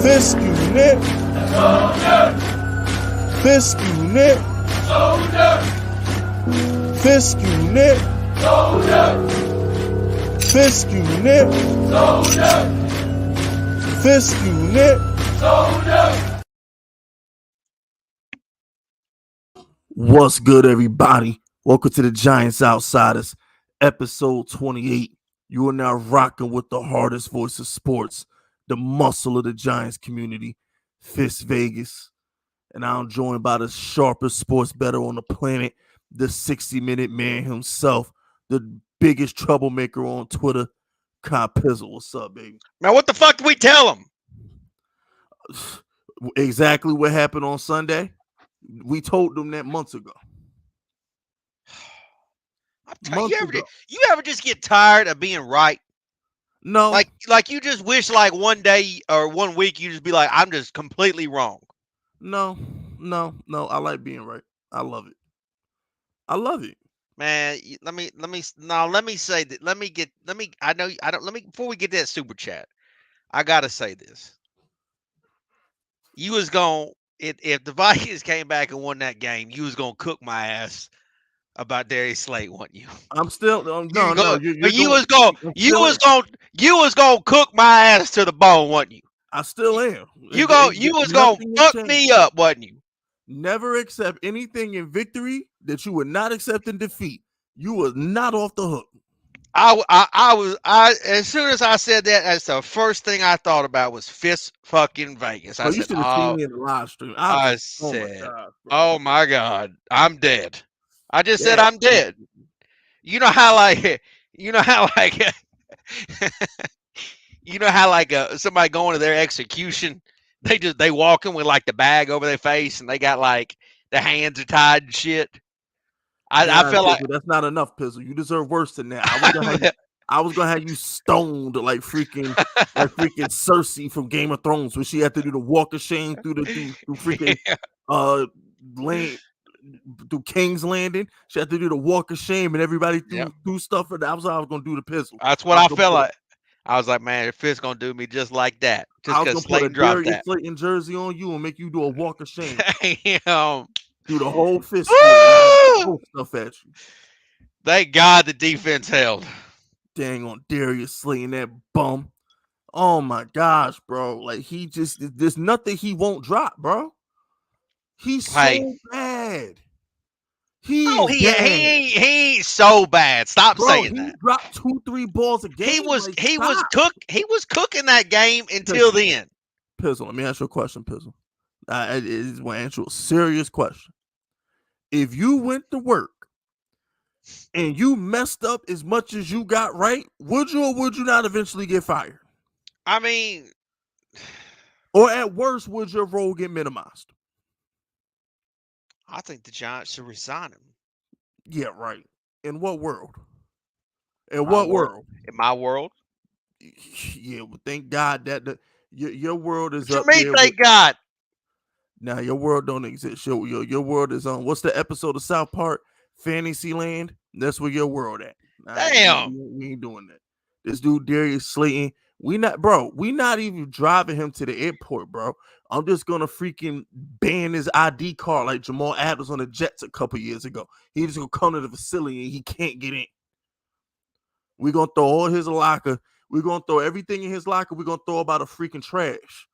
Fisk unit. Fisk unit. Fisk unit. Fisk unit. Fisk unit. What's good, everybody? Welcome to the Giants Outsiders, episode 28. You are now rocking with the hardest voice of sports, the muscle of the Giants community, Fist Vegas. And I'm joined by the sharpest sports bettor on the planet, the 60-minute man himself, the biggest troublemaker on Twitter, Kyle Pizzle. What's up, baby? Man, what the fuck did we tell him? Exactly what happened on Sunday. We told them that months ago. You ever just get tired of being right? No. Like you just wish like one day or 1 week you just be like, I'm just completely wrong. No. I like being right. I love it. Man, let me say that. Before we get that super chat, I gotta say this. You was gonna if the Vikings came back and won that game, you was gonna cook my ass about Darius Slate, wasn't you? I'm still you was gonna cook my ass to the bone, wasn't you? I still am. You was gonna fuck me up, wasn't you? Never accept anything in victory that you would not accept in defeat. You was not off the hook. I as soon as I said that, that's the first thing I thought about was Fist fucking Vegas. I you should have seen me in the live stream. I said, oh my God, I'm dead. I just said I'm dead. You know how somebody going to their execution, they walking with like the bag over their face and they got like the hands are tied and shit. I felt like that's not enough, Pizzle. You deserve worse than that. I was gonna have you stoned like freaking Cersei from Game of Thrones when she had to do the walk of shame through freaking land through King's Landing. She had to do the walk of shame and everybody threw stuff at that. That was how I was gonna do the Pizzle. That's what I felt like. I was like, man, if Fist gonna do me just like that. Just I was gonna put a Darius Slayton jersey on you and make you do a walk of shame. Do the whole fist stuff at you. Thank God the defense held. Dang on Darius Slayton, that bum. Oh my gosh, bro. Like there's nothing he won't drop, bro. He's so bad. He ain't so bad. Stop saying that. He dropped 2-3 balls a game. He was cooking that game until then. Pizzle, let me ask you a question, Pizzle. I just want to answer a serious question. If you went to work and you messed up as much as you got right, would you or would you not eventually get fired? I mean, or at worst, would your role get minimized? I think the Giants should resign him. Yeah, right. In what world? In what world? In my world. Yeah, well, thank God that your world is what up you mean, there. Thank God. Now your world don't exist. Your world is on. What's the episode of South Park? Fantasyland. That's where your world at. Damn, we ain't doing that. This dude Darius Slayton. We not even driving him to the airport, bro. I'm just gonna freaking ban his ID card like Jamal Adams on the Jets a couple years ago. He just gonna come to the facility and he can't get in. We're gonna throw all his locker. We're gonna throw everything in his locker. We're gonna throw about a freaking trash.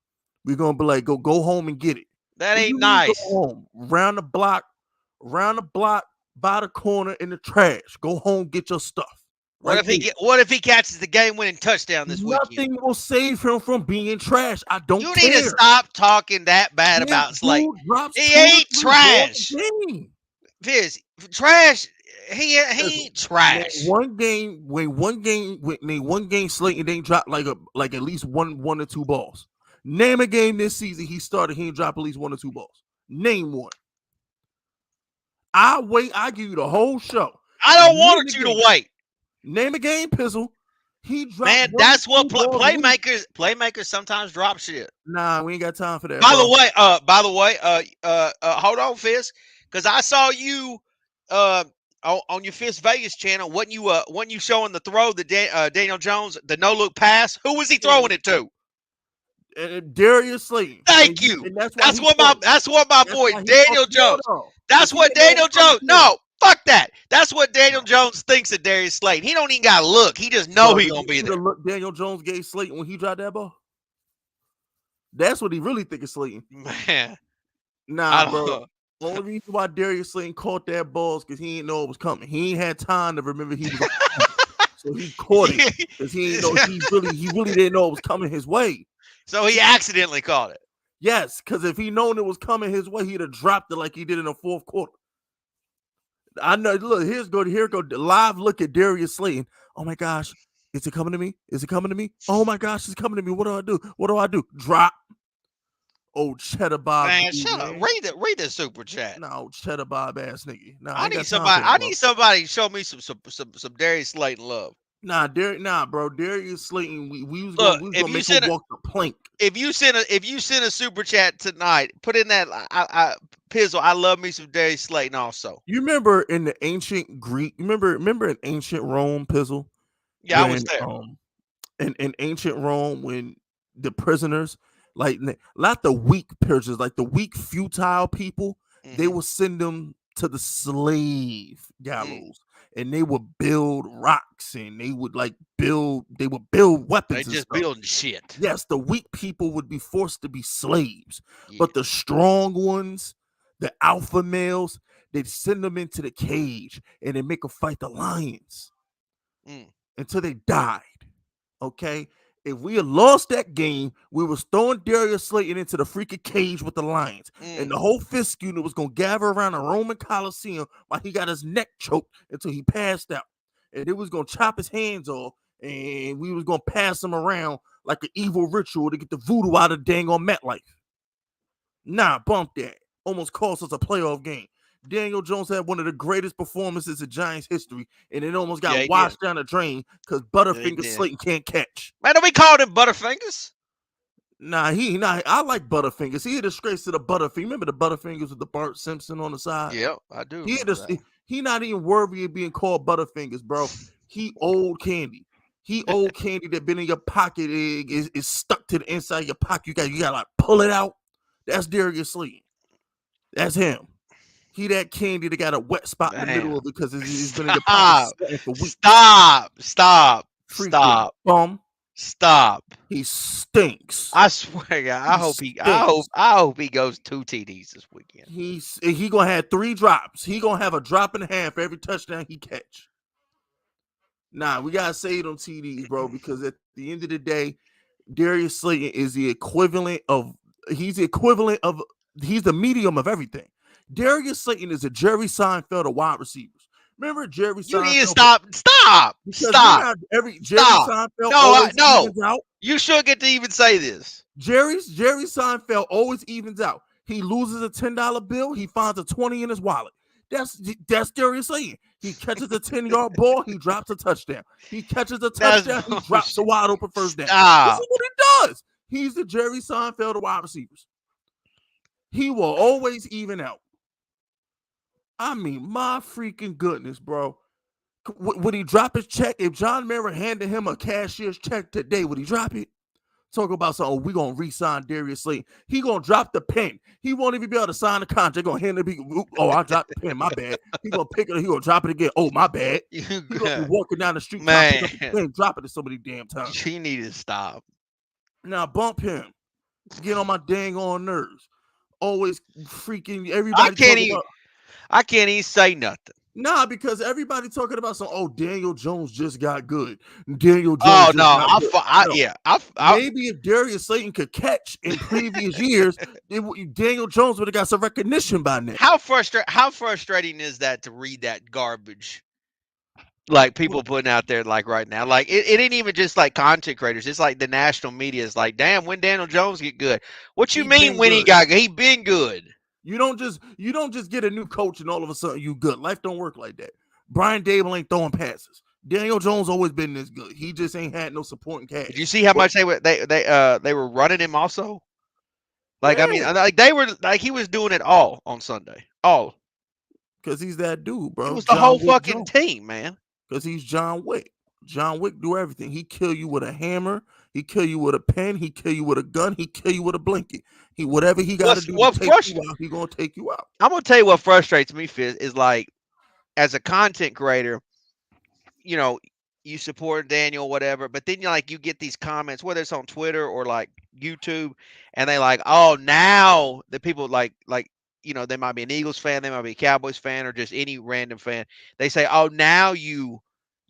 We're gonna be like, go home and get it. That ain't nice. Go home, round the block, by the corner in the trash. Go home, get your stuff. What if he catches the game-winning touchdown this weekend? Nothing will save him from being trash. I don't care. You need to stop talking that bad about Slate. He ain't trash. Fizz, trash. He ain't trash. One game, Slayton didn't drop like at least one or two balls. Name a game this season he started. He didn't drop at least 1 or 2 balls. Name one. I give you the whole show. I don't want you to wait. Name a game, Pizzle. He dropped. Man, that's what playmakers sometimes drop shit. Nah, we ain't got time for that. By the way, hold on, Fizz, because I saw you on your Fist Vegas channel. Wasn't you showing the throw the Daniel Jones, the no look pass? Who was he throwing it to? And Darius Slayton. Thank you. And that's why That's he what caught it. my That's boy why he caught Daniel Jones. Florida. That's He what didn't know it Daniel was coming Jones. to him. No, fuck that. That's what Daniel Jones thinks of Darius Slayton. He don't even got to look. He just know Bro, he did gonna you be see the there. look Daniel Jones gave Slayton when he dropped that ball? That's what he really think of Slayton. Man, Nah, I bro. don't. Only reason why Darius Slayton caught that ball is because he didn't know it was coming. He ain't had time to remember he was on the so he caught it because he didn't know he really didn't know it was coming his way. So he accidentally caught it. Yes, because if he known it was coming his way, he'd have dropped it like he did in the fourth quarter. I know. Look, here go live look at Darius Slayton. Oh my gosh, is it coming to me? Is it coming to me? Oh my gosh, it's coming to me. What do I do? What do I do? Drop. Oh, Cheddar Bob. Man, dude, shut up. man. Read the super chat. No, Cheddar Bob ass nigga. Nah, I ain't need got time somebody. for that, I bro. need somebody to show me some Darius Slayton love. Nah, bro. Darius Slayton. We was Look, gonna make him walk the plank. if you send a super chat tonight, put in that Pizzle. I love me some Darius Slayton also. You remember in the ancient Greek? Remember in ancient Rome, Pizzle? Yeah, I was there. In ancient Rome when the prisoners, like not the weak prisoners, like the weak futile people, they would send them to the slave gallows, and they would build rocks, and they would build weapons. They and just stuff. building shit. Yes, the weak people would be forced to be slaves, Yeah. but the strong ones, the alpha males, they'd send them into the cage and they make them fight the lions until they died. Okay, if we had lost that game, we was throwing Darius Slayton into the freaking cage with the lions, and the whole Fisk unit was gonna gather around the Roman Coliseum while he got his neck choked until he passed out, and it was gonna chop his hands off, and we was gonna pass him around like an evil ritual to get the voodoo out of dang on MetLife. Nah, bump that. Almost cost us a playoff game. Daniel Jones had one of the greatest performances in Giants history, and it almost got washed down the drain because Butterfinger Slayton can't catch. Man, don't be calling him Butterfingers. Nah, I like Butterfingers. He a disgrace to the Butterfinger. Remember the Butterfingers with the Bart Simpson on the side? Yeah, I do. He not even worthy of being called Butterfingers, bro. He old candy. He old candy that been in your pocket is stuck to the inside of your pocket. You got like pull it out. That's Darius Slayton. That's him. He that candy that got a wet spot in the middle of it because it's been in your pocket for weeks. Stop. Bum. Stop. He stinks. I swear, God. I hope he goes 2 TDs this weekend. He gonna have 3 drops. He gonna have a drop and a half every touchdown he catch. Nah, we gotta save them TDs, bro, because at the end of the day, Darius Slayton is the equivalent of he's the medium of everything. Darius Slayton is a Jerry Seinfeld of wide receivers. Remember Jerry Seinfeld? You need to stop. Seinfeld evens out. You shouldn't get to even say this. Jerry Seinfeld always evens out. He loses a $10 bill, he finds a 20 in his wallet. That's Darius Slayton. He catches a 10-yard ball, he drops a touchdown. He catches a touchdown, he drops a wide open first down. This is what he does. He's the Jerry Seinfeld of wide receivers. He will always even out. I mean, my freaking goodness, bro. Would he drop his check? If John Mara handed him a cashier's check today, would he drop it? Talk about something. We're going to re-sign Darius Slayton. He going to drop the pen. He won't even be able to sign the contract. Going to hand it. Oh, I dropped the pen. My bad. He going to pick it. He going to drop it again. Oh, my bad. He going to be walking down the street. Man. Drop it so many damn times. He need to stop. Now, bump him. Get on my dang on nerves. Always freaking everybody. I can't even say nothing. Nah, because everybody talking about Daniel Jones just got good. Daniel Jones. Maybe if Darius Slayton could catch in previous years, Daniel Jones would have got some recognition by now. How frustrating is that to read that garbage? Like people putting out there like right now. Like it ain't even just like content creators. It's like the national media is like, damn, when Daniel Jones get good? What you mean when he been good? You don't just get a new coach and all of a sudden you good. Life don't work like that. Brian Dable ain't throwing passes. Daniel Jones always been this good. He just ain't had no supporting cast. Did you see how much they were running him also? Like I mean, like they were like he was doing it all on Sunday. All. Because he's that dude, bro. It was the whole fucking team, man. Because he's John Wick. John Wick do everything. He kill you with a hammer. He kill you with a pen. He kill you with a gun. He kill you with a blanket. He whatever he got to What's do to what take you frust- out, he gonna take you out. I'm gonna tell you what frustrates me, Fizz, is like as a content creator, you know, you support Daniel, whatever, but then you get these comments, whether it's on Twitter or like YouTube, and they like, oh, now the people they might be an Eagles fan, they might be a Cowboys fan, or just any random fan. They say, oh, now you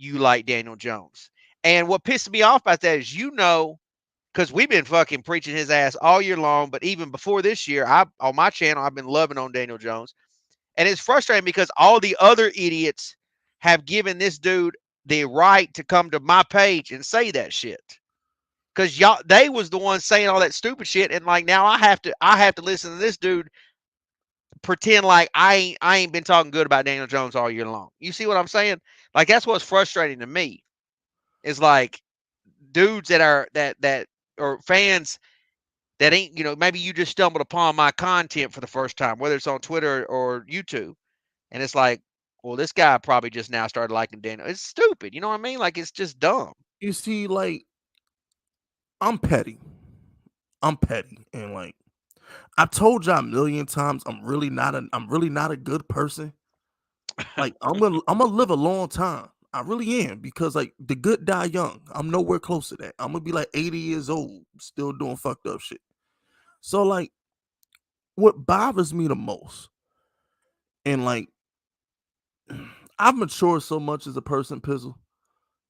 like Daniel Jones. And what pisses me off about that is, because we've been fucking preaching his ass all year long, but even before this year, I on my channel, I've been loving on Daniel Jones. And it's frustrating because all the other idiots have given this dude the right to come to my page and say that shit. Cause they was the ones saying all that stupid shit, and like now I have to listen to this dude pretend like I ain't been talking good about Daniel Jones all year long. You see what I'm saying? Like that's what's frustrating to me. Is like dudes that or fans that ain't, maybe you just stumbled upon my content for the first time, whether it's on Twitter or YouTube. And it's like, well, this guy probably just now started liking Daniel. It's stupid. You know what I mean? Like, it's just dumb. You see, like I'm petty. I'm petty, and like I told y'all a million times, I'm really not a good person. Like I'm gonna live a long time. I really am because like the good die young. I'm nowhere close to that. I'm gonna be like 80 years old, still doing fucked up shit. So like, what bothers me the most, and like, I've matured so much as a person, Pizzle.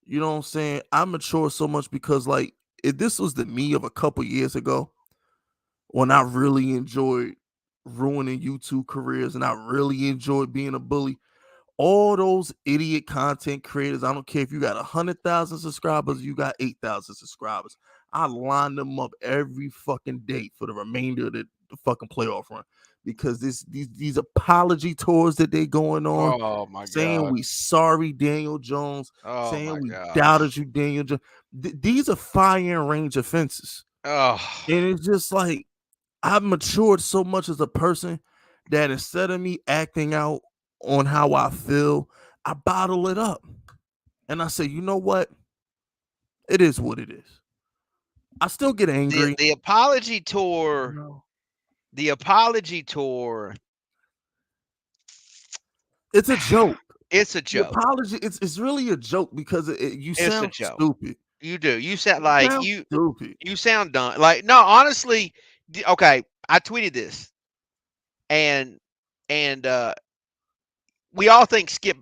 You know what I'm saying? I matured so much because like, if this was the me of a couple years ago, when I really enjoyed ruining YouTube careers and I really enjoyed being a bully, all those idiot content creators, I don't care if you got 100,000 subscribers, you got 8,000 subscribers. I line them up every fucking day for the remainder of the fucking playoff run because these apology tours that they going on, Oh my saying god. we sorry Daniel Jones, Oh saying my we doubted gosh. you Daniel Jones. These are fire and range offenses, Oh. and it's just like I've matured so much as a person that instead of me acting out on how I feel, I bottle it up. And I say, you know what? It is what it is. I still get The angry. the apology tour, No. the apology tour, It's a joke. it's a The joke. apology, it's really a joke because you It's a sound joke. stupid. You do. You sound You like sound stupid. you sound dumb. Like no, honestly, okay, I tweeted this and we all think Skip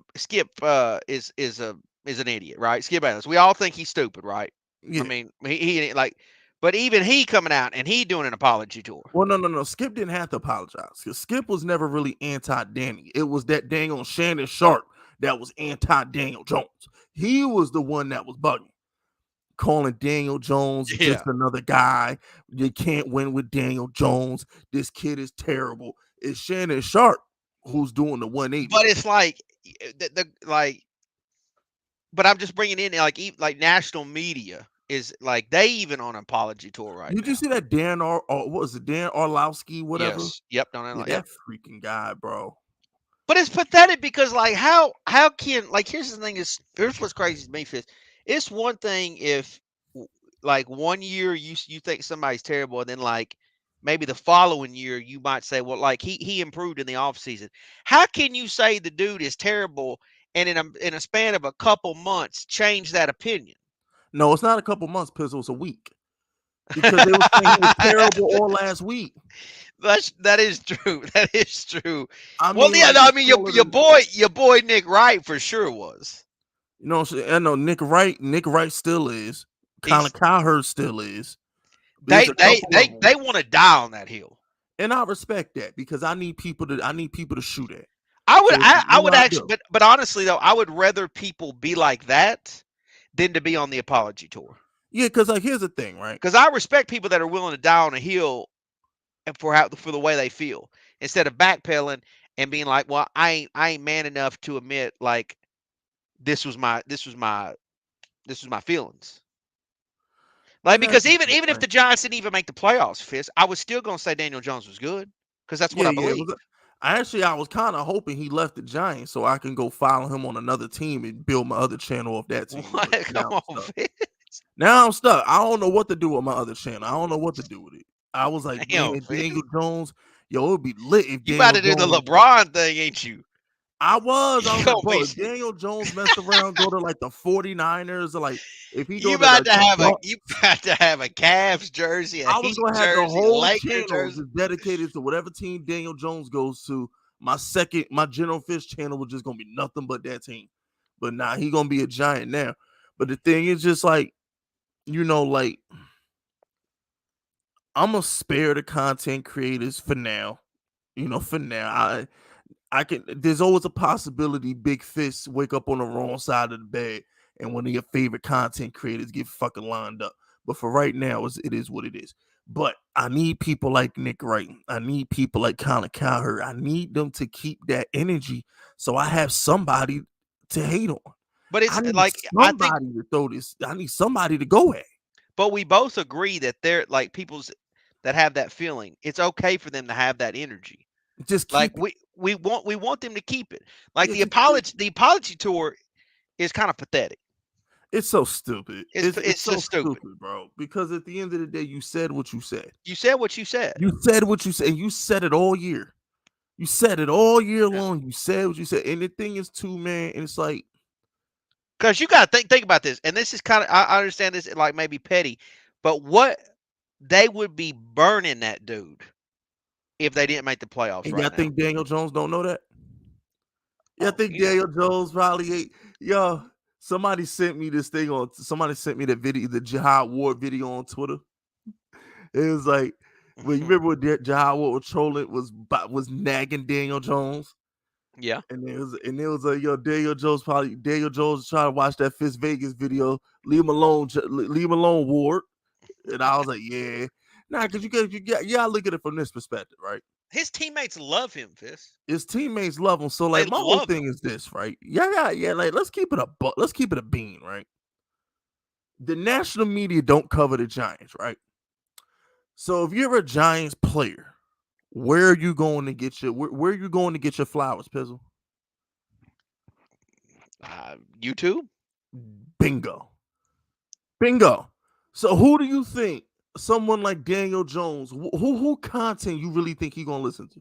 is an idiot, right? Skip Adams. We all think he's stupid, right? I Yeah. mean, he like, but even he coming out and he doing an apology tour. Well, no. Skip didn't have to apologize because Skip was never really anti Danny. It was that dang on Shannon Sharp that was anti Daniel Jones. He was the one that was bugging, calling Daniel Jones just Yeah, another guy. You can't win with Daniel Jones. This kid is terrible. It's Shannon Sharp who's doing the 180. but it's like like, but I'm just bringing in like national media is like they even on an apology tour right Did you now. see that what was it, Dan Orlowski, whatever? Yes, yep, don't Yeah, know, yep. that freaking guy, bro. But it's pathetic because like how can like here's what's crazy to me, Fitz. It's one thing if like one year you think somebody's terrible and then like maybe the following year you might say, well, like he improved in the offseason. How can you say the dude is terrible and in a span of a couple months change that opinion? No, it's not a couple months, Pizzle. It's a week because they were saying he was terrible all last week. That is true. That is true. I Well, mean, yeah, like no, I it's mean all of the, your boy Nick Wright for sure was. you know, I know Nick Wright still is. Colin He's Cowherd still is. There's they a they couple of they them, they want to die on that hill. and I respect that because I need people to shoot at. I would So I you know would I actually, do. but honestly though, I would rather people be like that than to be on the apology tour. Yeah, because like here's the thing, right? Because I respect people that are willing to die on a hill and for the way they feel instead of backpedaling and being like, well, I ain't man enough to admit like this was my feelings. Like And that's because the even thing, even if right? the Giants didn't even make the playoffs, Fist, I was still gonna say Daniel Jones was good because that's what Yeah, I yeah. believe. I was kind of hoping he left the Giants so I can go follow him on another team and build my other channel of that team What? with Come now and on, stuff. Fist. Now I'm stuck. I don't know what to do with my other channel. I don't know what to do with it. I was like, Damn, man, man. Daniel Jones, yo, it would be lit if You about Daniel to do the Jones. LeBron thing, ain't you? I was You like, gonna bro, be if Daniel Jones messed around, go to like the 49ers, or like if he you go to about like to the have a Bucks, you about to have a Cavs jersey, a I was Heat gonna have the jersey, a whole Laker channel jersey. just dedicated to whatever team Daniel Jones goes to. My General Fish channel was just gonna be nothing but that team. But now he gonna be a giant now. But the thing is just like, like I'm gonna spare the content creators for now. For now. I can. There's always a possibility Big Fish wake up on the wrong side of the bed, and one of your favorite content creators get fucking lined up. But for right now, it is what it is. But I need people like Nick Wright. I need people like Colin Cowherd. I need them to keep that energy, so I have somebody to hate on. But I it's need like I think, somebody to throw this. I need somebody to go at. but we both agree that they're like people's that have that feeling. It's okay for them to have that energy. Just Like keep it. we want them to keep it. Like Yeah, just keep it. the apology tour is kind of pathetic. It's so stupid. It's It's so just stupid. stupid, bro. Because at the end of the day, you said what you said. You said what you said. You said what you said. And you said it all year. You said it all year Yeah. long. You said what you said. And the thing is, too, man, it's like, Because you got to think about this, and this is kind of I understand this like maybe petty, but what they would be burning that dude if they didn't make the playoffs and right y'all now. think Daniel Jones don't know that? Y'all Oh, think you know, Daniel Jones probably ain't? Yo, somebody sent me this thing on. Somebody sent me the video, the Jihad Ward video on Twitter. It was like, well, you remember what Jihad Ward was trolling was nagging Daniel Jones. yeah. And it was like, yo, Daniel Jones trying to watch that Fist Vegas video. Leave him alone, leave him alone, Ward. And I was like, yeah, nah, because you gotta look at it from this perspective, right? His teammates love him, Fist. His teammates love him. So They like my whole love him. thing is this, right? Yeah, like let's keep it let's keep it a bean, right? The national media don't cover the Giants, right? So if you're a Giants player, where are you going to get where are you going to get your flowers, Pizzle? YouTube. Bingo. Bingo. So who do you think someone like Daniel Jones, who content you really think he gonna listen to?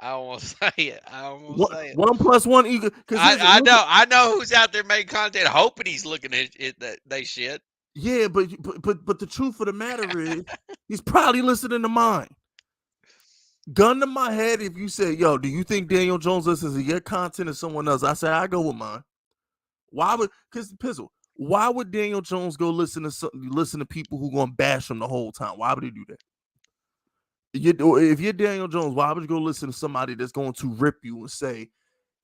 I won't say it. I won't One, say it. one plus one equal because I know who's out there making content, hoping he's looking at it that they shit. yeah, but the truth of the matter is he's probably listening to mine. Gun to my head, if you say, yo, do you think Daniel Jones listens to your content or someone else? I say I go with mine. Why would because Pizzle, why would Daniel Jones go listen to people who gonna bash him the whole time? Why would he do that? If you're Daniel Jones, why would you go listen to somebody that's going to rip you and say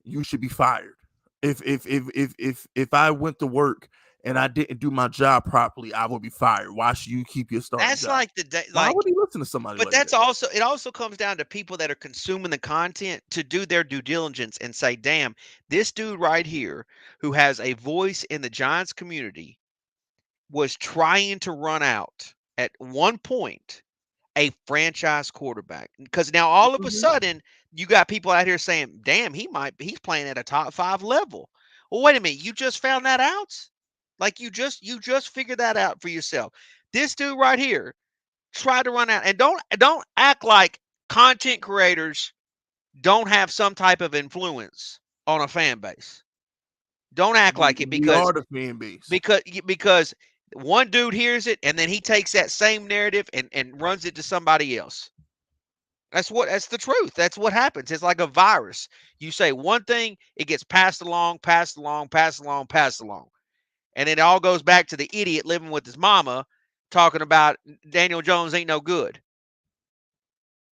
you should be fired? If I went to work and I didn't do my job properly, I would be fired. Why should you keep your starting That's job? like the day, Why like. would he listen to somebody But like that's that? also it also comes down to people that are consuming the content to do their due diligence and say, damn, this dude right here who has a voice in the Giants community was trying to run out at one point a franchise quarterback. Because now all of a Mhm. sudden you got people out here saying, damn, he's playing at a top 5 level. Well, wait a minute, you just found that out? Like you just figured that out for yourself. This dude right here try to run out and don't act like content creators don't have some type of influence on a fan base. Don't act like it We are the fan base. because one dude hears it and then he takes that same narrative and runs it to somebody else. That's the truth. That's what happens. It's like a virus. You say one thing, it gets passed along, passed along, passed along, passed along. And it all goes back to the idiot living with his mama talking about Daniel Jones ain't no good.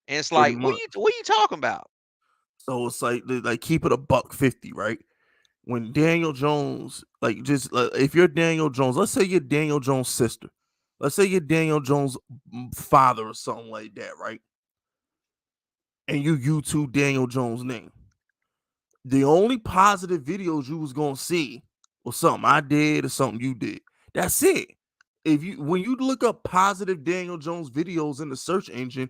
And it's Pretty like, much. what are you talking about? So it's like keep it a $1.50, right? When Daniel Jones, like just if you're Daniel Jones, let's say you're Daniel Jones' sister, let's say you're Daniel Jones' father or something like that, right? And you YouTube Daniel Jones' name. The only positive videos you was gonna see was something I did or something you did. That's it. If you when you look up positive Daniel Jones videos in the search engine,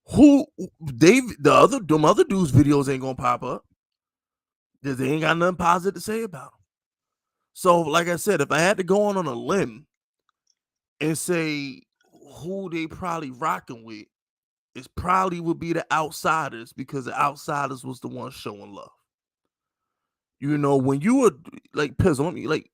who them other dudes' videos ain't gonna pop up because they ain't got nothing positive to say about him. So, like I said, if I had to go on a limb and say who they probably rocking with, it probably would be the Outsiders because the Outsiders was the one showing love. You know, when you were like Pizzle, let me like,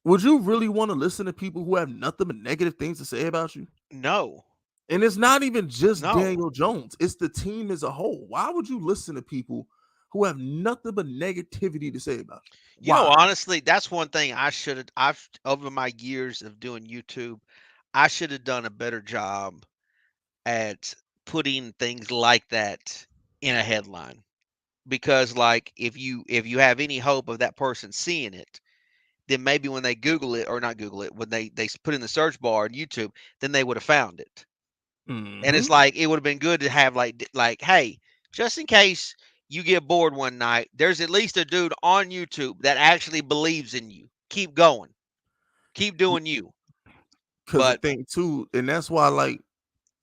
would you really want to listen to people who have nothing but negative things to say about you? No, And it's not even just no. Daniel Jones, it's the team as a whole. Why would you listen to people who have nothing but negativity to say about you? You know, Why? honestly, that's one thing I should have. I've over my years of doing YouTube, I should have done a better job at putting things like that in a headline. Because, like, if you have any hope of that person seeing it, then maybe when they Google it or not Google it, when they put in the search bar on YouTube, then they would have found it. And Mm-hmm. it's like it would have been good to have like, hey, just in case you get bored one night, there's at least a dude on YouTube that actually believes in you. Keep going. Keep doing you. Because the But thing too, and that's why like,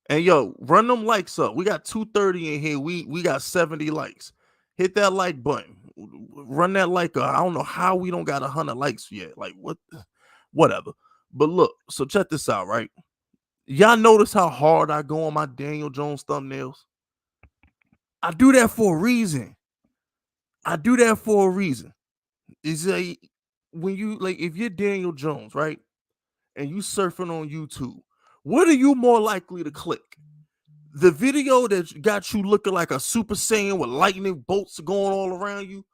and yo, run them likes up. We got 230 in here. We got 70 likes. Hit that like button. Run that like up. I don't know how we don't got 100 likes yet. Like what? Whatever. But look, so check this out, right? Y'all notice how hard I go on my Daniel Jones thumbnails? I do that for a reason. I do that for a reason. Is a when you like if you're Daniel Jones, right? And you surfing on YouTube, what are you more likely to click? The video that got you looking like a Super Saiyan with lightning bolts going all around you,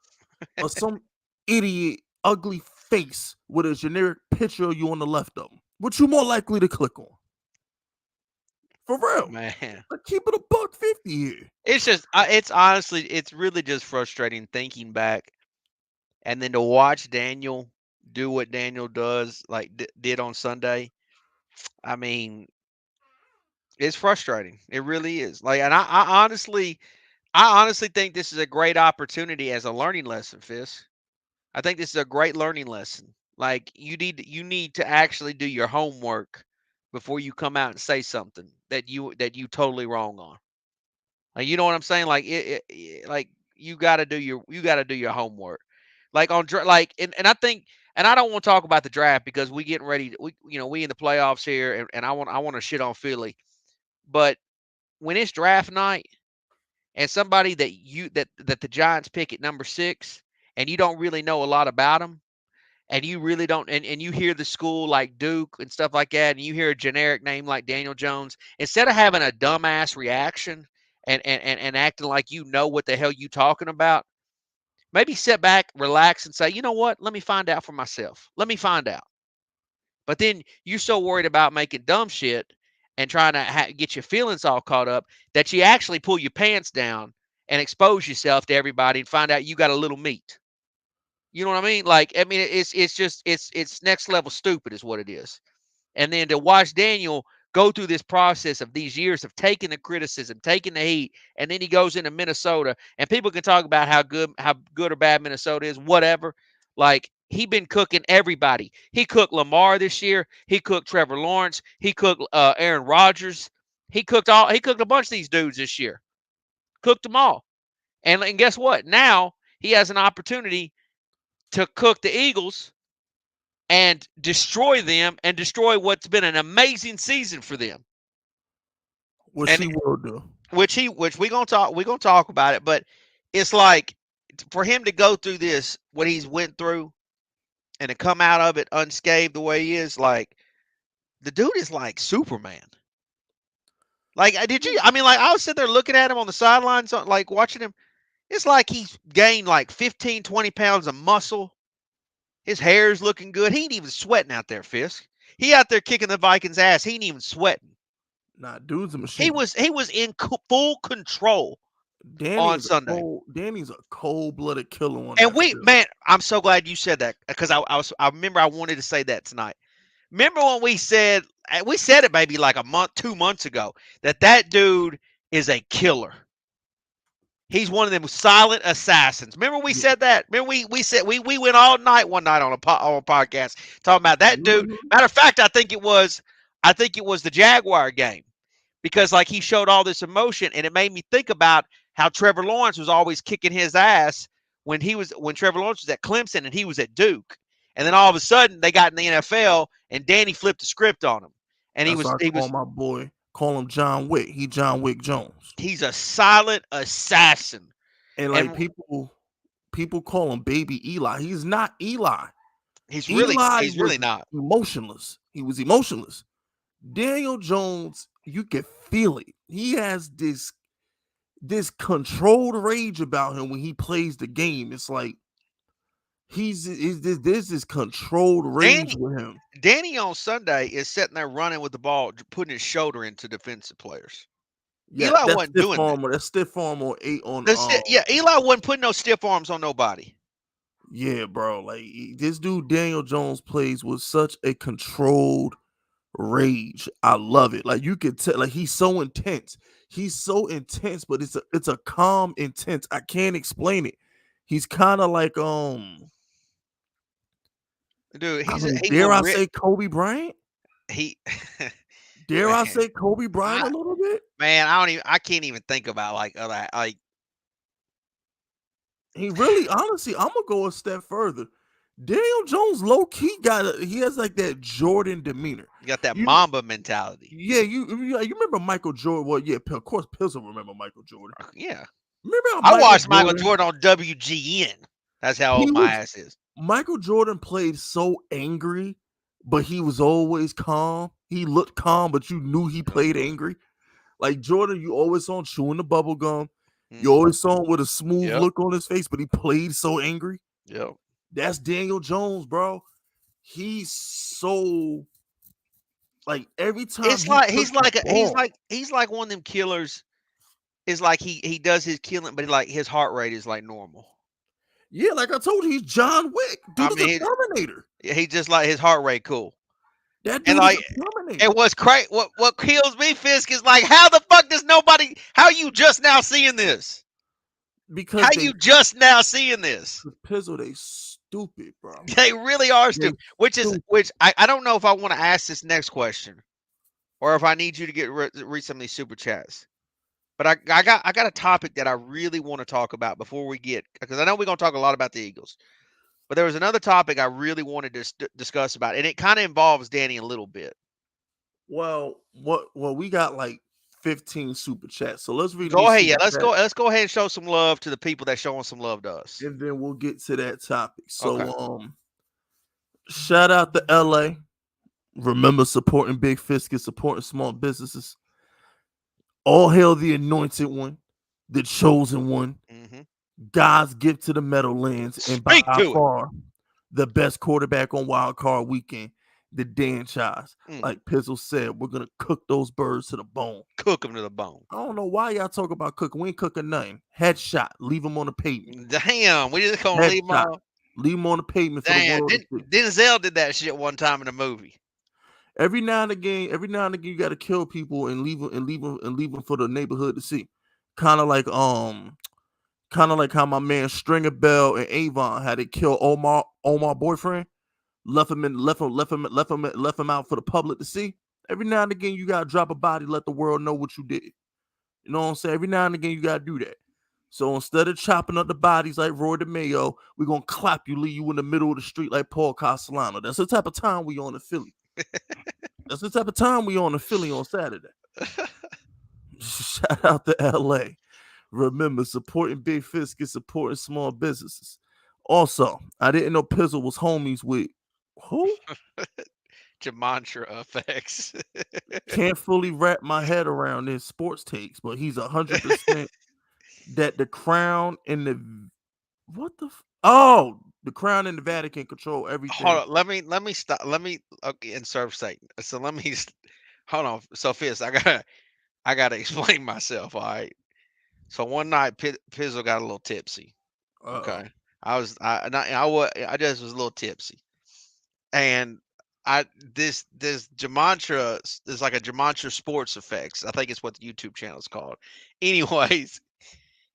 or some idiot ugly face with a generic picture of you on the left of them? What you more likely to click on? For real. man, Like keep it a buck 50 here. it's just it's honestly it's really just frustrating thinking back and then to watch Daniel do what Daniel does like did on Sunday. I mean, it's frustrating. It really is. Like, and I honestly think this is a great opportunity as a learning lesson, Fisk. I think this is a great learning lesson. Like you need to actually do your homework before you come out and say something that you totally wrong on. Like, you know what I'm saying? Like like you got to do your homework. Like like and I think and I don't want to talk about the draft because we getting ready we in the playoffs here and I want to shit on Philly. But when it's draft night and somebody that the Giants pick at number 6 and you don't really know a lot about them and you really don't and you hear the school like Duke and stuff like that and you hear a generic name like Daniel Jones, instead of having a dumbass reaction and acting like you know what the hell you talking about, maybe sit back, relax and say, you know what, let me find out for myself, let me find out. But then you're so worried about making dumb shit and trying to get your feelings all caught up that you actually pull your pants down and expose yourself to everybody and find out you got a little meat. You know what I mean? Like, I mean, it's just it's next level stupid is what it is. And then to watch Daniel go through this process of these years of taking the criticism, taking the heat, and then he goes into Minnesota, and people can talk about how good or bad Minnesota is, whatever. Like, he been cooking everybody. He cooked Lamar this year. He cooked Trevor Lawrence. He cooked Aaron Rodgers. He cooked a bunch of these dudes this year. Cooked them all. And guess what? Now he has an opportunity to cook the Eagles and destroy them and destroy what's been an amazing season for them. What And she will do. which we gonna talk about it, but it's like for him to go through this, what he's went through, and to come out of it unscathed the way he is, like the dude is like Superman. Like, did you? I mean, like I was sitting there looking at him on the sidelines, like watching him. It's like he's gained like 15, 20 pounds of muscle. His hair's looking good. He ain't even sweating out there, Fisk. He out there kicking the Vikings' ass. He ain't even sweating. Nah, dude's a He machine. was he was in full control on Sunday. Danny's a cold-blooded killer on And that field. man, I'm so glad you said that because I remember I wanted to say that tonight. Remember when we said it maybe like a month, 2 months ago, that dude is a killer. He's one of them silent assassins. Remember we Yeah. said that? Remember we said we went all night one night on a podcast talking about that dude. Mhm. Matter of fact, I think it was the Jaguar game because like he showed all this emotion and it made me think about how Trevor Lawrence was always kicking his ass when Trevor Lawrence was at Clemson and he was at Duke, and then all of a sudden they got in the NFL and Danny flipped the script on him, and That's why I call my boy. Call him John Wick. He John Wick Jones. he's a silent assassin. And like people call him Baby Eli. He's not Eli. He's really not emotionless. He was emotionless. Daniel Jones, you can feel it. He has this controlled rage about him when he plays the game. It's like there's this controlled rage with him. Danny on Sunday is sitting there running with the ball, putting his shoulder into defensive players. Yeah, Eli wasn't doing that. That's stiff arm or 8 on. Eli wasn't putting no stiff arms on nobody. Yeah, bro. Like this dude Daniel Jones plays with such a controlled rage. I love it. Like you could tell, like he's so intense. He's so intense, but it's a calm intense. I can't explain it. He's kind of like dude. Dare I say Kobe Bryant? Dare I say Kobe Bryant a little bit? Man, I can't even think about like he really, honestly, I'm gonna go a step further. Daniel Jones, low key, he has like that Jordan demeanor. You got that Mamba mentality. Yeah, you remember Michael Jordan? Well, yeah, of course, Pills will remember Michael Jordan. Yeah, remember I watched Michael Jordan on WGN. That's how old my ass is. Michael Jordan played so angry, but he was always calm. He looked calm, but you knew he played angry. Like Jordan, you always saw him chewing the bubble gum. You always saw him with a smooth look on his face, but he played so angry. Yep. That's Daniel Jones, bro. He's so like every time he's like one of them killers. It's like he does his killing, but like his heart rate is like normal. Yeah, like I told you, he's John Wick. Dude is a Terminator. He just like his heart rate cool. That dude is a Terminator. And what's crazy, what kills me, Fisk, is like how the fuck does nobody? How you just now seeing this? Because you just now seeing this? Pizzle, they stupid, bro. They really are stupid. Which I don't know if I want to ask this next question, or if I need you to read some of these super chats. But I got a topic that I really want to talk about before we get, because I know we're going to talk a lot about the Eagles. But there was another topic I really wanted to discuss about, and it kind of involves Danny a little bit. Well, we got like 15 super chats, so let's read. Go ahead, yeah. Let's go ahead and show some love to the people that showing some love to us, and then we'll get to that topic. So, shout out to LA. Remember supporting Big Fisk and supporting small businesses. All hail the anointed one, the chosen one, God's gift to the Meadowlands, and by far the best quarterback on Wild Card Weekend, the Dan Chise. Like Pizzle said, we're gonna cook those birds to the bone. Cook them to the bone. I don't know why y'all talk about cooking. We ain't cooking nothing. Headshot. Leave them on the pavement. Damn, we just gonna leave them on. Leave them on the pavement. Damn, Denzel did that shit one time in a movie. Every now and again, you got to kill people and leave them for the neighborhood to see. Kind of like how my man Stringer Bell and Avon had to kill Omar boyfriend, left him out for the public to see. Every now and again, you gotta drop a body, let the world know what you did. You know what I'm saying? Every now and again, you gotta do that. So instead of chopping up the bodies like Roy DeMayo, we're gonna clap you, leave you in the middle of the street like Paul Castellano. That's the type of time we on in Philly. That's the type of time we on in Philly on Saturday. Shout out to LA. Remember, supporting Big Fisk is supporting small businesses. Also, I didn't know Pizzle was homies with who? Jamantra effects. Can't fully wrap my head around his sports takes, but he's 100% that the crown and the the crown and the Vatican control everything. Hold on, let me stop. And serve Satan. So let me hold on. So Fizz, I gotta explain myself. All right. So one night, Pizzle got a little tipsy. Okay, I just was a little tipsy, and this Gematria is like a Gematria Sports Effects. I think it's what the YouTube channel is called. Anyways,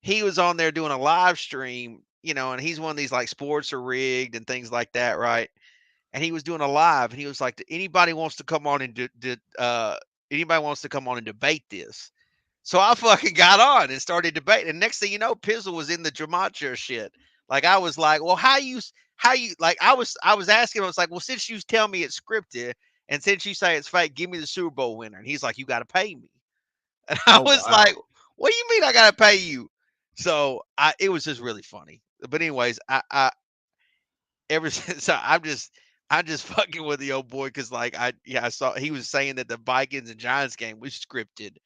he was on there doing a live stream, and he's one of these like sports are rigged and things like that, right? And he was doing a live, and he was like, anybody wants to come on and debate this. So I fucking got on and started debating. And next thing you know, Pizzle was in the Gematria shit. Like I was like, well, how you like I was asking him, I was like, well, since you tell me it's scripted and since you say it's fake, give me the Super Bowl winner. And he's like, you got to pay me. And I Oh was wow. like, what do you mean I got to pay you? So it was just really funny. But anyways, I ever since I'm just fucking with the old boy because like I saw he was saying that the Vikings and Giants game was scripted,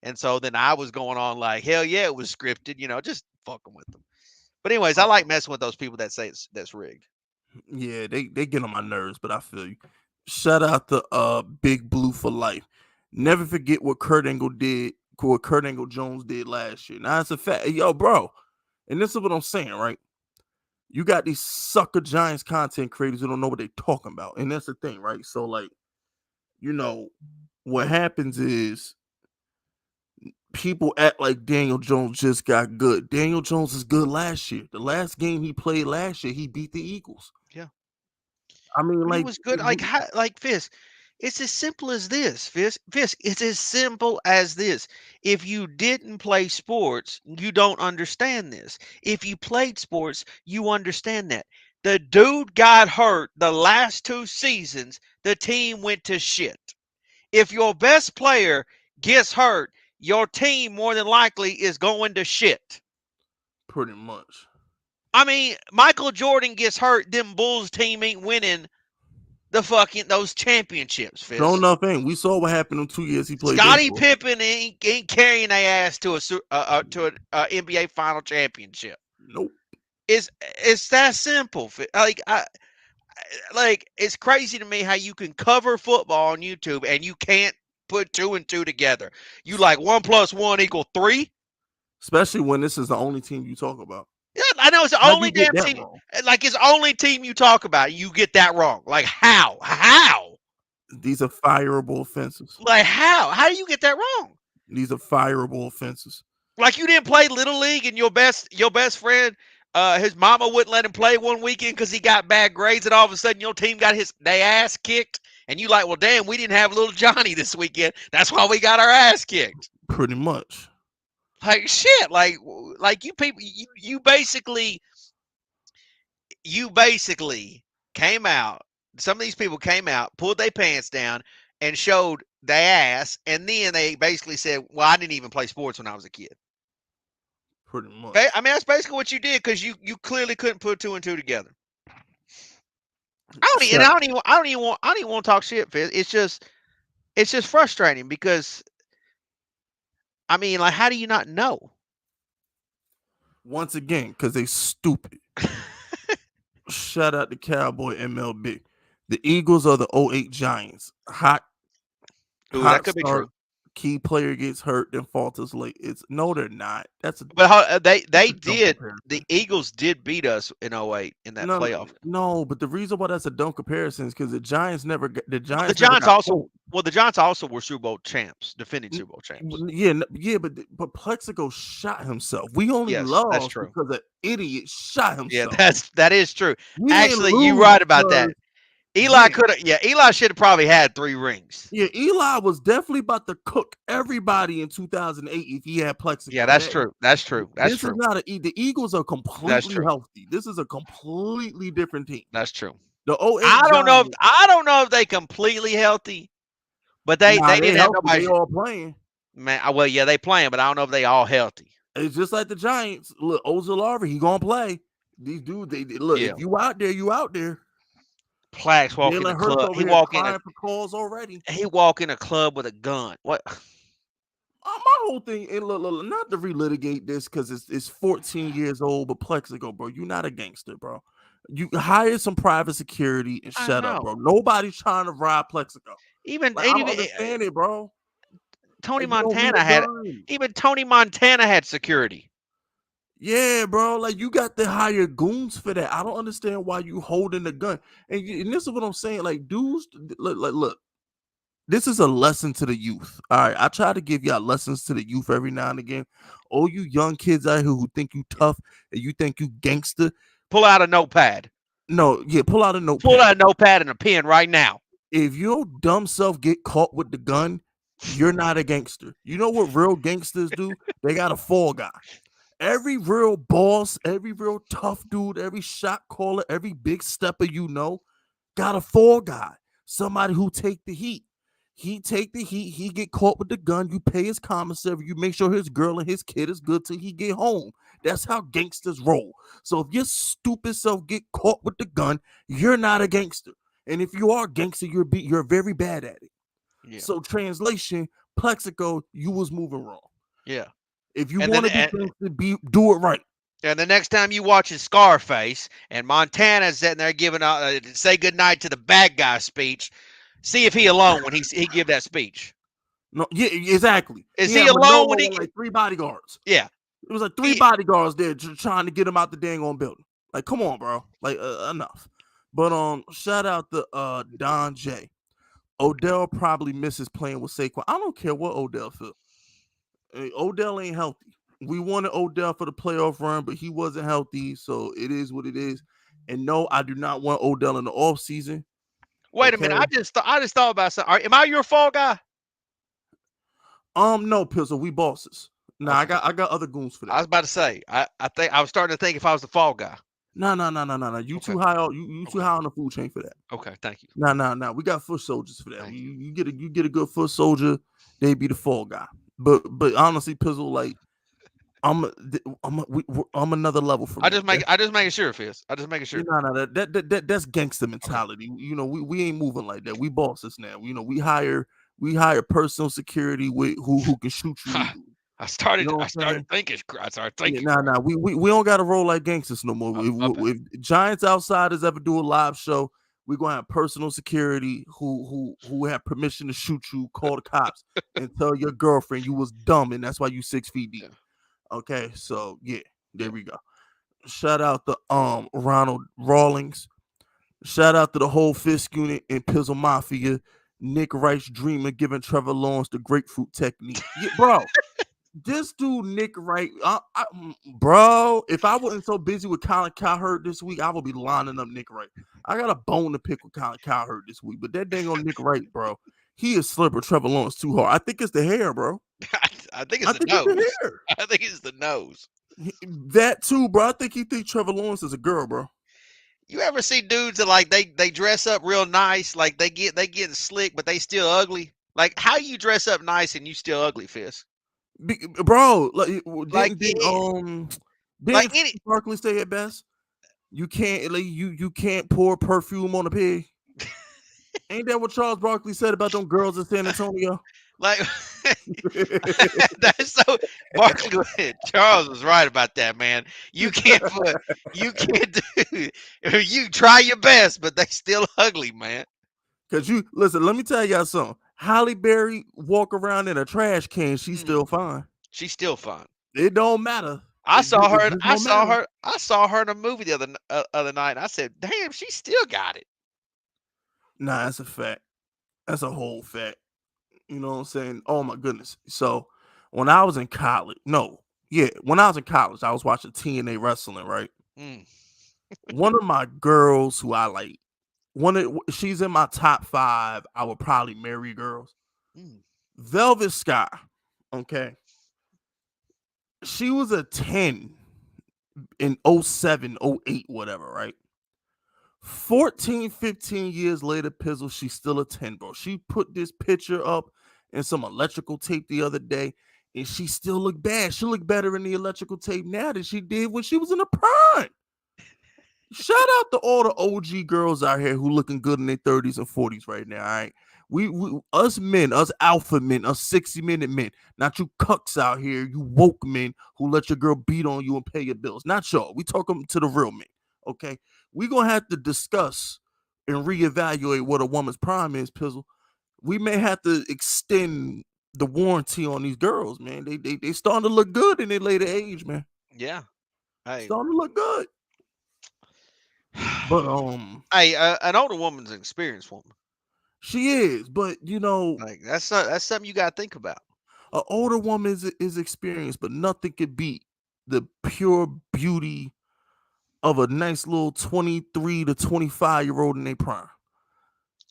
and so then I was going on like hell yeah it was scripted, just fucking with them. But anyways, I like messing with those people that say that's rigged. Yeah, they get on my nerves, but I feel you. Shout out to Big Blue for life. Never forget what Kurt Angle Jones did last year. Now it's a fact. Yo, bro, and this is what I'm saying, right? You got these sucker Giants content creators who don't know what they're talking about. And that's the thing, right? So, like, what happens is people act like Daniel Jones just got good. Daniel Jones is good last year. The last game he played last year, he beat the Eagles. Yeah, I mean, he like, was good. Like like Fist. It's as simple as this, Fist. Fist. It's as simple as this. If you didn't play sports, you don't understand this. If you played sports, you understand that. The dude got hurt the last 2 seasons. The team went to shit. If your best player gets hurt, your team more than likely is going to shit. pretty much. I mean, Michael Jordan gets hurt, them Bulls team ain't winning those championships, Sure Fist. enough, ain't we saw what happened in 2 years he played there Scottie for. Pippen ain't carrying their ass to an NBA final championship. Nope. It's that simple. Like it's crazy to me how you can cover football on YouTube and you can't put two and two together. You like 1+1 = 3. Especially when this is the only team you talk about. Yeah, I know it's the How'd you only get damn that team. wrong? Like it's the only team you talk about. You get that wrong. Like how? How? These are fireable offenses. Like how? How do you get that wrong? These are fireable offenses. Like you didn't play little league, and your best friend, his mama wouldn't let him play one weekend because he got bad grades, and all of a sudden your team got they ass kicked, and you like, well, damn, we didn't have little Johnny this weekend. That's why we got our ass kicked. Pretty much. Like shit. Like you people, you basically came out. Some of these people came out, pulled their pants down, and showed their ass, and then they basically said, "Well, I didn't even play sports when I was a kid." Pretty much. Okay, I mean that's basically what you did because you clearly couldn't put two and two together. I don't even want to talk shit, Fizz. It's just frustrating because I mean, like, how do you not know? Once again, because they stupid. Shout out to Cowboy MLB. The Eagles are the '08 Giants. Ooh, that Hot could be true. start. Key player gets hurt, then falters late. No, they're not. That's a But they dumb did. comparison. The Eagles did beat us in '08 in that playoff. No, but the reason why that's a dumb comparison is because the Giants never got The never Giants got also pulled. well, the Giants also were Super Bowl champs, defending Super Bowl champs. Yeah, but Plexico shot himself. We only Yes, that's lost true. because an idiot shot Yeah, himself. that is true. We didn't Actually, you're lose right about because that. Eli should have probably had 3 rings. yeah, Eli was definitely about to cook everybody in 2008 if he had Plexico. Yeah, that's true. That's true. That's This is true. not the Eagles are completely true. healthy. This is a completely different team. That's true. The '08 I Giants, don't know if they completely healthy, but they nah, they didn't have healthy. nobody. They all playing. Man, well, yeah, they playing, but I don't know if they all healthy. It's just like the Giants. Look, Ozolari, he gonna play. These dudes, they look. Yeah. If you out there, you out there. Plax walk in Jalen the Hurts club. over He here walk in crying for calls already. he walk in a club with a gun. What? My whole thing, and look, not to relitigate this because it's 14 years old, but Plexico, bro, you're not a gangster, bro. You hire some private security and I shut up, know. bro. Nobody's trying to rob Plexico. Even Like, I don't understand it, bro. Tony Like, you don't need Montana a had gun. even Tony Montana had security. Yeah, bro. Like, you got to hire goons for that. I don't understand why you holding the gun. And this is what I'm saying. Like, dudes, look. This is a lesson to the youth. All right, I try to give y'all lessons to the youth every now and again. Oh, you young kids out here who think you tough and you think you gangster. Pull out a notepad. No, yeah, pull out a notepad. Pull out a notepad and a pen right now. If your dumb self get caught with the gun, you're not a gangster. You know what real gangsters do? They got a fall guy. Every real boss, every real tough dude, every shot caller, every big stepper got a fall guy, somebody who take the heat. He take the heat. He get caught with the gun. You pay his commissary. You make sure his girl and his kid is good till he get home. That's how gangsters roll. So if your stupid self get caught with the gun, you're not a gangster. And if you are a gangster, you're very bad at it. Yeah. So translation, Plexico, you was moving wrong. Yeah. If you And want then to be gangster, do it right. and the next time you watch his Scarface and Montana's sitting there giving say goodnight to the bad guy speech, see if he alone when he give that speech. No, yeah, exactly. Is He he had alone when Manolo he? and like 3 bodyguards. Yeah. It was like three He, bodyguards there trying to get him out the dang on building. Like, come on, bro. Like, enough. But shout out to Don J. Odell probably misses playing with Saquon. I don't care what Odell feel. Odell ain't healthy. We wanted Odell for the playoff run, but he wasn't healthy, so it is what it is. And no, I do not want Odell in the offseason. wait a minute. I just thought about something. Am I your fall guy? No, Pizzle, we bosses. Nah, Okay. I got other goons for I that. was about to say. I think I was starting to think if I was the fall guy. No. You Okay. too high. You too Okay. high on the food chain for that. Okay. Thank you. No. We got foot soldiers for that. Thank you. You get a good foot soldier, they be the fall guy. But honestly, Pizzle, like I'm another level from I that. just making sure, Fizz. I just making sure. No. That's gangster mentality. You know, we ain't moving like that. We bosses now. You know, we hire personal security with who can shoot you. I You know started what I'm saying? thinking. I started Yeah, thinking. nah. We don't got to roll like gangsters no more. My bad. If Giants Outsiders ever do a live show, we're gonna have personal security who have permission to shoot you, call the cops, and tell your girlfriend you was dumb and that's why you 6 feet deep. Yeah. Okay, so yeah, there Yeah. we go. Shout out to Ronald Rawlings. Shout out to the whole Fisk unit and Pizzle Mafia. Nick Rice Dreamer giving Trevor Lawrence the grapefruit technique. Yeah, bro. This dude, Nick Wright, bro, if I wasn't so busy with Colin Cowherd this week, I would be lining up Nick Wright. I got a bone to pick with Colin Cowherd this week, but that dang on Nick Wright, bro, he is slipper Trevor Lawrence too hard. I think it's the hair, bro. I think it's I the think it's the nose. hair. I think it's the nose. That too, bro. I think he thinks Trevor Lawrence is a girl, bro. You ever see dudes that like they dress up real nice, like they getting slick, but they still ugly? Like how you dress up nice and you still ugly, Fizz? Bro, like Like like didn't any Barkley say it best? You can't like you can't pour perfume on a pig. Ain't that what Charles Barkley said about them girls in San Antonio? like that's so Barkley Charles was right about that, man. You can't do you try your best, but they still ugly, man. Cause you listen, let me tell y'all something. Halle Berry walk around in a trash can, she's Mm, still fine. she's still fine. It don't matter. I saw her. It don't matter. I saw her in a movie the other night. And I said, "Damn, she still got it." Nah, that's a fact. That's a whole fact. You know what I'm saying? Oh my goodness. So when I was in college, when I was in college, I was watching TNA wrestling, right? Mm. One of my girls who I like, she's in my top 5. I would probably marry girls. Mm. Velvet Sky. Okay. She was a 10 in 07, 08, whatever, right? 14, 15 years later, Pizzle, she's still a 10, bro. She put this picture up in some electrical tape the other day, and she still look bad. She look better in the electrical tape now than she did when she was in the prime. Shout out to all the OG girls out here who looking good in their 30s and 40s right now, all right? We us men, us alpha men, us 60-minute men, not you cucks out here, you woke men who let your girl beat on you and pay your bills. Not y'all. We talking to the real men, okay? We gonna have to discuss and reevaluate what a woman's prime is, Pizzle. We may have to extend the warranty on these girls, man. They starting to look good in their later age, man. Yeah. Hey. Starting to look good. But Hey, an older woman's an experienced woman. she is, but you know, Like that's something you got to think about. an older woman is experienced, but nothing could beat the pure beauty of a nice little 23 to 25-year-old in their prime.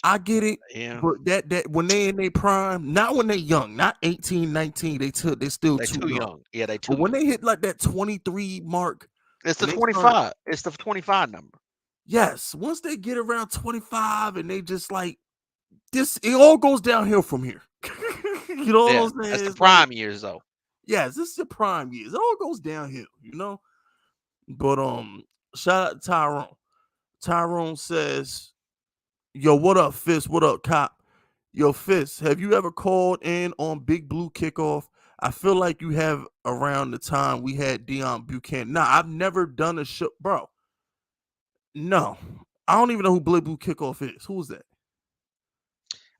I get it, Yeah, but that when they in their prime, not when they young, not 18, 19, they still they too too young. young. Yeah, they But too when young. they hit like that 23 mark, It's the and they start 25. It's the 25 number. yes, once they get around 25 and they just like this, it all goes downhill from here. You know Yeah, what I'm that's saying? the It's like, prime years though. yes, this is your prime years. It all goes downhill, But shout out to Tyrone. Tyrone says, "Yo, what up, Fist? What up, Cop? Yo, Fist, have you ever called in on Big Blue Kickoff? I feel like you have around the time we had Deion Buchanan. Nah, I've never done a show, bro. No, I don't even know who Big Blue Kickoff is. Who's that?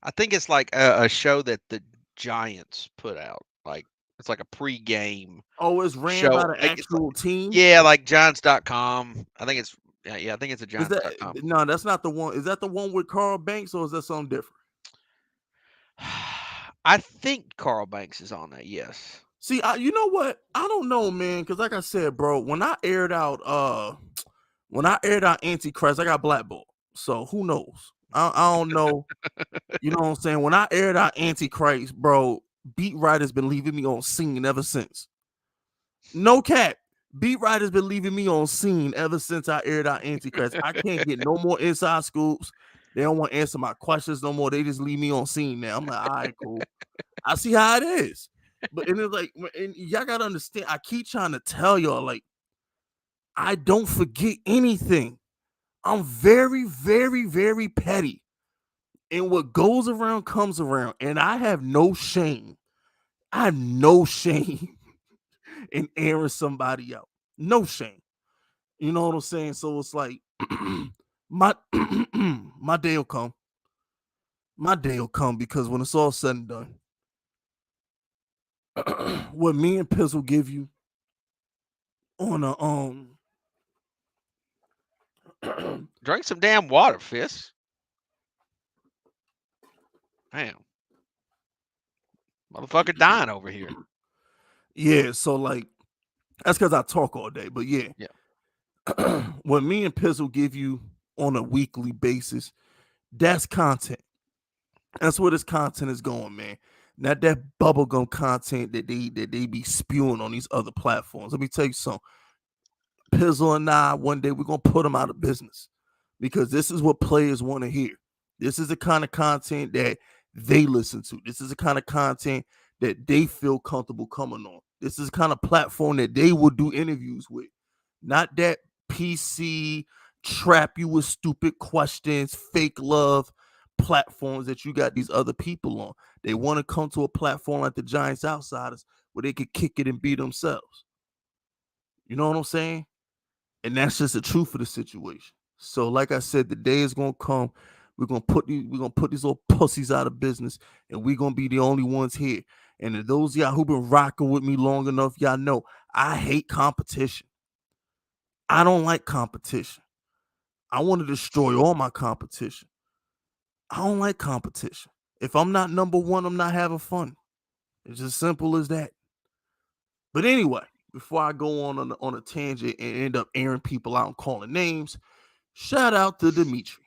I think it's like a show that the Giants put out. Like it's like a pregame Oh, it's ran by show. the Like it's like actual team. yeah, like Giants.com. I think it's I think it's a Is that Giants.com. no? That's not the one. Is that the one with Carl Banks, or is that something different? I think Carl Banks is on that. Yes. See, you know what? I don't know, man. Because like I said, bro, when I aired out Antichrist, I got blackballed. So who knows? I don't know. You know what I'm saying? When I aired out Antichrist, bro, beat writers been leaving me on scene ever since. No cap. Beat writers been leaving me on scene ever since I aired out Antichrist. I can't get no more inside scoops. They don't want to answer my questions no more. They just leave me on scene now. I'm like, all right, cool. I see how it is. But and it's like, and y'all gotta understand. I keep trying to tell y'all, like, I don't forget anything. I'm very, very, very petty. And what goes around comes around. And I have no shame. I have no shame in airing somebody out. No shame. You know what I'm saying? So it's like my my day will come. My day will come because when it's all said and done, what me and Piz will give you on a Drink some damn water, Fist. Damn, motherfucker dying over here. yeah, so like that's because I talk all day, but yeah. Yeah. What me and Piz will give you on a weekly basis, that's content. That's where this content is going, man. Not that bubblegum content that they be spewing on these other platforms. Let me tell you something. Pizzle and I, one day we're gonna put them out of business because this is what players want to hear. This is the kind of content that they listen to. This is the kind of content that they feel comfortable coming on. This is the kind of platform that they will do interviews with. Not that PC trap you with stupid questions, fake love platforms that you got these other people on. They want to come to a platform like the Giants Outsiders where they could kick it and be themselves. You know what I'm saying? And that's just the truth of the situation. So, like I said, the day is gonna come. We're gonna put these little pussies out of business, and we're gonna be the only ones here. And to those of y'all who've been rocking with me long enough, y'all know I hate competition. I don't like competition. I want to destroy all my competition. I don't like competition. If I'm not number one, I'm not having fun. It's as simple as that. But anyway, before I go on a tangent and end up airing people out and calling names, shout out to Dimitri.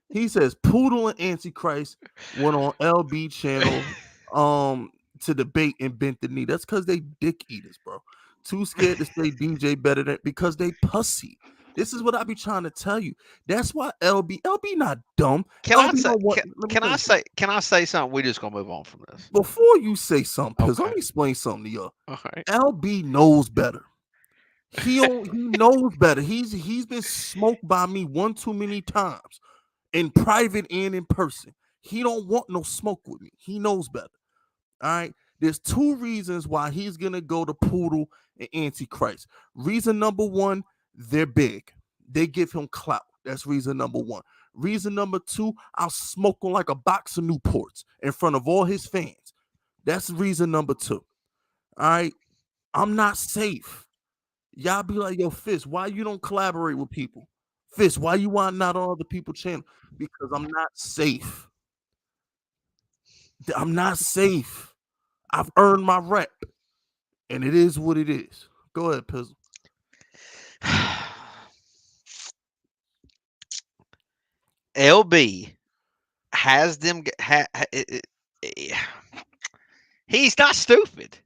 He says Poodle and Antichrist went on LB channel to debate and bent the knee. That's because they dick eaters, bro. Too scared to say DJ better than because they pussy. This is what I be trying to tell you. That's why LB not dumb. Can I LB say? don't want. Let me Can tell I you something. say? Can I say something? We just gonna move on from this. Before you say something, because let Okay. me explain something to y'all. All right. LB knows better. He knows better. He's been smoked by me one too many times, in private and in person. He don't want no smoke with me. He knows better. All right. There's two reasons why he's gonna go to Poodle and Antichrist. Reason number one, they're big. They give him clout. That's reason number one. Reason number two, I'll smoke him like a box of Newports in front of all his fans. That's reason number two. All right. I'm not safe. Y'all be like, yo, Fist, why you don't collaborate with people? Fist, why you want not on other people's channel? Because I'm not safe. I'm not safe. I've earned my rep, and it is what it is. Go ahead, Pizzle. LB has them. He's not stupid.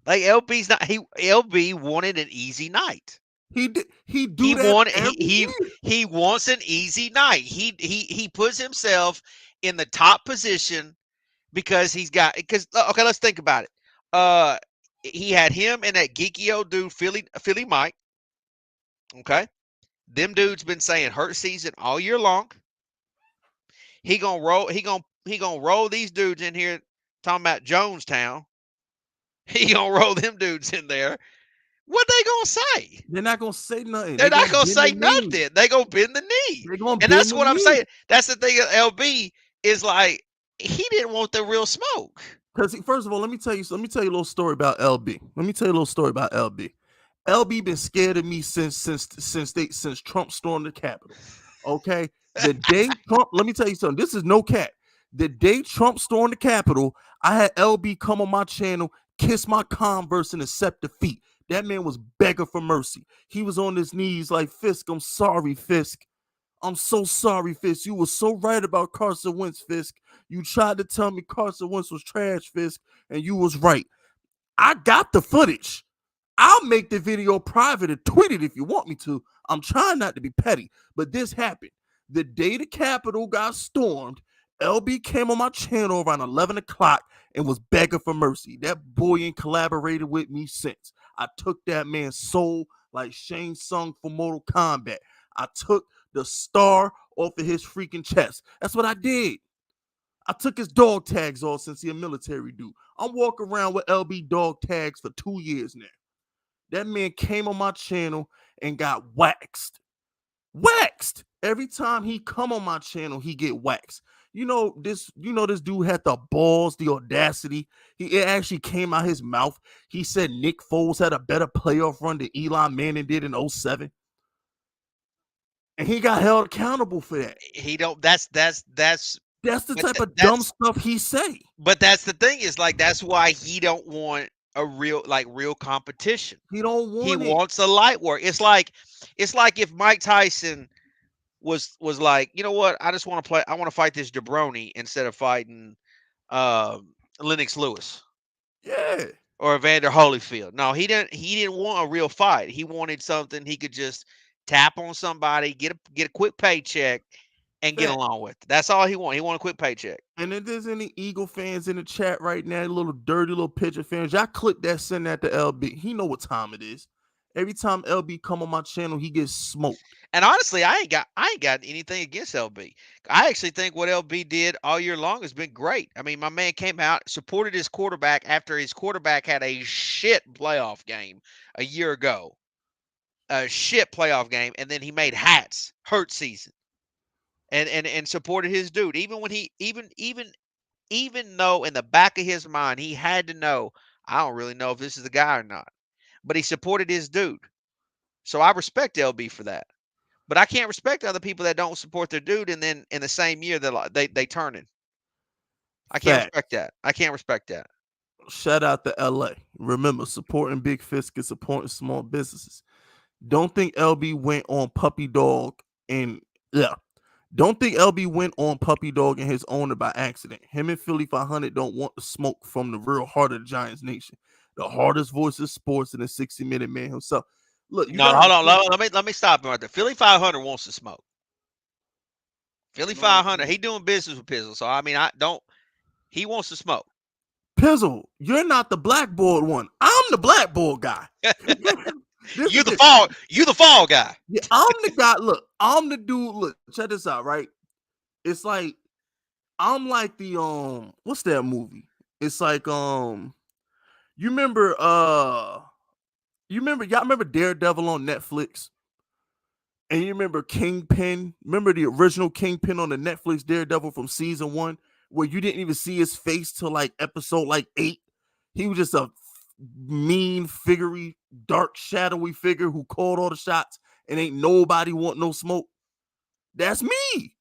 Like LB's not. LB wanted an easy night. He did. He do He that wanted. every year. He wants an easy night. He puts himself in the top position because he's got. Because okay, let's think about it. He had him and that geeky old dude Philly Mike. Okay, them dudes been saying hurt season all year long. He gonna roll. He gonna roll these dudes in here talking about Jonestown. He gonna roll them dudes in there. What they gonna say? They're not gonna say nothing. They're They're not gonna gonna bend the say knee. nothing. They gonna bend the knee, They're gonna and bend that's the what I'm knee. saying. That's the thing. LB is like he didn't want the real smoke. Because first of all, let me tell you a little story about LB. Let me tell you a little story about LB. LB been scared of me since Trump stormed the Capitol. Okay, the day Trump. Let me tell you something. This is no cap. The day Trump stormed the Capitol, I had LB come on my channel, kiss my Converse, and accept defeat. That man was begging for mercy. He was on his knees like, Fisk, I'm sorry, Fisk. I'm so sorry, Fisk. You were so right about Carson Wentz, Fisk. You tried to tell me Carson Wentz was trash, Fisk, and you was right. I got the footage. I'll make the video private and tweet it if you want me to. I'm trying not to be petty, but this happened. The day the Capitol got stormed, LB came on my channel around 11 o'clock and was begging for mercy. That boy ain't collaborated with me since. I took that man's soul like Shang Tsung for Mortal Kombat. I took the star off of his freaking chest. That's what I did. I took his dog tags off since he's a military dude. I'm walking around with LB dog tags for 2 years now. That man came on my channel and got waxed. Waxed. Every time he come on my channel, he get waxed. This dude had the balls, the audacity. It actually came out his mouth. He said Nick Foles had a better playoff run than Eli Manning did in 07. And he got held accountable for that. He don't. That's the type of dumb stuff he say. But that's the thing is like that's why he don't want a real competition. He don't want He it. wants a light work. It's like if Mike Tyson was like, you know what? I just want to play. I want to fight this jabroni instead of fighting Lennox Lewis. Yeah. Or Evander Holyfield. No, he didn't want a real fight. He wanted something he could just tap on somebody, get a quick paycheck, and get along with. That's all he wanted. He wanted a quick paycheck. And if there's any Eagle fans in the chat right now, little dirty little Pitcher fans, y'all click that, send that to LB. He know what time it is. Every time LB come on my channel, he gets smoked. And honestly, I ain't got anything against LB. I actually think what LB did all year long has been great. I mean, my man came out, supported his quarterback after his quarterback had a shit playoff game a year ago. A shit playoff game, and then he made hats, hurt season. And supported his dude. Even when he even though in the back of his mind he had to know, I don't really know if this is the guy or not. But he supported his dude. So I respect LB for that. But I can't respect other people that don't support their dude, and then in the same year they turning. I can't respect that. I can't respect that. Shout out to LA. Remember, supporting Big Fisk is supporting small businesses. Don't think LB went on puppy dog and Don't think LB went on puppy dog and his owner by accident. Him and Philly 500 don't want the smoke from the real heart of the Giants nation. The hardest voice of sports and the 60-minute man himself. Look, hold on. Let me stop him right there. Philly 500 wants to smoke. Philly 500, he doing business with Pizzle. So I mean, he wants to smoke. Pizzle, you're not the blackboard one. I'm the blackboard guy. You the fall guy. Yeah, I'm the guy. Look, I'm the dude. Look, check this out, right? It's like I'm like the what's that movie? It's like you remember y'all remember Daredevil on Netflix? And you remember Kingpin? Remember the original Kingpin on the Netflix Daredevil from season 1, where you didn't even see his face till like episode 8? He was just a mean figurey, dark, shadowy figure who called all the shots, and ain't nobody want no smoke. That's me.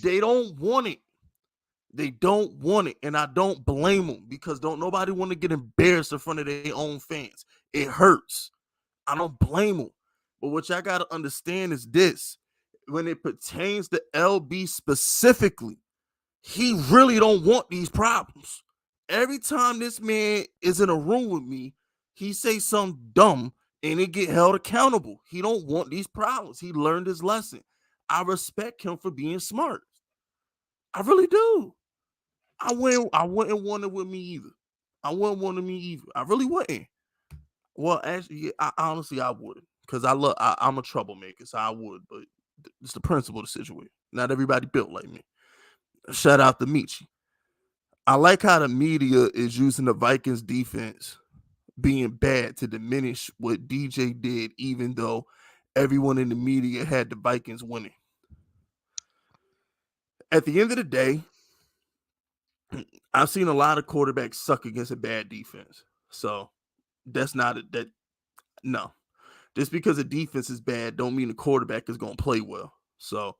They don't want it. They don't want it, and I don't blame them, because don't nobody want to get embarrassed in front of their own fans. It hurts. I don't blame them. But what y'all got to understand is this. When it pertains to LB specifically, he really don't want these problems. Every time this man is in a room with me, he say something dumb and it get held accountable. He don't want these problems. He learned his lesson. I respect him for being smart. I really do. I wouldn't want it with me either. I wouldn't want it with me either. I really wouldn't. Well, actually, yeah, honestly, I wouldn't, because I'm a troublemaker, so I would. But it's the principle of the situation. Not everybody built like me. Shout out to Michi. I like how the media is using the Vikings defense being bad to diminish what DJ did, even though everyone in the media had the Vikings winning. At the end of the day, I've seen a lot of quarterbacks suck against a bad defense. So that's not that. No, just because the defense is bad, don't mean the quarterback is going to play well. So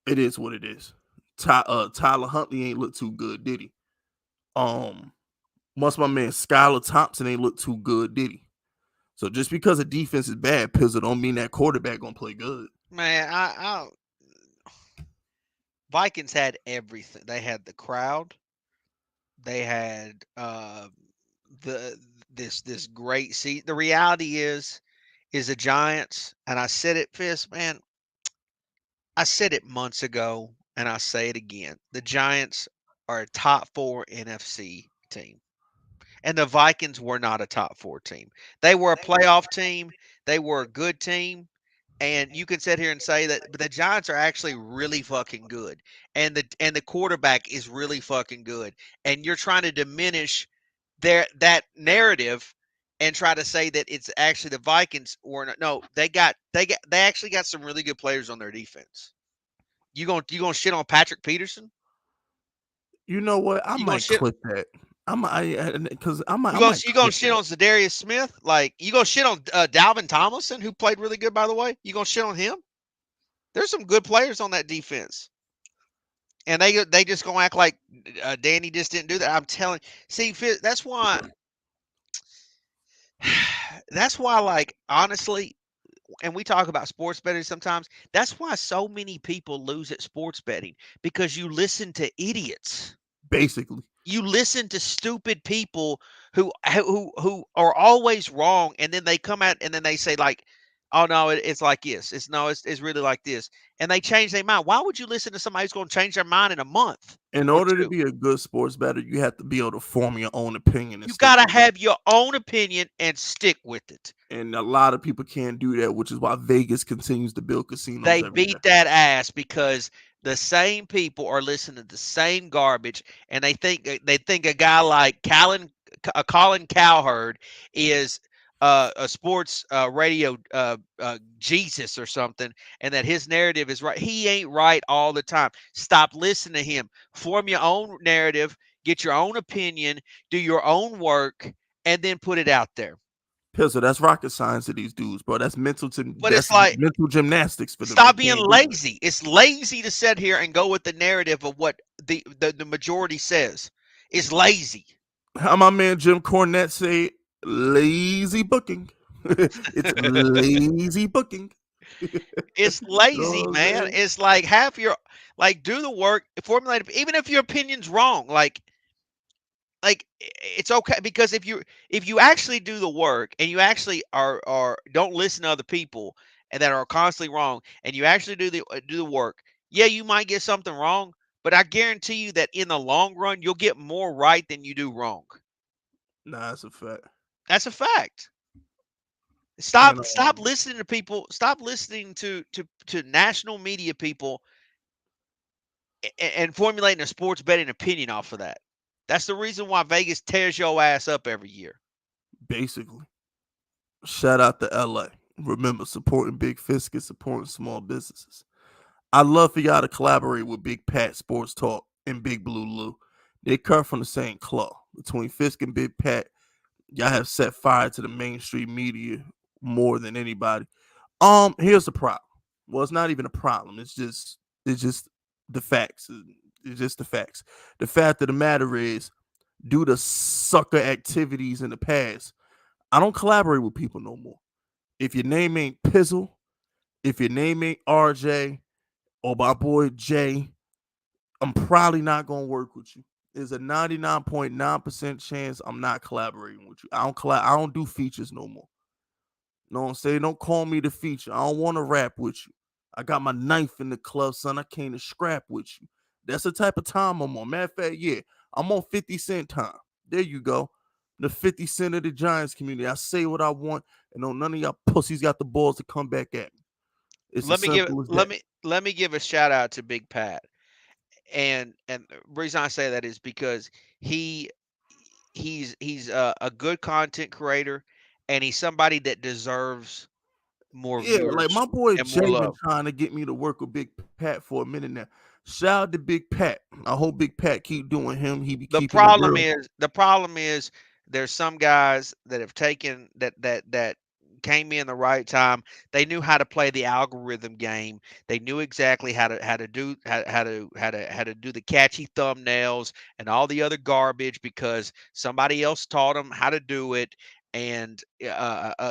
it is what it is. Tyler Huntley ain't look too good, did he? Once my man Skylar Thompson ain't look too good, did he? So just because a defense is bad, Pizzle, don't mean that quarterback gonna play good. Man, Vikings had everything. They had the crowd. They had the this great seat. The reality is the Giants, and I said it, Fist, man. I said it months ago, and I say it again. The Giants are a top 4 NFC team. And the Vikings were not a top 4 team. They were a playoff team. They were a good team. And you can sit here and say that, but the Giants are actually really fucking good. And the quarterback is really fucking good. And you're trying to diminish that narrative and try to say that it's actually the Vikings or not. No, they actually got some really good players on their defense. You gonna shit on Patrick Peterson? You know what? I You gonna might shit clip that. Because I might You I gonna might you gonna clip shit that. on Zadarius Smith? Like you gonna shit on Dalvin Tomlinson, who played really good, by the way? You gonna shit on him? There's some good players on that defense, and they just gonna act like Danny just didn't do that. I'm telling. See, that's why. That's why, like honestly, and we talk about sports betting sometimes. That's why so many people lose at sports betting because you listen to idiots. Basically. You listen to stupid people who are always wrong, and then they come out and then they say like, "Oh no, it's like this. It's really like this," and they change their mind. Why would you listen to somebody who's going to change their mind in a month In or order to two? be a good sports bettor, you have to be able to form your own opinion and You stick got to with it. have your own opinion and stick with it. And a lot of people can't do that, which is why Vegas continues to build casinos They everywhere. beat that ass because the same people are listening to the same garbage, and they think a guy like Colin Cowherd is a sports radio Jesus or something, and that his narrative is right. He ain't right all the time. Stop listening to him. Form your own narrative. Get your own opinion. Do your own work, and then put it out there. Pizzle, that's rocket science to these dudes, bro. But it's that's like mental gymnastics for them. They stop being can't do that. lazy. It's lazy to sit here and go with the narrative of what the majority says. It's lazy. How my man Jim Cornette say, lazy booking. It's lazy booking. You It's know lazy, what I'm man. saying? It's like have your like do the work, formulate even if your opinion's wrong. Like it's okay because if you actually do the work and you actually are don't listen to other people and that are constantly wrong and you actually do the work, yeah, you might get something wrong, but I guarantee you that in the long run you'll get more right than you do wrong. Nah, that's a fact. That's a fact. And Stop listening to people. Stop listening to national media people and formulating a sports betting opinion off of that. That's the reason why Vegas tears your ass up every year. basically, shout out to LA. Remember, supporting Big Fisk is supporting small businesses. I'd love for y'all to collaborate with Big Pat Sports Talk and Big Blue Lou. They come from the same club. Between Fisk and Big Pat, y'all have set fire to the mainstream media more than anybody. Here's the problem. Well, it's not even a problem. It's just the facts. It's just the facts. The fact of the matter is, due to sucker activities in the past, I don't collaborate with people no more. If your name ain't Pizzle, if your name ain't RJ or my boy Jay, I'm probably not gonna work with you. There's a 99.9% chance I'm not collaborating with you. I don't do features no more. You know what I'm saying? Don't call me the feature. I don't want to rap with you. I got my knife in the club, son. I came to scrap with you. That's the type of time I'm on. Matter of fact, yeah, I'm on 50 Cent time. There you go. The 50 Cent of the Giants community. I say what I want, and no none of y'all pussies got the balls to come back at me. It's as Let me give simple as let that. me let me give a shout out to Big Pat. And the reason I say that is because he he's a good content creator, and he's somebody that deserves more Yeah, like viewers my boy and more Jay been love. trying to get me to work with Big Pat for a minute now. Shout out to Big Pat. I hope Big Pat keep doing him. He be The keeping it problem real. is the problem is there's some guys that have taken that came in the right time. They knew how to play the algorithm game. They knew exactly how to do the catchy thumbnails and all the other garbage because somebody else taught them how to do it and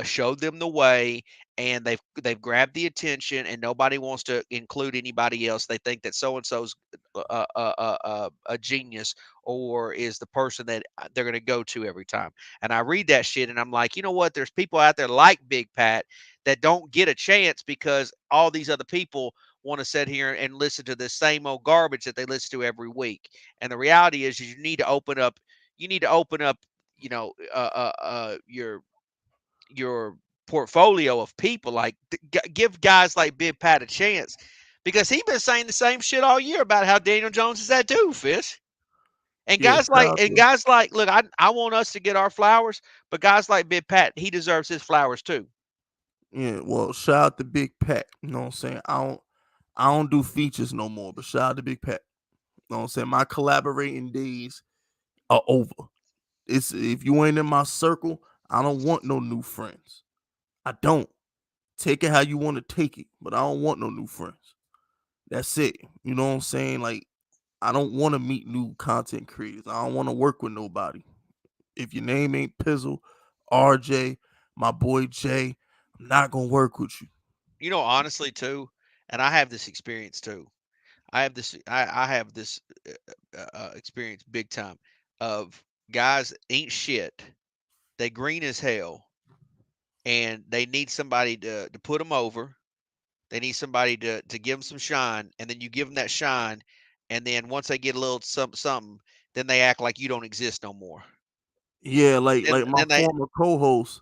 showed them the way. And they've grabbed the attention, and nobody wants to include anybody else. They think that so and so's a genius or is the person that they're going to go to every time. And I read that shit and I'm like, you know what? There's people out there like Big Pat that don't get a chance because all these other people want to sit here and listen to the same old garbage that they listen to every week. And the reality is you need to open up, you need to open up, you know, your portfolio of people. Like give guys like Big Pat a chance because he been saying the same shit all year about how Daniel Jones is that dude, Fish. And Yeah, shout out to guys like, look, I want us to get our flowers, but guys like Big Pat, he deserves his flowers too. yeah, well, shout out to Big Pat. You know what I'm saying? I don't do features no more, but shout out to Big Pat. You know what I'm saying? My collaborating days are over. It's if you ain't in my circle, I don't want no new friends. I don't. Take it how you want to take it, but I don't want no new friends. That's it. You know what I'm saying? Like, I don't want to meet new content creators. I don't want to work with nobody. If your name ain't Pizzle, RJ, my boy Jay, I'm not gonna work with you. You know, honestly too, and I have this experience too. I have this experience big time of guys ain't shit. They green as hell, and they need somebody to put them over. They need somebody to give them some shine, and then you give them that shine, and then once they get a little something, then they act like you don't exist no more. Yeah, like my Then they former co-host,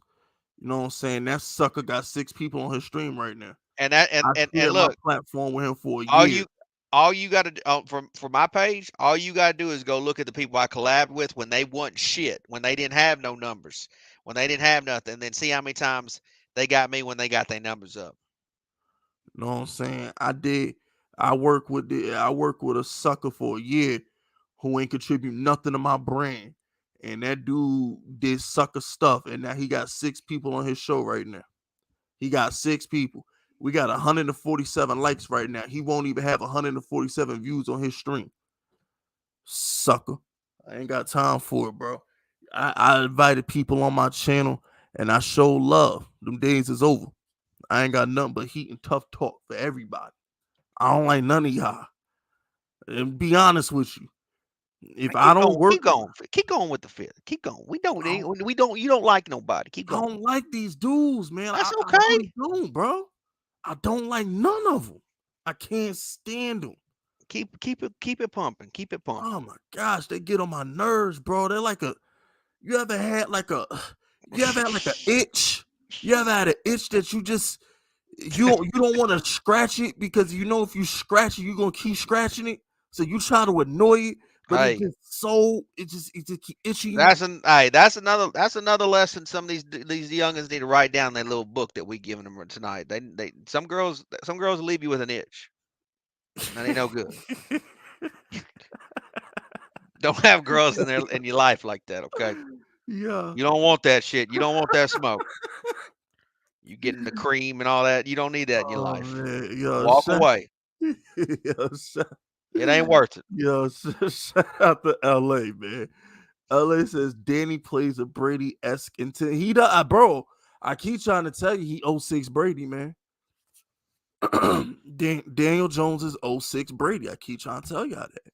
you know what I'm saying? That sucker got 6 people on his stream right now. and that I and shared my look, platform with him for a all year. you all you got to for my page, all you got to do is go look at the people I collabed with when they wasn't shit, when they didn't have no numbers, when they didn't have nothing, then see how many times they got me when they got their numbers up. You know what I'm saying? I work with a sucker for a year who ain't contribute nothing to my brand. And that dude did sucker stuff. And now he got 6 people on his show right now. He got 6 people. We got 147 likes right now. He won't even have 147 views on his stream. Sucker. I ain't got time for it, bro. I invited people on my channel and I show love. Them days is over. I ain't got nothing but heat and tough talk for everybody. I don't like none of y'all. And be honest with you, if Man, I don't work, keep going with the fit. Keep going. I don't, We don't. You don't like nobody. Keep I going. don't like these dudes, man. That's I really okay. don't, bro. I don't like none of them. I can't stand them. Keep it pumping. Keep it pumping. Oh my gosh, they get on my nerves, bro. They're like a. You ever had like a? You ever had like an itch? You ever had an itch that you don't want to scratch it because you know if you scratch it, you're gonna keep scratching it. So you try to annoy it, but Hey, it just keep itching you. that's another lesson. Some of these youngins need to write down that little book that we giving them tonight. They some girls leave you with an itch. That ain't no good. Don't have girls in your life like that. Okay, Yeah. you don't want that shit. You don't want that smoke. You getting the cream and all that. You don't need that in your Oh life. man, yo, Walk away. yo, shout, It ain't worth it. shout out to LA, man. LA says Danny plays a Brady esque into he does, bro. I keep trying to tell you he '06 Brady, man. Daniel Jones is 06 Brady. I keep trying to tell y'all that.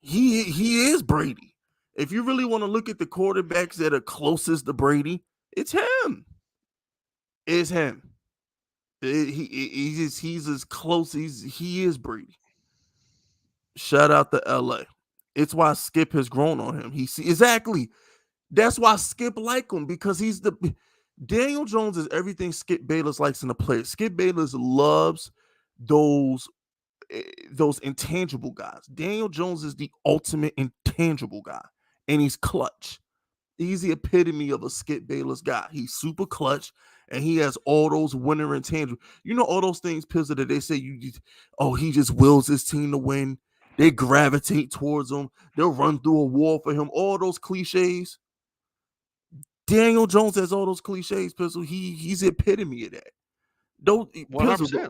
He is Brady. If you really want to look at the quarterbacks that are closest to Brady, it's him. It's him. He's as close. He is Brady. Shout out to LA. It's why Skip has grown on him. Exactly. That's why Skip like him, because he's the Daniel Jones is everything Skip Bayless likes in a player. Skip Bayless loves those intangible guys. Daniel Jones is the ultimate intangible guy, and he's clutch. He's the epitome of a Skip Bayless guy. He's super clutch, and he has all those winner intangibles. You know, all those things, Pizza, that they say he just wills his team to win. They gravitate towards him. They'll run through a wall for him. All those cliches. Daniel Jones has all those cliches, Pistol. He's the epitome of that. Don't Pistol,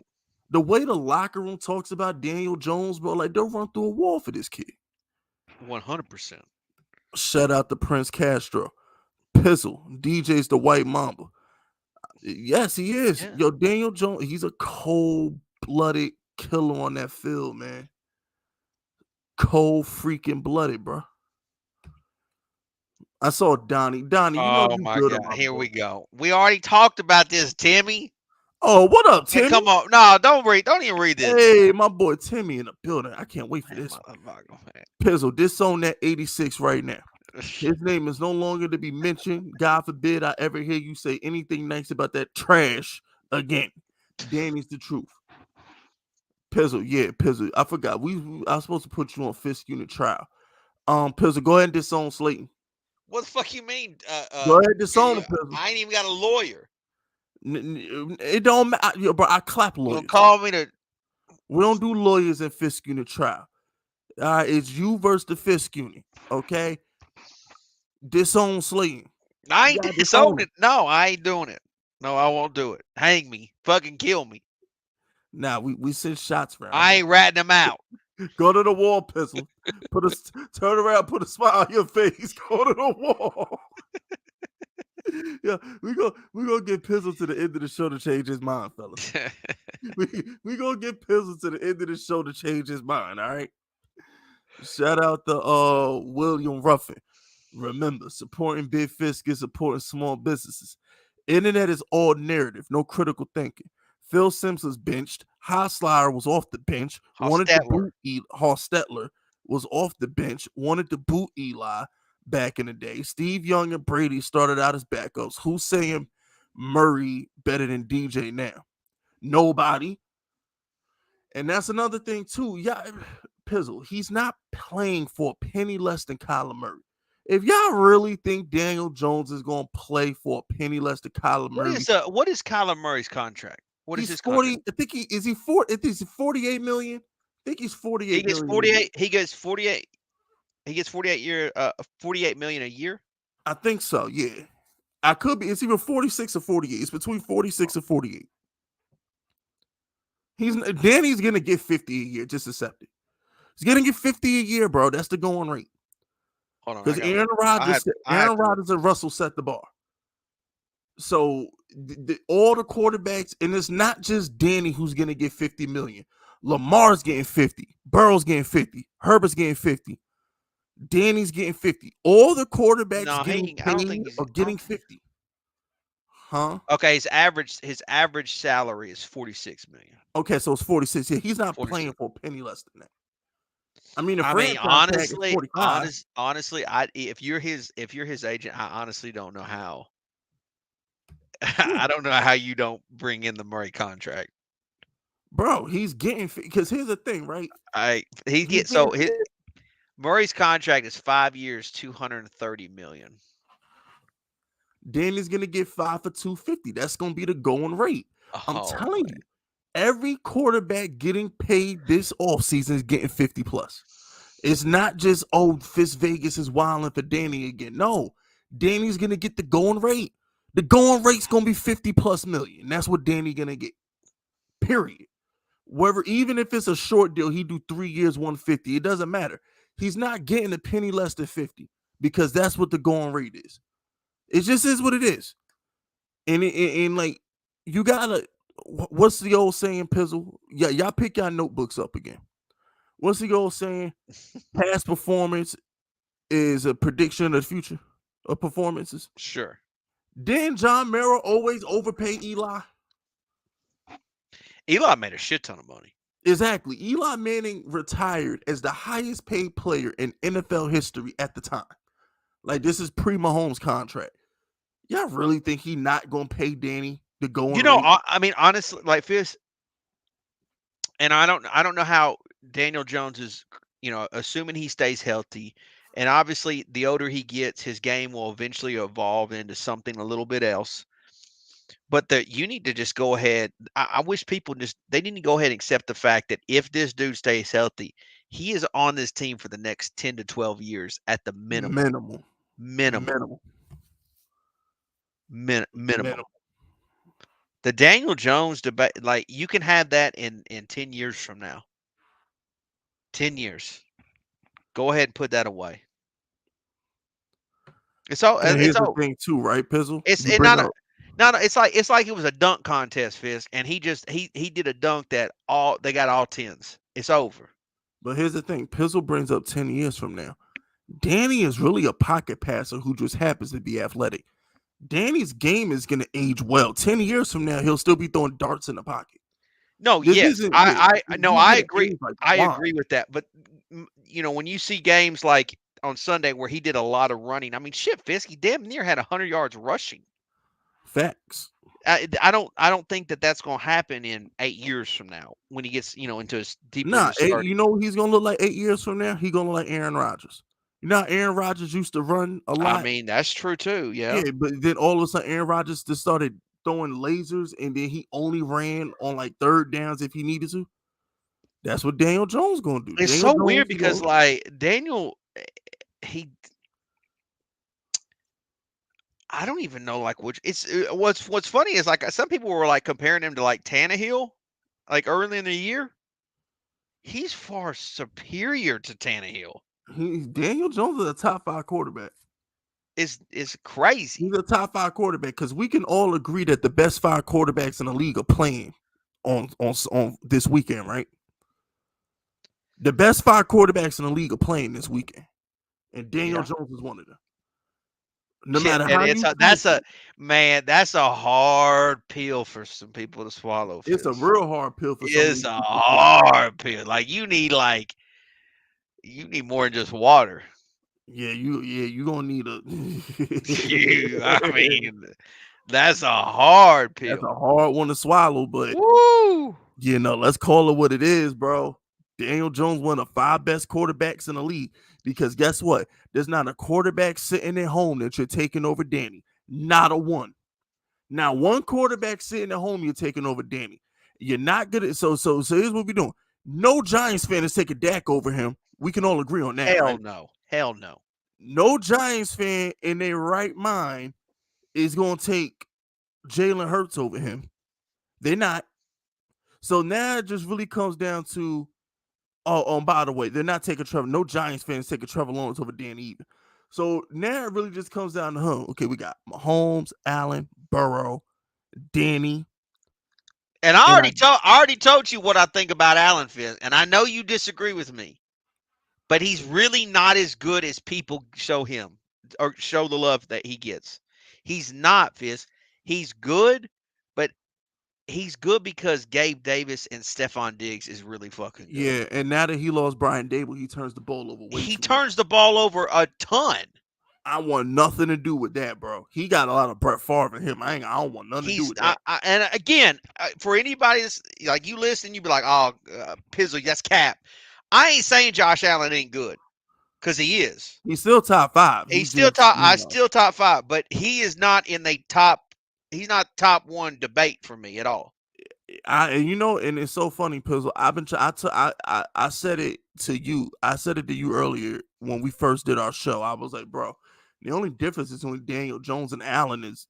the way the locker room talks about Daniel Jones, bro, like they'll run through a wall for this kid. 100%. Shout out to Prince Castro. Pistol, DJ's the White Mamba. Yes, he is. Yeah. Yo, Daniel Jones, he's a cold-blooded killer on that field, man. Cold freaking blooded, bro. I saw Donnie. Donnie, you know you my good. God. Here we go. We already talked about this, Timmy. Oh, what up, Timmy? Hey, come on. No, don't even read this. Hey, my boy Timmy in the building. I can't wait for this. Pizzle, disown that 86 right now. His name is no longer to be mentioned. God forbid I ever hear you say anything nice about that trash again. Danny's the truth. Pizzle, yeah, Pizzle. I forgot. I was supposed to put you on Fisk unit trial. Pizzle, go ahead and disown Slayton. What the fuck you mean? Go ahead and disown him, Pizzle. I ain't even got a lawyer. It don't matter, bro. I clap lawyers. You call me to. We don't do lawyers in Fisk unit trial. All right, it's you versus the Fisk unit. Okay. Disown Slayton. I ain't disowning it. No, I ain't doing it. No, I won't do it. Hang me. Fucking kill me. Nah, we send shots around. I ain't ratting them out. Go to the wall, Pistol. Turn around, put a smile on your face. Go to the wall. Yeah, we gonna get Pistol to the end of the show to change his mind, fellas. we gonna get Pistol to the end of the show to change his mind. All right. Shout out to William Ruffin. Remember, supporting Big Fisk is supporting small businesses. Internet is all narrative, no critical thinking. Phil Simms was benched. Hostetler was off the bench. Hostetler was off the bench. Wanted to boot Eli back in the day. Steve Young and Brady started out as backups. Who's saying Murray better than DJ now? Nobody. And that's another thing too. Yeah, Pizzle, he's not playing for a penny less than Kyler Murray. If y'all really think Daniel Jones is going to play for a penny less than Kyler Murray, what is Kyler Murray's contract? What is his 40? Contract? I think he's 48 million. I think he's 48. He gets 48. He gets 48. He gets 48 million a year. I think so. Yeah, I could be. It's either 46 or 48. It's between 46 and 48. Danny's gonna get 50 a year. Just accept it. He's gonna get 50 a year, bro. That's the going rate. Because Aaron Rodgers and Russell set the bar. So all the quarterbacks, and it's not just Danny who's going to get 50 million. Lamar's getting 50. Burrow's getting 50. Herbert's getting 50. Danny's getting 50. All the quarterbacks getting 50. Huh? Okay, his average salary is 46 million. Okay, so it's 46. Yeah, he's not 46. Playing for a penny less than that. I mean, honestly, if you're his agent, I honestly don't know how. I don't know how you don't bring in the Murray contract, bro. He's getting, because here's the thing, right? Murray's contract is 5 years, $230 million. Danny's gonna get 5 for $250. That's gonna be the going rate. I'm telling you. Every quarterback getting paid this offseason is getting 50 plus. It's not just, Fitz Vegas is wilding for Danny again. No, Danny's going to get the going rate. The going rate's going to be 50 plus million. That's what Danny going to get. Period. Even if it's a short deal, he do 3 years, 150. It doesn't matter. He's not getting a penny less than 50 because that's what the going rate is. It just is what it is. And like, you got to, what's the old saying, Pizzle? Yeah, y'all pick your notebooks up again. What's the old saying? Past performance is a prediction of the future of performances. Sure. Didn't John Mara always overpay Eli? Eli made a shit ton of money. Exactly. Eli Manning retired as the highest paid player in NFL history at the time. Like, this is pre-Mahomes contract. Y'all really think he not gonna pay Danny the going rate? I mean, honestly, like Fizz, and I don't know how Daniel Jones is, assuming he stays healthy, and obviously the older he gets, his game will eventually evolve into something a little bit else. But you need to just go ahead. I wish people they need to go ahead and accept the fact that if this dude stays healthy, he is on this team for the next 10 to 12 years at the minimum. Minimum. Minimum. The Daniel Jones debate, like, you can have that in 10 years from now. 10 years. Go ahead and put that away. It's all. And It's here's the all. thing too, right, Pizzle? It's You it bring not. up, No, it's like it was a dunk contest, Fisk, and he did a dunk that they got all 10s. It's over. but here's the thing. Pizzle brings up 10 years from now. Danny is really a pocket passer who just happens to be athletic. Danny's game is gonna age well. 10 years from now, he'll still be throwing darts in the pocket. No, This yes, isn't I he's no, I gonna agree. age like I wine. agree with that. But when you see games like on Sunday where he did a lot of running, I mean, shit, Fisk, he damn near had 100 yards rushing. Facts. I don't think that's going to happen in 8 years from now when he gets into his deeper in Nah, his 30s. you know what he's gonna look like 8 years from now? He's gonna look like Aaron Rodgers. You know how Aaron Rodgers used to run a lot? I mean, that's true too. Yeah. Yeah, but then all of a sudden Aaron Rodgers just started throwing lasers and then he only ran on like third downs if he needed to. That's what Daniel Jones gonna do. It's Daniel so Jones weird is because gonna, like Daniel, he I don't even know like which it's what's funny is like some people were like comparing him to like Tannehill, like early in the year. He's far superior to Tannehill. Daniel Jones is a top 5 quarterback. Is crazy. He's a top 5 quarterback because we can all agree that the best 5 quarterbacks in the league are playing on this weekend, right? The best 5 quarterbacks in the league are playing this weekend, and Daniel Yeah. Jones is one of them. No Shit, matter man, how you that's a hard pill for some people to swallow. it's a Fizz. real hard pill for some of It's these a people to swallow. hard pill. You need more than just water. You gonna need a I mean, that's a hard that's pill. a hard one to swallow, but Woo! let's call it what it is, bro. Daniel Jones, one of the 5 best quarterbacks in the league. Because guess what? There's not a quarterback sitting at home that you're taking over Danny. Not a one. Now, one quarterback sitting at home, you're taking over Danny. You're not good at so here's what we're doing. No Giants fan is taking Dak over him. We can all agree on that, Hell right? no. Hell no. No Giants fan in their right mind is gonna take Jalen Hurts over him. They're not. So now it just really comes down to by the way, they're not taking Trevor. No Giants fans taking Trevor Lawrence over Danny either. So now it really just comes down to okay, we got Mahomes, Allen, Burrow, Danny. And I already told you what I think about Allen Fisk, and I know you disagree with me, but he's really not as good as people show him or show the love that he gets. He's not, Fisk. He's good, but he's good because Gabe Davis and Stephon Diggs is really fucking good. Yeah, and now that he lost Brian Dable, he turns the ball over. He turns the ball over a ton. I want nothing to do with that, bro. He got a lot of Brett Favre in him. I don't want nothing to do with that. And again, for anybody that's like you listen, you be like, "Oh, Pizzle, that's cap." I ain't saying Josh Allen ain't good because he is. He's still top 5. He's still top. I still top 5, but he is not in the top. He's not top 1 debate for me at all. And it's so funny, Pizzle. I said it to you. I said it to you earlier when we first did our show. I was like, bro, the only difference between Daniel Jones and Allen is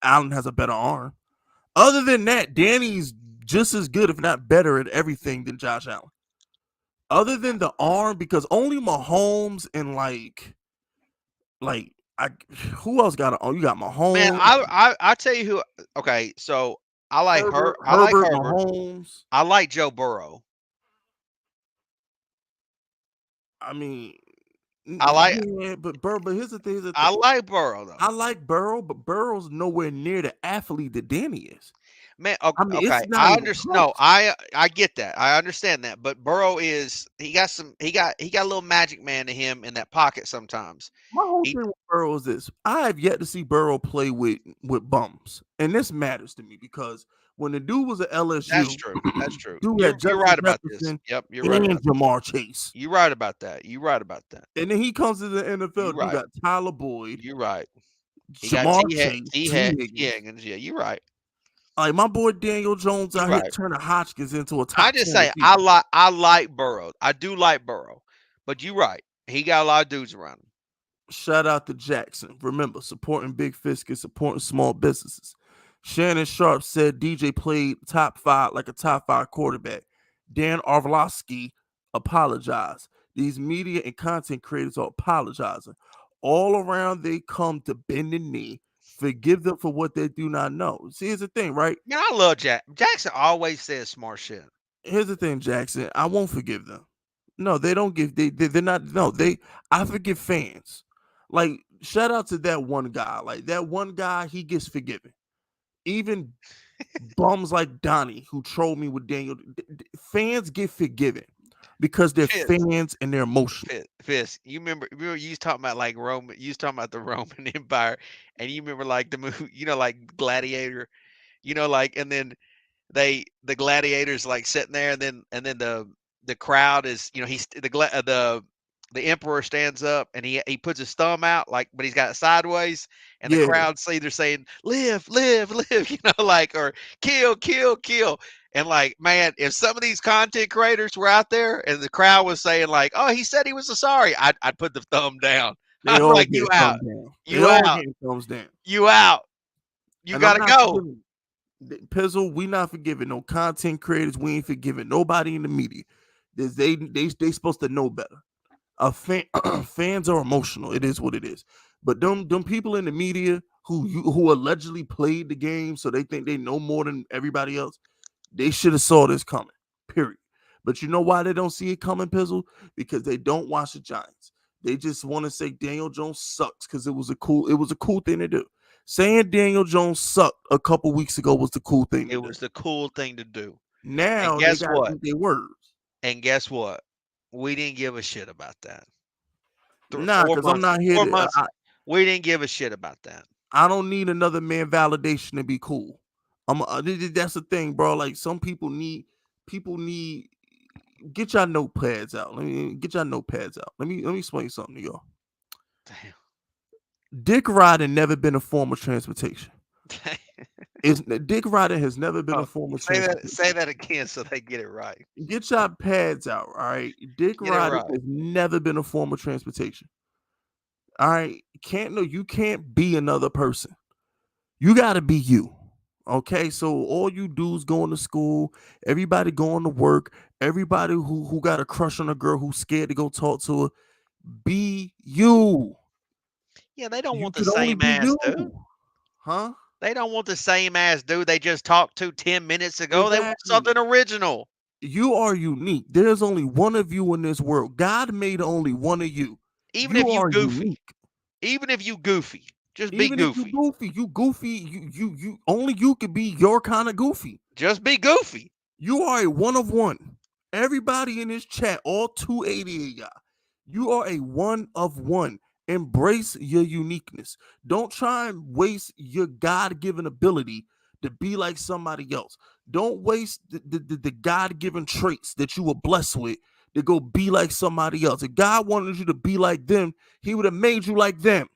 Allen has a better arm. Other than that, Danny's just as good, if not better, at everything than Josh Allen. Other than the arm, because only Mahomes and who else got an arm? You got Mahomes. Man, I tell you who. Okay, so I like her. Herbert, I like Herbert, Herbert. Mahomes. I like Joe Burrow. I mean, I like yeah, but Burrow. But here's the thing. Here's the I thing. like Burrow though. I like Burrow, but Burrow's nowhere near the athlete that Danny is. Man, I mean, okay, it's not I even understand. No, close. I get that. I understand that. But Burrow is he got a little magic man to him in that pocket sometimes. My whole He thing with Burrow is this: I have yet to see Burrow play with bums, and this matters to me because when the dude was at That's LSU, true. That's true. dude had You're Justin right about this. Jefferson Yep, you're right and about that. Jamar Chase, You're right about that. You're right about that. and then he comes to the You're NFL. Dude right. got Tyler Boyd, You're right. He got Jamar Chase, T. T Higgins. Higgins. Yeah, you're right. Like my boy Daniel Jones You're out here right. turning Hodgkins into a I top just 10 say receiver. I like Burrow. I do like Burrow. But you're right. He got a lot of dudes around him. Shout out to Jackson. Remember, supporting big fish is supporting small businesses. Shannon Sharp said DJ played top five like a top five quarterback. Dan Orlovsky apologized. These media and content creators are apologizing. All around they come to bend the knee. Forgive them for what they do not know. See, here's the thing, right? Man, I love Jack. Jackson always says smart shit. Here's the thing, Jackson. I won't forgive them. No, they don't give. They're not. No, they. I forgive fans. Like shout out to that one guy. Like that one guy, he gets forgiven. Even bums like Donnie who trolled me with Daniel. Fans get forgiven because they're Fitz, fans and they're emotional. Fitz. You remember you was talking about like Roman. You was talking about the Roman Empire, and you remember like the movie. You know, like Gladiator. You know, like and then the gladiators like sitting there and then the crowd is he's the emperor stands up and he puts his thumb out like but he's got it sideways and the Yeah, crowd's either saying live live live like or kill kill kill and like man if some of these content creators were out there and the crowd was saying like oh he said he was so sorry I'd put the thumb down. they I'm all like get thumbs down. They you all out getting thumbs down. you out you And I'm gotta not go. forgiving. Pizzle, we not forgiving no content creators. We ain't forgiving nobody in the media. They supposed to know better. Fans are emotional. It is what it is. But them people in the media who allegedly played the game, so they think they know more than everybody else. They should have saw this coming. Period. But you know why they don't see it coming, Pizzle? Because they don't watch the Giants. They just want to say Daniel Jones sucks because it was a cool thing to do. Saying Daniel Jones sucked a couple weeks ago was the cool thing to It do. was the cool thing to do. And Now they guess got to what? eat their words. And guess what? We didn't give a shit about that. Nah, because I'm not here Four to. months, we didn't give a shit about that. I don't need another man validation to be cool. That's the thing, bro. Like some people need get your notepads out. Let me get your notepads out. Let me explain something to y'all. Damn. Dick riding never been a form of transportation. Dick riding has never been a Oh, form of say transportation. that again so they get it right. Get your pads out, all right? Dick Get it riding right. has never been a form of transportation. All right. You can't be another person. You gotta be you. Okay, so all you dudes going to school, everybody going to work, everybody who got a crush on a girl who's scared to go talk to her, be you. Yeah, they don't You want the could only same be ass you. dude. Huh? They don't want the same ass dude they just talked to 10 minutes ago. They want Exactly. something original. You are unique. There's only one of you in this world. God made only one of you. Even You if you are goofy. unique. Even if you goofy. Just be Even if you goofy. goofy, you only you could be your kind of goofy. Just be goofy. You are a one of one. Everybody in this chat, all 280 of y'all, you are a one of one. Embrace your uniqueness. Don't try and waste your God given ability to be like somebody else. Don't waste the God given traits that you were blessed with to go be like somebody else. If God wanted you to be like them, He would have made you like them.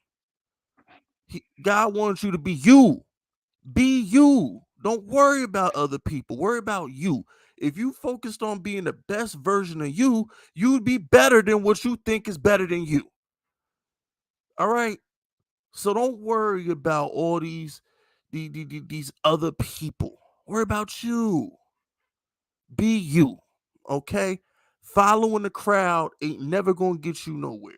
God wanted you to be you. Be you. Don't worry about other people. Worry about you. If you focused on being the best version of you, you'd be better than what you think is better than you. All right. So don't worry about all these other people. Worry about you. Be you. Okay. Following the crowd ain't never gonna get you nowhere.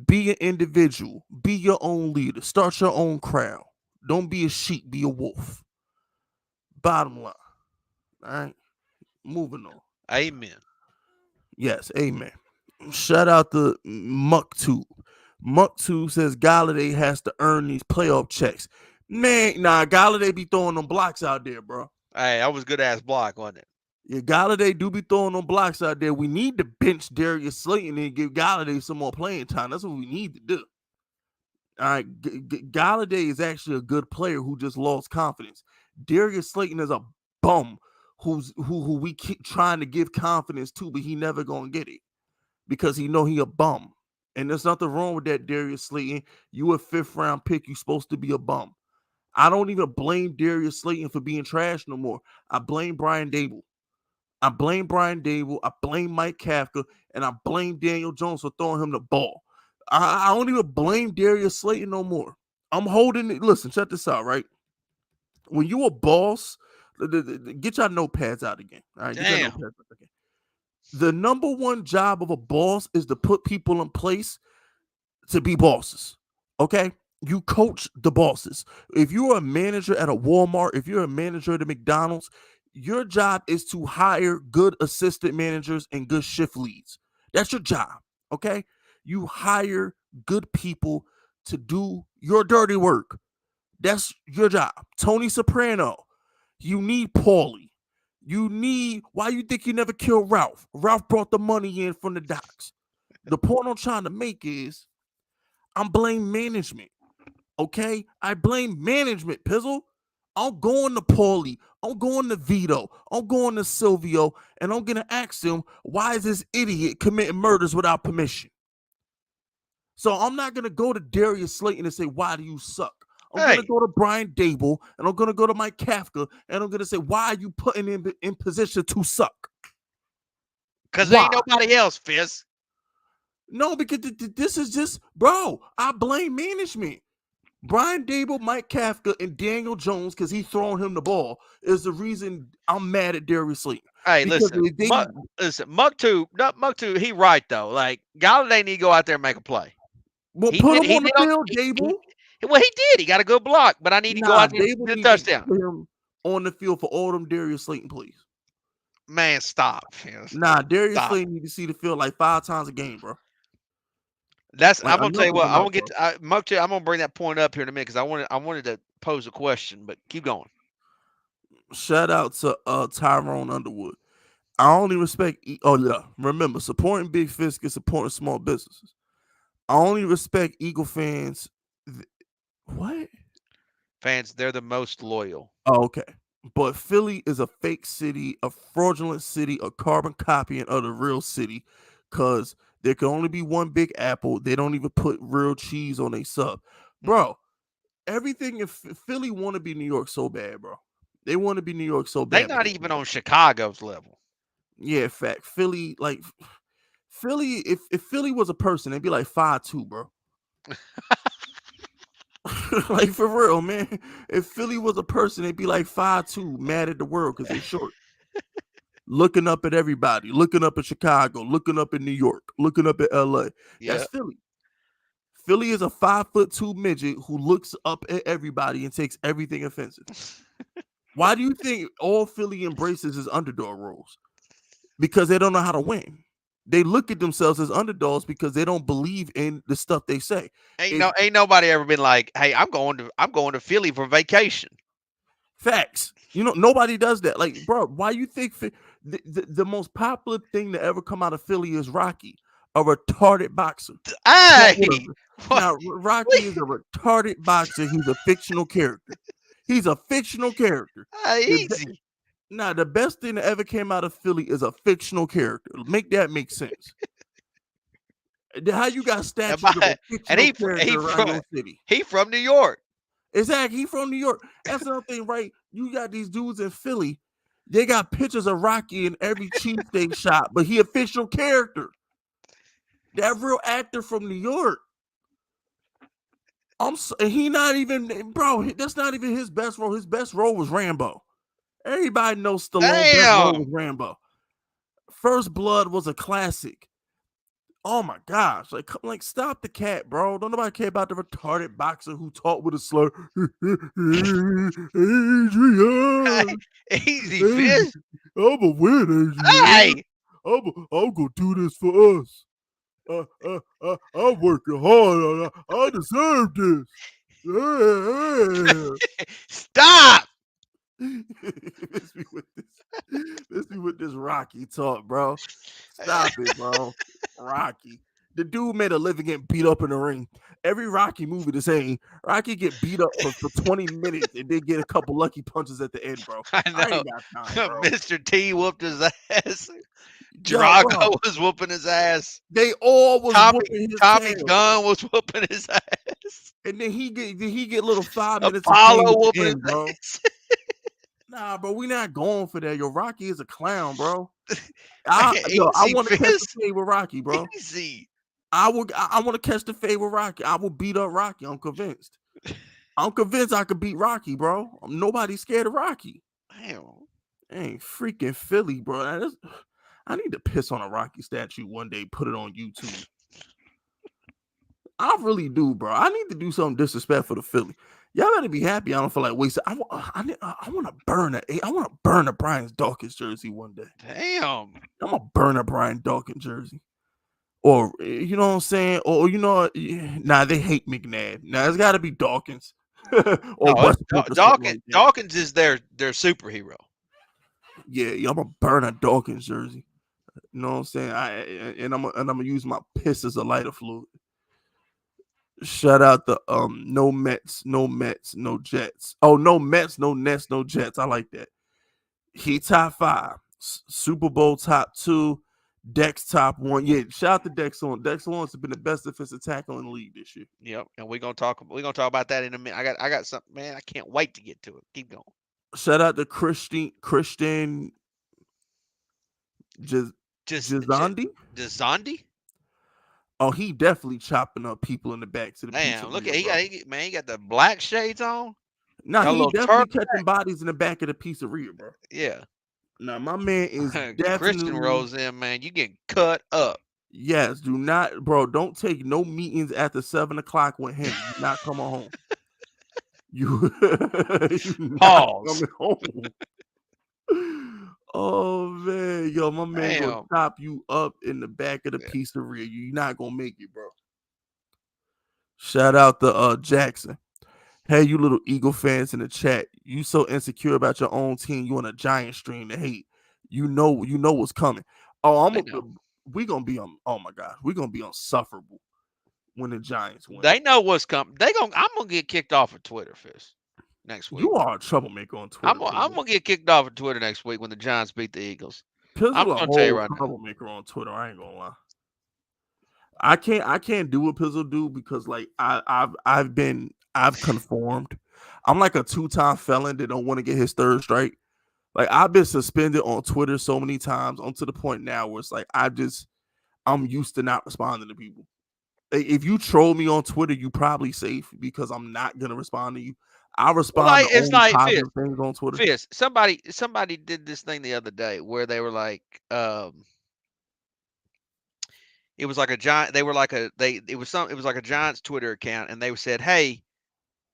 Be an individual. Be your own leader. Start your own crowd. Don't be a sheep. Be a wolf. Bottom line. All right. Moving on. Amen. Yes, amen. Shout out to MuckTube. MuckTube says Galladay has to earn these playoff checks. Man, nah, Galladay be throwing them blocks out there, bro. Hey, that was good ass block, wasn't it? Yeah, Galladay do be throwing them blocks out there. We need to bench Darius Slayton and give Galladay some more playing time. That's what we need to do. All right, Galladay is actually a good player who just lost confidence. Darius Slayton is a bum who we keep trying to give confidence to, but he never gonna get it because he know he a bum. And there's nothing wrong with that, Darius Slayton. You a 5th round pick. You supposed to be a bum. I don't even blame Darius Slayton for being trash no more. I blame Brian Dable. I blame Mike Kafka, and I blame Daniel Jones for throwing him the ball. I don't even blame Darius Slayton no more. I'm holding it. Listen, check this out, right? When you a boss, get your notepads out again. All right, get your Damn. notepads out again. The number one job of a boss is to put people in place to be bosses. Okay? You coach the bosses. If you're a manager at a Walmart, if you're a manager at a McDonald's, your job is to hire good assistant managers and good shift leads. That's your job. Okay? You hire good people to do your dirty work. That's your job. Tony Soprano. You need Paulie. Why you think you never killed Ralph? Ralph brought the money in from the docks. The point I'm trying to make is I'm blame management. Okay? I blame management, Pizzle. I'm going to Paulie. I'm going to Vito. I'm going to Silvio. And I'm going to ask him, why is this idiot committing murders without permission? So I'm not going to go to Darius Slayton and say, why do you suck? I'm going to go to Brian Dable, and I'm going to go to Mike Kafka, and I'm going to say, why are you putting him in position to suck? Because ain't nobody else, Fizz. No, because this is just, bro, I blame management. Brian Dable, Mike Kafka, and Daniel Jones, because he's throwing him the ball, is the reason I'm mad at Darius Slayton. Hey, listen, MuckTube, he right, though. Like, Galladay need to go out there and make a play. Well, put him on the field, Dable. Well, he did. He got a good block, but I need to go out there and get a touchdown. Put him on the field for all them Darius Slayton, please. Man, stop. Nah, Darius Slayton need to see the field like 5 times a game, bro. I'm gonna tell you what. I'm gonna get to, MuckTube. I'm gonna bring that point up here in a minute because I wanted to pose a question, but keep going. Shout out to Tyrone Underwood. I only respect. Remember, supporting Big Fisk is supporting small businesses. I only respect Eagle fans. What? Fans, they're the most loyal. Oh, okay. But Philly is a fake city, a fraudulent city, a carbon copy of the real city, because there can only be one Big Apple. They don't even put real cheese on a sub. Bro, everything in Philly want to be New York so bad, bro. They want to be New York so bad. They're not even on Chicago's level. Yeah, fact. Philly, if Philly was a person, they'd be like 5'2", bro. Like, for real, man. If Philly was a person, they'd be like 5'2", mad at the world because they're short. Looking up at everybody, looking up at Chicago, looking up at New York, looking up at LA. Yeah. That's Philly. Philly is a 5'2" midget who looks up at everybody and takes everything offensive. Why do you think all Philly embraces is underdog roles? Because they don't know how to win. They look at themselves as underdogs because they don't believe in the stuff they say. Ain't nobody ever been like, "Hey, I'm going to Philly for vacation." Facts. Nobody does that. Like, bro, why you think the most popular thing to ever come out of Philly is Rocky, a retarded boxer? Hey, now Rocky is a retarded boxer. He's a fictional character. He's a fictional character. Easy. Now, the best thing that ever came out of Philly is a fictional character. Make that make sense. How you got statues of a fictional character around your city? He from New York. Exactly. He from New York. That's another thing, right? You got these dudes in Philly. They got pictures of Rocky in every cheesesteak shop, but he a fictional character. That real actor from New York. He not even, bro, that's not even his best role. His best role was Rambo. Everybody knows Stallone's best role was Rambo. First Blood was a classic. Oh my gosh! Like, stop the cat, bro. Don't nobody care about the retarded boxer who talked with a slur. Hey, Adrian, easy, Adrian, Fizz. I'm a win, Adrian. Hey, I'm gonna do this for us. I'm working hard. I deserve this. Yeah. stop. Let's be with this. Let's be with this Rocky talk, bro. Stop it, bro. Rocky. The dude made a living getting beat up in the ring. Every Rocky movie the same. Rocky get beat up for 20 minutes and then get a couple lucky punches at the end, bro. I I know. ain't got time, bro. Mr. T whooped his ass. Yo, Drago bro. was whooping his ass. They all was Tommy whooping his Tommy tail. Gunn was whooping his ass. And then he get little 5 minutes of fame Apollo at the whooping end, his bro. ass. Nah, bro, we not going for that. Yo, Rocky is a clown, bro. Man, I easy, want to catch the Fizz. fade with Rocky, bro. Easy. I want to catch the fade with Rocky. I will beat up Rocky. I'm convinced. I'm convinced I could beat Rocky, bro. Nobody's scared of Rocky. Damn. Ain't freaking Philly, bro. I need to piss on a Rocky statue one day, put it on YouTube. I really do, bro. I need to do something disrespectful to Philly. Y'all better be happy. I don't feel like wasting. I want to burn a Brian Dawkins jersey one day. Damn. I'm gonna burn a Brian Dawkins jersey. Or you know what I'm saying? Or you know, nah, they hate McNabb. Now it's got to be Dawkins or Westbrook or something like that. Dawkins is their superhero. Yeah, I'm gonna burn a Dawkins jersey. You know what I'm saying? I'm gonna use my piss as a lighter fluid. Shout out the no Mets, no Jets. Oh, no Mets, no Nets, no Jets. I like that. He top 5, Super Bowl top 2, Dex top 1. Yeah, shout out to Dex on. Dex Lawrence has been the best defensive tackle in the league this year. Yep, and we're gonna talk about that in a minute. I got something, man. I can't wait to get to it. Keep going. Shout out to Christian Gizandi. Zondi? Oh, he definitely chopping up people in the back to the Man, pizzeria. look at he got the black shades on. Nah, Got a he little definitely turtle catching bodies in the back of the pizzeria, bro. Yeah. Now, my man is Christian definitely rolls in, man. You get cut up. yes. Do not, bro. Don't take no meetings after 7:00 with him. You not coming home. You not Pause. coming home. Oh man, yo, my man gonna Damn. chop you up in the back of the pizzeria. You're not gonna make it, bro. Shout out to Jackson. Hey, you little Eagle fans in the chat. You so insecure about your own team. You on a giant stream to hate. You know what's coming. Oh, we gonna be on. Oh my God, we gonna be unsufferable when the Giants win. They know what's coming. I'm gonna get kicked off of Twitter, Fizz, next week. You are a troublemaker on Twitter. I'm gonna get kicked off of Twitter next week when the Giants beat the Eagles. Pizzle I'm a gonna tell you whole right now. troublemaker on Twitter. I ain't gonna lie. I can't do what Pizzle do because like I've conformed. I'm like a 2-time felon that don't want to get his third strike. Like I've been suspended on Twitter so many times, on to the point now where it's like I'm used to not responding to people. If you troll me on Twitter, you probably safe because I'm not gonna respond to you. I respond to only positive things on Twitter. Fizz, somebody did this thing the other day where they were like, it was like a giant. They were like it was like a Giants Twitter account, and they said, "Hey,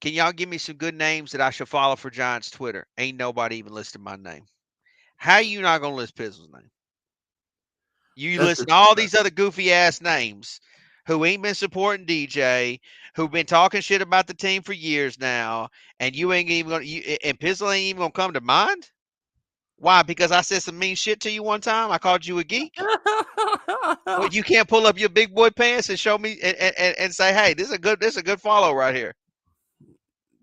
can y'all give me some good names that I should follow for Giants Twitter?" Ain't nobody even listed my name. How you not gonna list Pizzle's name? You listen all these other goofy ass names who ain't been supporting DJ, who've been talking shit about the team for years now, and you ain't even gonna. And Pizzle ain't even gonna come to mind. Why? Because I said some mean shit to you one time. I called you a geek. Well, you can't pull up your big boy pants and show me and say, "Hey, this is a good follow right here."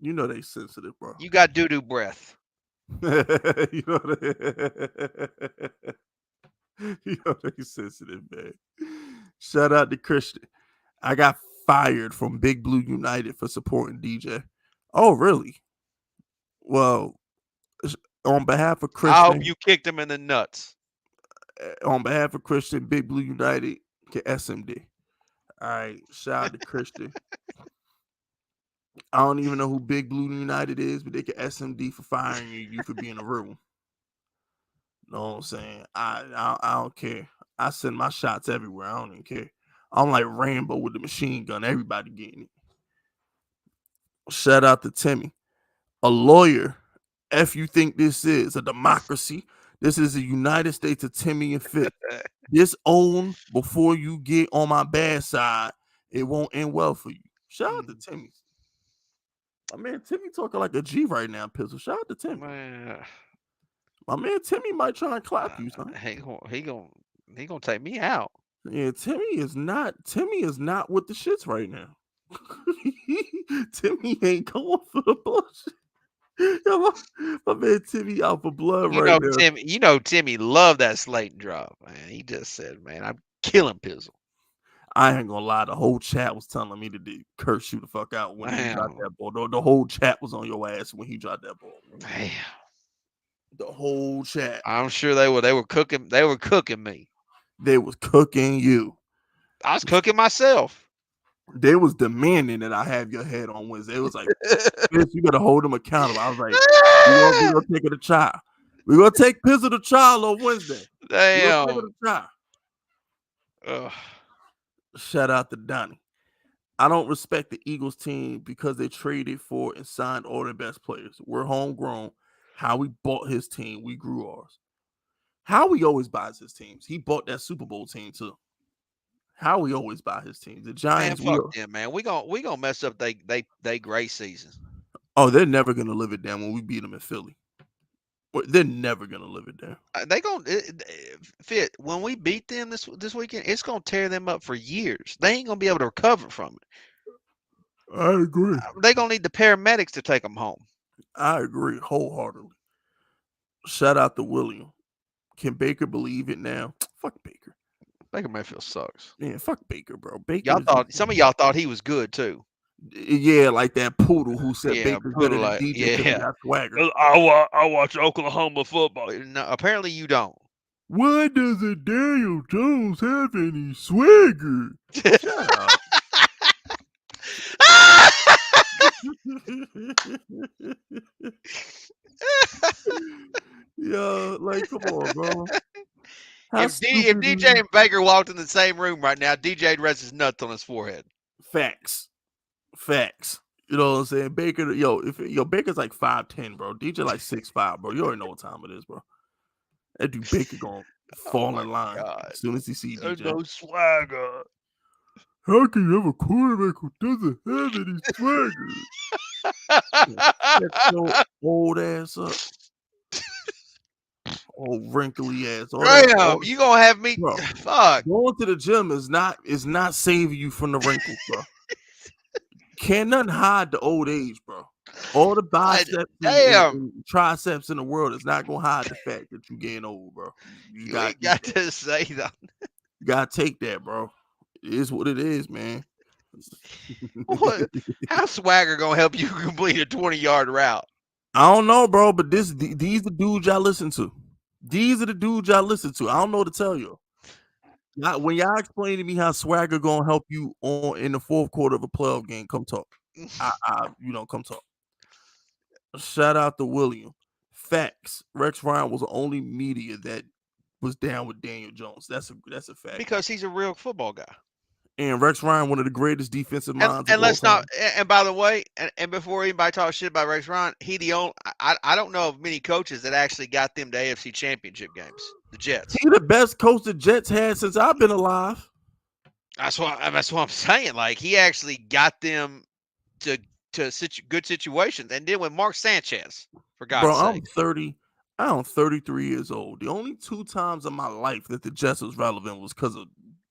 You know they sensitive, bro. You got doo doo breath. You know they sensitive, man. Shout out to Christian. I got fired from Big Blue United for supporting DJ. Oh, really? Well, on behalf of Christian, I hope you kicked him in the nuts. On behalf of Christian, Big Blue United, get SMD. All right, shout out to Christian. I don't even know who Big Blue United is, but they can SMD for firing you for being a room. Know what I'm saying? I don't care. I send my shots everywhere. I don't even care. I'm like Rambo with the machine gun. Everybody getting it. Shout out to Timmy. A lawyer. If you think this is a democracy, this is the United States of Timmy and Fit. Disown before you get on my bad side. It won't end well for you. Shout out to Timmy. My man Timmy talking like a G right now, Pizzle. Shout out to Timmy. Man, my man Timmy might try and clap you, son. He gonna take me out. Yeah, Timmy is not with the shits right now. Timmy ain't going for the bullshit. Yo, my man Timmy out for blood right now. Timmy loved that Slayton drop, man. He just said, man, I'm killing Pizzle. I ain't gonna lie, the whole chat was telling me to curse you the fuck out when he dropped that ball. The whole chat was on your ass when he dropped that ball. Damn. The whole chat. I'm sure they were cooking me. They was cooking you. I was cooking myself. They was demanding that I have your head on Wednesday. It was like, bitch, you gotta hold them accountable. I was like, we're gonna take it to trial. We're gonna take Pizzle to trial on Wednesday. Damn. We're gonna take it to trial. Shout out to Donnie. I don't respect the Eagles team because they traded for and signed all their best players. We're homegrown. Howie bought his team. We grew ours. Howie always buys his teams. He bought that Super Bowl team too. Howie always buy his teams. The Giants, man, fuck them, man. We gonna mess up they great season. Oh, they're never gonna live it down when we beat them in Philly. They're never gonna live it down. They gonna fit when we beat them this weekend. It's gonna tear them up for years. They ain't gonna be able to recover from it. I agree. They gonna need the paramedics to take them home. I agree wholeheartedly. Shout out to William. Can Baker believe it now? Fuck Baker. Baker Mayfield sucks. Man, fuck Baker, bro. Baker. Some of y'all thought he was good too. Yeah, like that poodle who said Baker's better than DJ because he got swagger. I watch Oklahoma football. No, apparently you don't. Why doesn't Daniel Jones have any swagger? Shut up. Yo, like, come on, bro. If DJ and Baker walked in the same room right now, DJ'd rest his nuts on his forehead. Facts. You know what I'm saying? Baker, Baker's like 5'10", bro. DJ like 6'5", bro. You already know what time it is, bro. That dude Baker gonna fall in line as soon as he sees DJ. No swagger. How can you have a quarterback who doesn't have any swagger? That's so old ass up. Old wrinkly ass. Damn, you gonna have me? Bro, fuck. Going to the gym is not saving you from the wrinkles, bro. Can't nothing hide the old age, bro. All the biceps and triceps in the world is not gonna hide the fact that you're getting old, bro. You got to say that. You gotta take that, bro. It is what it is, man. How swagger gonna help you complete a 20-yard route? I don't know, bro, but these the dudes y'all listen to. These are the dudes y'all listen to. I don't know what to tell you. When y'all explain to me how swagger gonna help you in the fourth quarter of a playoff game, come talk. Come talk. Shout out to William. Facts. Rex Ryan was the only media that was down with Daniel Jones. That's a fact. Because he's a real football guy. And Rex Ryan, one of the greatest defensive minds. And let's not. And by the way, and before anybody talks shit about Rex Ryan, he the only. I don't know of many coaches that actually got them to AFC Championship games. The Jets. He's the best coach the Jets had since I've been alive. That's what I'm saying. Like he actually got them to good situations. And then with Mark Sanchez, for God's sake. I'm 33 years old. The only 2 times in my life that the Jets was relevant was because of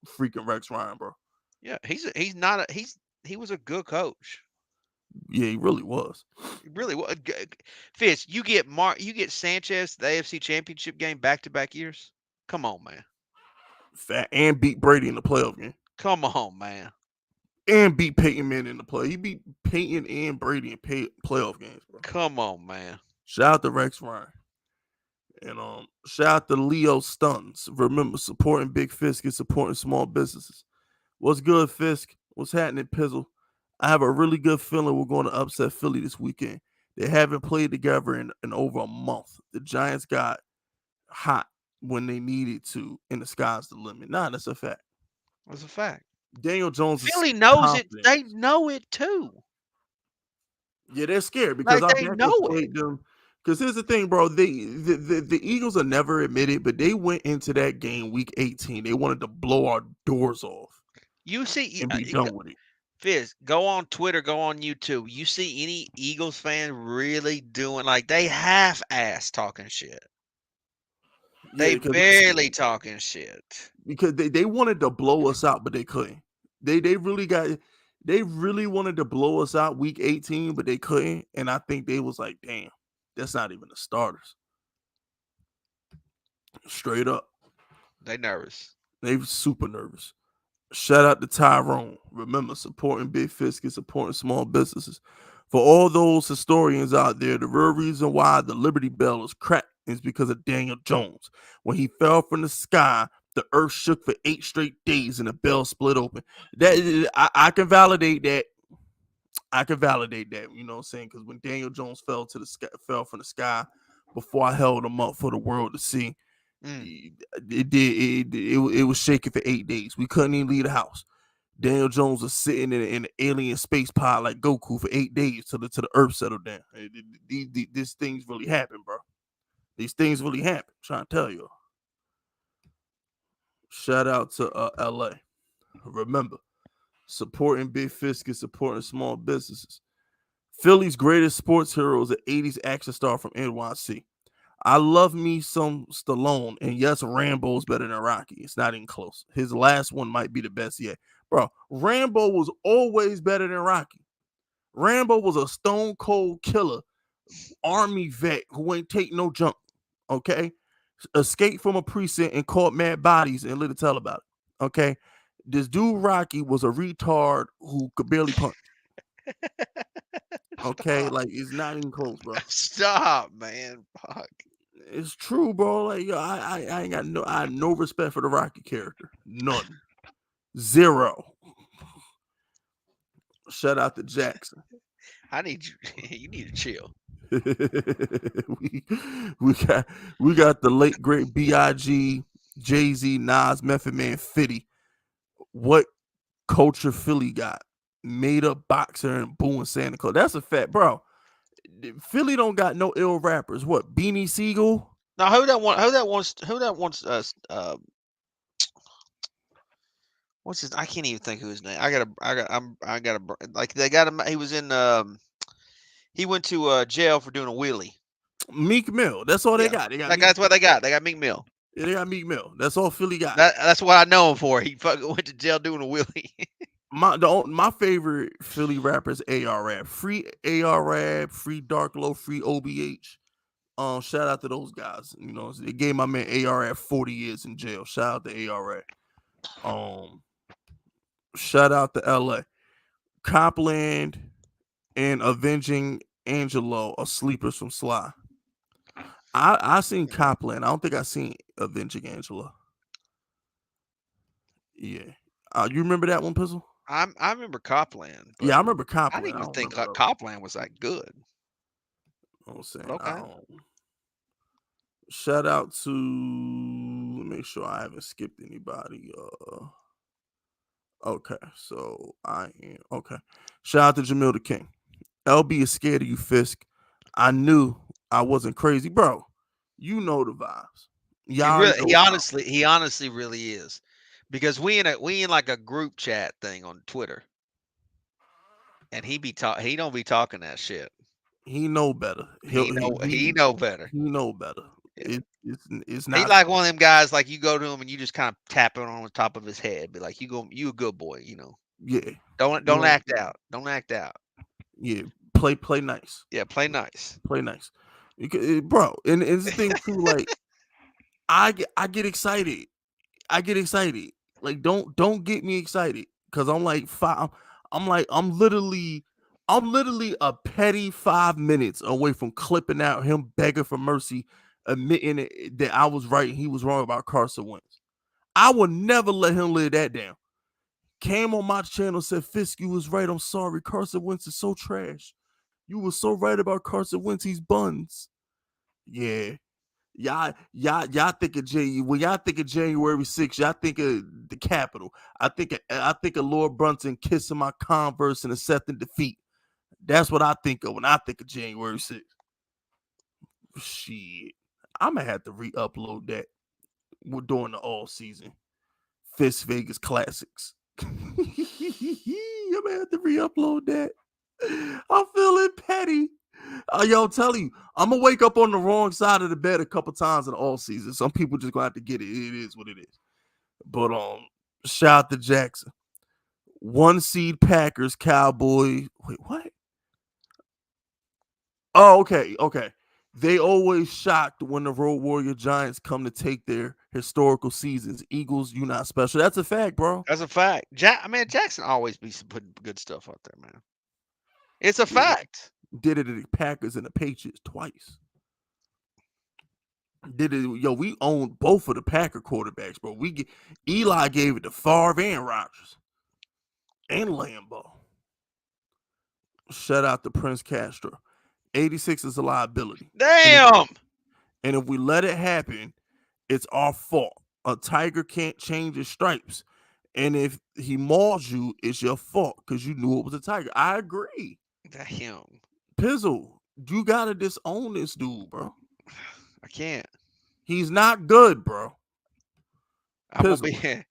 freaking Rex Ryan, bro. Yeah, he was a good coach. Yeah, he really was. He really was. Fitz, you get Sanchez the AFC Championship game back-to-back years. Come on, man. And beat Brady in the playoff game. Come on, man. And beat Peyton Manning in the play. He beat Peyton and Brady in playoff games, bro. Come on, man. Shout out to Rex Ryan. And shout out to Leo Stuns. Remember, supporting Big Fisk is supporting small businesses. What's good, Fisk? What's happening, Pizzle? I have a really good feeling we're going to upset Philly this weekend. They haven't played together in over a month. The Giants got hot when they needed to, and the sky's the limit. Nah, that's a fact. That's a fact. Daniel Jones is Philly knows it. confident. They know it too. Yeah, they're scared because Like our they backup know it. played them. Because here's the thing, bro. The Eagles are never admitted, but they went into that game week 18. They wanted to blow our doors off You see, and be done with it. Fizz, go on Twitter, go on YouTube. You see any Eagles fan really doing like they half-ass talking shit? Yeah, They because barely talking shit. they wanted to blow us out, but they couldn't. They really got they really wanted to blow us out week 18, but they couldn't. And I think they was like, damn, that's not even the starters. Straight up. They nervous. They were super nervous. Shout out to Tyrone. Remember, supporting Big Fisk is supporting small businesses. For all those historians out there, the real reason why the Liberty Bell is cracked is because of Daniel Jones. When he fell from the sky, the earth shook for 8 straight days and the bell split open. That I can validate that. I can validate that. You know what I'm saying? Because when Daniel Jones fell from the sky, before I held him up for the world to see, Mm. it was shaking for 8 days. We couldn't even leave the house. Daniel Jones was sitting in an alien space pod like Goku for 8 days till the Earth settled down. These things really happen, bro. These things really happen. I'm trying to tell you. Shout out to LA. Remember, supporting Big Fisk is supporting small businesses. Philly's greatest sports hero is an 80s action star from NYC. I love me some Stallone, and yes, Rambo's better than Rocky. It's not even close. His last one might be the best yet. Bro, Rambo was always better than Rocky. Rambo was a stone cold killer, army vet who ain't take no junk, okay? Escaped from a precinct and caught mad bodies and lived to tell about it, okay? This dude, Rocky, was a retard who could barely punch, okay? Stop. Like, it's not even close, bro. Stop, man. Fuck. It's true, bro. Like, yo, I ain't got I have no respect for the Rocky character. None. Zero. Shout out to Jackson. I need you. You need to chill. we, we got the late great Big, Jay-Z, Nas, Method Man, 50. What culture Philly got? Made up boxer and booing Santa Claus. That's a fact, bro. Philly don't got no ill rappers. What, Beanie Siegel? Now who that one? Who that wants us? What's his? I can't even think of his name. I got a like they got him. He was in. He went to jail for doing a wheelie. Meek Mill. That's all they Yeah, got. They got like Meek. that's what they got. They got Meek Mill. Yeah, they got Meek Mill. That's all Philly got. That's what I know him for. He fucking went to jail doing a wheelie. My favorite Philly rapper is AR Rap. Free AR Rap, free Dark Low, free OBH. Shout out to those guys. You know, they gave my man AR Rap 40 years in jail. Shout out to AR Rap. Shout out to LA. Copland and Avenging Angelo are sleepers from Sly. I seen Copland. I don't think I seen Avenging Angelo. Yeah. You remember that one, Pizzle? I remember Copland, but Yeah, I remember I Copland. didn't I even don't think remember. Copland was that good. I'm saying But okay. Shout out to, make sure I haven't skipped anybody. Okay, so I am okay. Shout out to Jamil the King. LB is scared of you, Fisk. I knew I wasn't crazy, bro. You know the vibes. Y'all know He honestly really is, because we in like a group chat thing on Twitter, and he don't be talking that shit. he know better. He know better. He know better. Yeah. It's He not like one of them guys like you go to him and you just kind of tap it on the top of his head, be like, you a good boy, you know. yeah. Don't act out. Don't act out. Yeah, play nice. Yeah, play nice. Play nice. Bro, and it's the thing too, like I get excited. I get excited. Like don't get me excited because I'm like I'm literally a petty 5 minutes away from clipping out him begging for mercy, admitting that I was right and he was wrong about Carson Wentz. I will never let him live that down. Came on my channel, said Fisk, you was right. I'm sorry. Carson Wentz is so trash. You were so right about Carson Wentz. He's buns. Yeah. Y'all think of when y'all think of January 6th, y'all think of the Capitol. I think of Lord Brunson kissing my Converse and accepting defeat. That's what I think of when I think of January 6th. Shit. I'm gonna have to re-upload that. We're doing the all season Fist Vegas classics. I'm gonna have to re-upload that. I'm feeling petty. Yo, I'm telling you, I'm gonna wake up on the wrong side of the bed a couple times in the all season. Some people just gonna have to get it. It is what it is. But shout out to Jackson. 1 seed Packers, Cowboys. Wait, what? Oh, okay. They always shocked when the Road Warrior Giants come to take their historical seasons. Eagles, you not special. That's a fact, bro. That's a fact. Jackson always be putting good stuff out there, man. It's a fact. Did it to the Packers and the Patriots twice. We owned both of the Packer quarterbacks, bro. Eli gave it to Favre and Rodgers and Lambeau. Shout out to Prince Castro. 86 is a liability. Damn. And if we let it happen, it's our fault. A tiger can't change his stripes. And if he mauls you, it's your fault because you knew it was a tiger. I agree. Damn. Pizzle, you gotta disown this dude, bro. I can't. He's not good, bro. I'm gonna be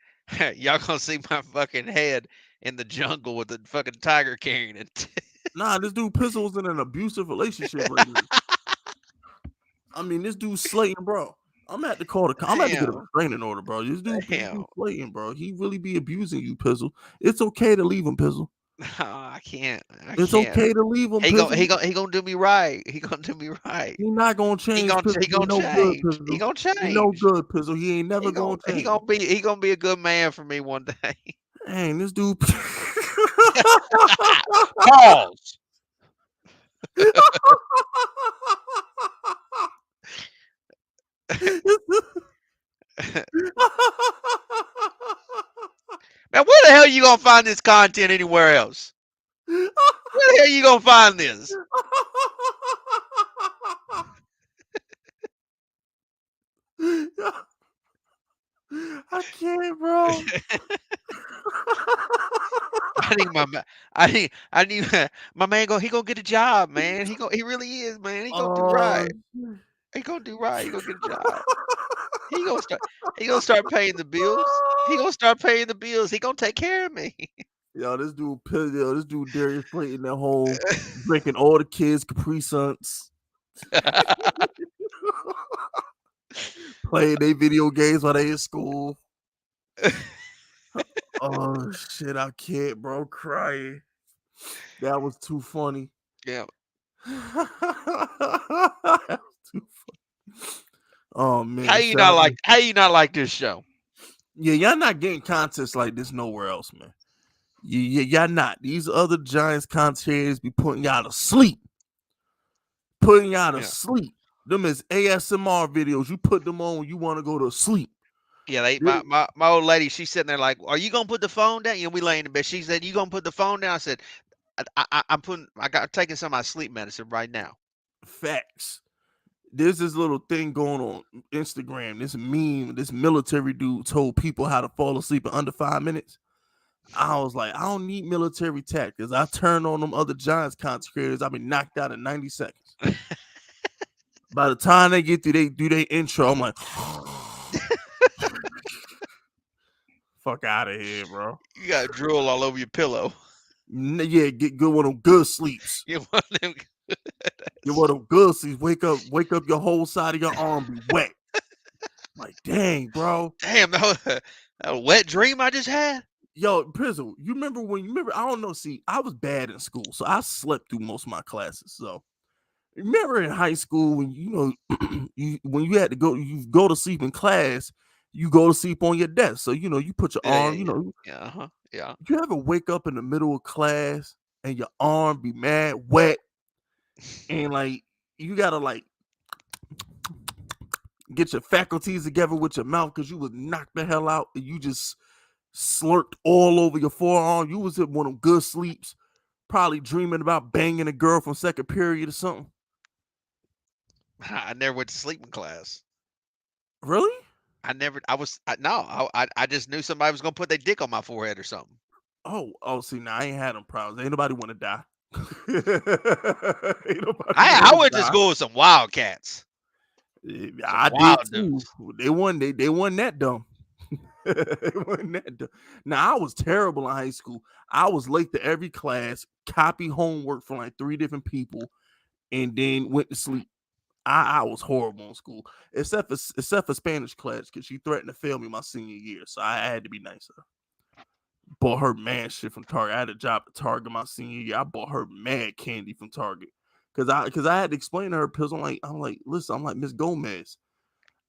y'all gonna see my fucking head in the jungle with the fucking tiger carrying it. Nah, this dude Pizzle's in an abusive relationship right now. I mean, this dude's slating, bro. I'm at to call the. I'm at to get a restraining order, bro. This dude slating, bro. He really be abusing you, Pizzle. It's okay to leave him, Pizzle. No, I can't. It's okay to leave him. He gonna do me right. He gonna do me right. He not gonna change. He gonna change. He gonna change. He no good, Pizzle. He ain't never gonna change. He gonna be a good man for me one day. Dang, this dude. Pause. Man, where the hell you gonna find this content anywhere else? Where the hell you gonna find this? I can't, bro. I need my man. He gonna get a job, man. He really is, man. He gonna do right. He gonna do right. He gonna get a job. He gonna start paying the bills. He gonna start paying the bills. He gonna take care of me. Yo, this dude Darius Slayton at home drinking all the kids Capri Suns. Playing their video games while they in school. Oh shit, I can't, bro. Crying. That was too funny. Yeah. That was too funny. Oh man. How you not like this show? Yeah, y'all not getting contests like this nowhere else, man. Y'all not. These other Giants commentators be putting y'all to sleep. Sleep. Them is ASMR videos. You put them on when you want to go to sleep. Yeah, my old lady, she's sitting there like, "Are you gonna put the phone down?" You know, we laying in bed. She said, "You gonna put the phone down?" I said, I'm taking some of my sleep medicine right now." Facts. There's this little thing going on Instagram. This meme, this military dude told people how to fall asleep in under 5 minutes. I was like, I don't need military tactics. I turn on them other Giants content creators. I've been knocked out in 90 seconds. By the time they get through, they do their intro. I'm like, fuck out of here, bro. You got drool all over your pillow. Yeah, get good one of them good sleeps. Get one of them. Get one of them good sleeps. Wake up, your whole side of your arm be wet. Like, dang, bro. Damn, that wet dream I just had. Yo, Prizzle, you remember? I don't know. See, I was bad in school, so I slept through most of my classes. So, remember in high school when when you had to go to sleep in class, you go to sleep on your desk. So you put your arm. Yeah. You ever wake up in the middle of class and your arm be mad wet, and like you gotta like get your faculties together with your mouth because you was knocked the hell out and you just slurped all over your forearm. You was in one of them good sleeps, probably dreaming about banging a girl from second period or something. I never went to sleep in class. Really? I never. I was no. I just knew somebody was gonna put their dick on my forehead or something. Oh, see, now I ain't had them problems. Ain't nobody want to die. Ain't nobody want I to went to die. school with some wildcats, some I did wild too. dudes. They won that dumb. They won that dumb. Now I was terrible in high school. I was late to every class, copy homework from like 3 different people, and then went to sleep. I was horrible in school, except for Spanish class, because she threatened to fail me my senior year, so I had to be nicer. Bought her mad shit from Target. I had a job at Target my senior year. I bought her mad candy from Target. Cause I had to explain to her, because I'm like, listen, I'm like, Miss Gomez,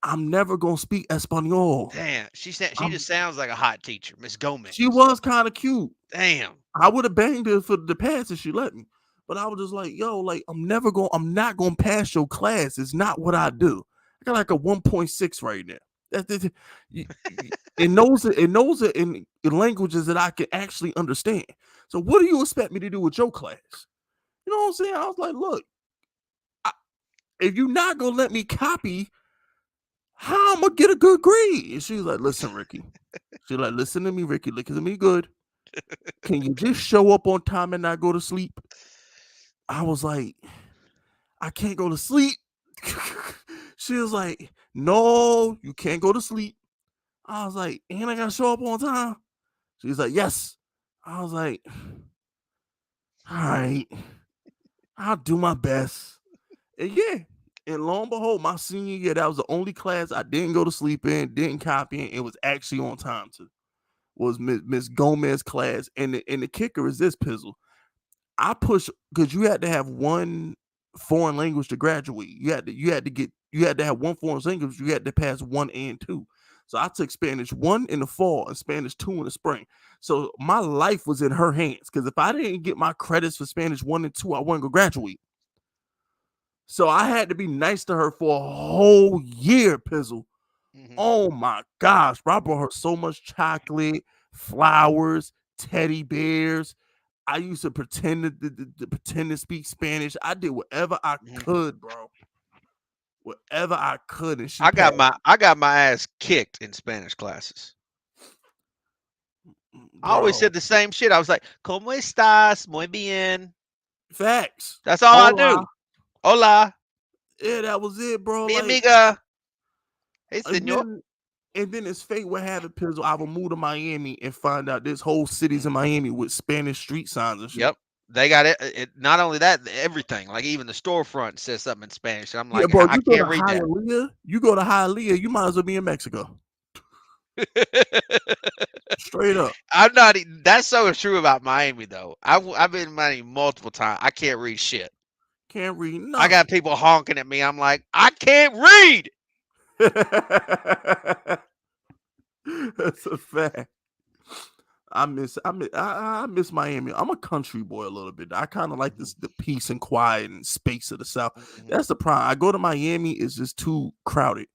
I'm never gonna speak Espanol. Damn, she I'm just sounds like a hot teacher, Miss She Gomez. was kind of cute. Damn. I would have banged her for the pass if she let me. But I was just like, yo, like I'm not gonna pass your class. It's not what I do. I got like a 1.6 right now. And those are in languages that I can actually understand. So what do you expect me to do with your class? You know what I'm saying? I was like, look, if you're not gonna let me copy, how I'm gonna get a good grade? And she was like, listen, Ricky. She's like, listen to me, Ricky. Listen to me good. Can you just show up on time and not go to sleep? I was like, I can't go to sleep. She was like, no, you can't go to sleep. I was like, and I gotta show up on time. She's like, yes. I was like, all right, I'll do my best. And yeah, and lo and behold, my senior year, that was the only class I didn't go to sleep in, didn't copy in. It was actually on time to. Was Miss Gomez class. And the kicker is this, Pizzle. I push, because you had to have one foreign language to graduate. You had to have one foreign language. You had to pass 1 and 2. So I took Spanish 1 in the fall and Spanish 2 in the spring. So my life was in her hands, because if I didn't get my credits for Spanish 1 and 2, I wasn't gonna graduate. So I had to be nice to her for a whole year, Pizzle. Hmm. Oh my gosh, bro! I brought her so much chocolate, flowers, teddy bears. I used to pretend to speak Spanish. I did whatever I Hmm. could, bro. Whatever I could, and she passed. I got my ass kicked in Spanish classes. I always Bro. said the same shit. I was like, "¿Cómo estás? Muy bien." Facts. That's all I Hola. do. Hola, Yeah, that was it, bro. mi Like, amiga. Hey, and senor. then and then it's fate would have it, Pizzle. I would move to Miami and find out this whole city's in Miami with Spanish street signs and shit. Yep. They got it. Not only that, everything. Like even the storefront says something in Spanish. I'm Yeah, like, bro. I You go to can't read that. Hialeah. You might as well be in Mexico. Straight up. I'm not. That's so true about Miami, though. I've been in Miami multiple times. I can't read shit. Can't read I got nothing. people honking at me. I'm like, I can't read. That's a fact. I miss Miami. I'm a country boy a little bit. I kind of like Mhm. the peace and quiet and space of the South. Mhm. That's the problem. I go to Miami, it's just too crowded.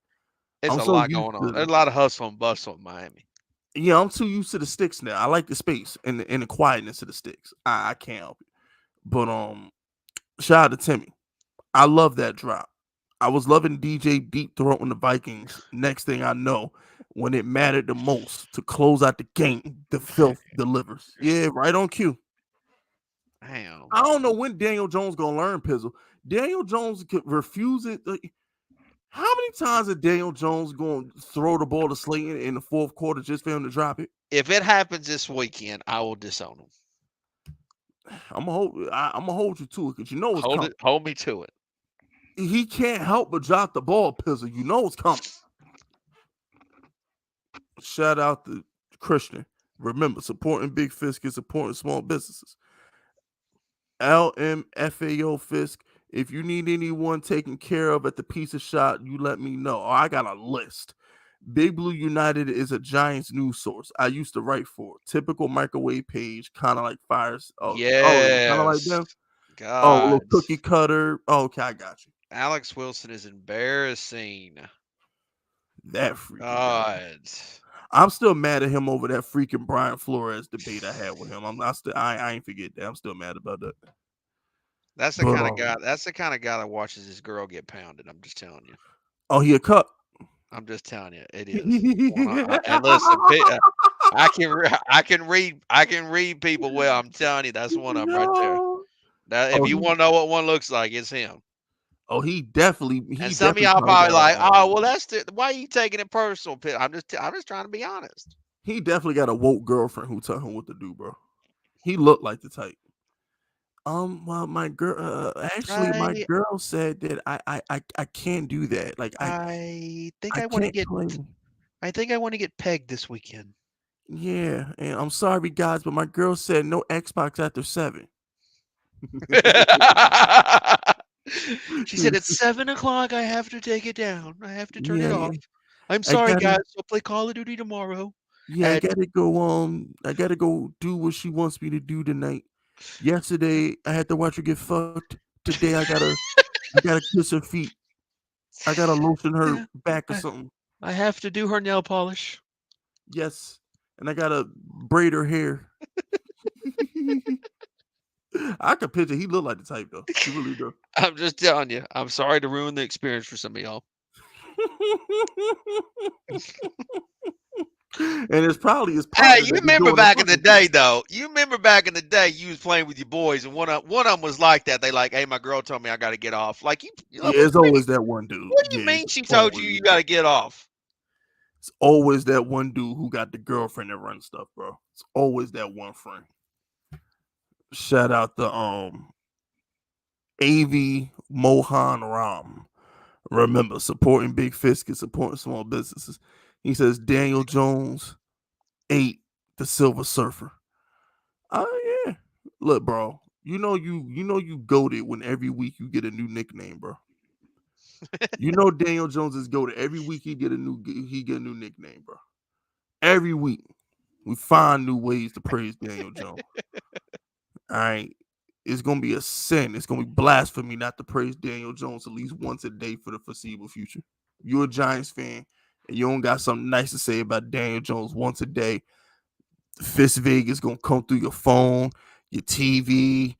It's I'm a so lot used going on. There's to a lot of hustle and bustle in Miami. Yeah, I'm too used to the sticks now. I like the space and the quietness of the sticks. I can't help it. But shout out to Timmy. I love that drop. I was loving DJ Deep Throat in the Vikings. Next thing I know, when it mattered the most to close out the game, the filth delivers. Yeah, right on cue. Damn. I don't know when Daniel Jones gonna learn Pizzle. Daniel Jones could refuse it. Like, how many times is Daniel Jones going to throw the ball to Slayton in the fourth quarter just for him to drop it? If it happens this weekend, I will disown him. I'm gonna hold you to it, because you know it's Hold coming. it. Hold me to it. He can't help but drop the ball, Pizzle. You know it's coming. Shout out to Christian. Remember, supporting Big Fisk is supporting small businesses. LMFAO Fisk. If you need anyone taken care of at the pizza shop, you let me know. Oh, I got a list. Big Blue United is a Giants news source. I used to write for typical microwave page, kind of like fires. Kind of like Yes. them. Oh, a God. little cookie cutter. Oh, okay, I got you. Alex Wilson is embarrassing. That freaking guy. God. I'm still mad at him over that freaking Brian Flores debate I had with him. I ain't forget that. I'm still mad about that. That's the But kind of guy. That's the kind of guy that watches his girl get pounded. I'm just telling you. oh, he a cuck. I'm just telling you, it is. And listen, I can read people well. I'm telling you, that's one of them right there. Yo. Now, if Oh, you want to know what one looks like, it's him. he definitely And some of y'all probably probably got like, oh, well, why are you taking it personal? I'm just trying to be honest. he definitely got a woke girlfriend who tell him what to do, bro. He looked like the type. Well, my girl, actually, my I girl said that I can't do that. Like I think I I want to can't get play. pegged this weekend. Yeah, and I'm sorry, guys, but my girl said no Xbox after 7. She said it's 7 o'clock. I have to take it down. I have to turn it Yeah, off. I'm I sorry, gotta. guys. I'll play Call of Duty tomorrow. Yeah, I At gotta go. I gotta go do what she wants me to do tonight. Yesterday, I had to watch her get fucked. Today, I gotta kiss her feet. I gotta lotion her yeah, back or I, something. I have to do her nail polish. Yes, and I gotta braid her hair. I could picture he looked like the type though. He really does. I'm just telling you. I'm sorry to ruin the experience for some of y'all. And it's probably his Hey, partner you that be remember doing the back in the fucking shit. day, though. You remember back in the day, you was playing with your boys, and one of them was like that. They like, hey, my girl told me I got to get off. Like you like, Yeah, it's always that one dude. what do you Yeah, mean it's she told you always you got to get off? it's always that one dude who got the girlfriend that runs stuff, bro. It's always that one friend. Shout out the AV Mohan Ram. Remember, supporting big fish and supporting small businesses. He says Daniel Jones ate the Silver Surfer. Oh yeah. Look, bro. You goated when every week you get a new nickname, bro. You know Daniel Jones is goated. Every week he get a new nickname, bro. Every week. We find new ways to praise Daniel Jones. All right. It's gonna be a sin. It's gonna be blasphemy not to praise Daniel Jones at least once a day for the foreseeable future. You're a Giants fan and you don't got something nice to say about Daniel Jones once a day. Fist Vegas gonna come through your phone, your TV,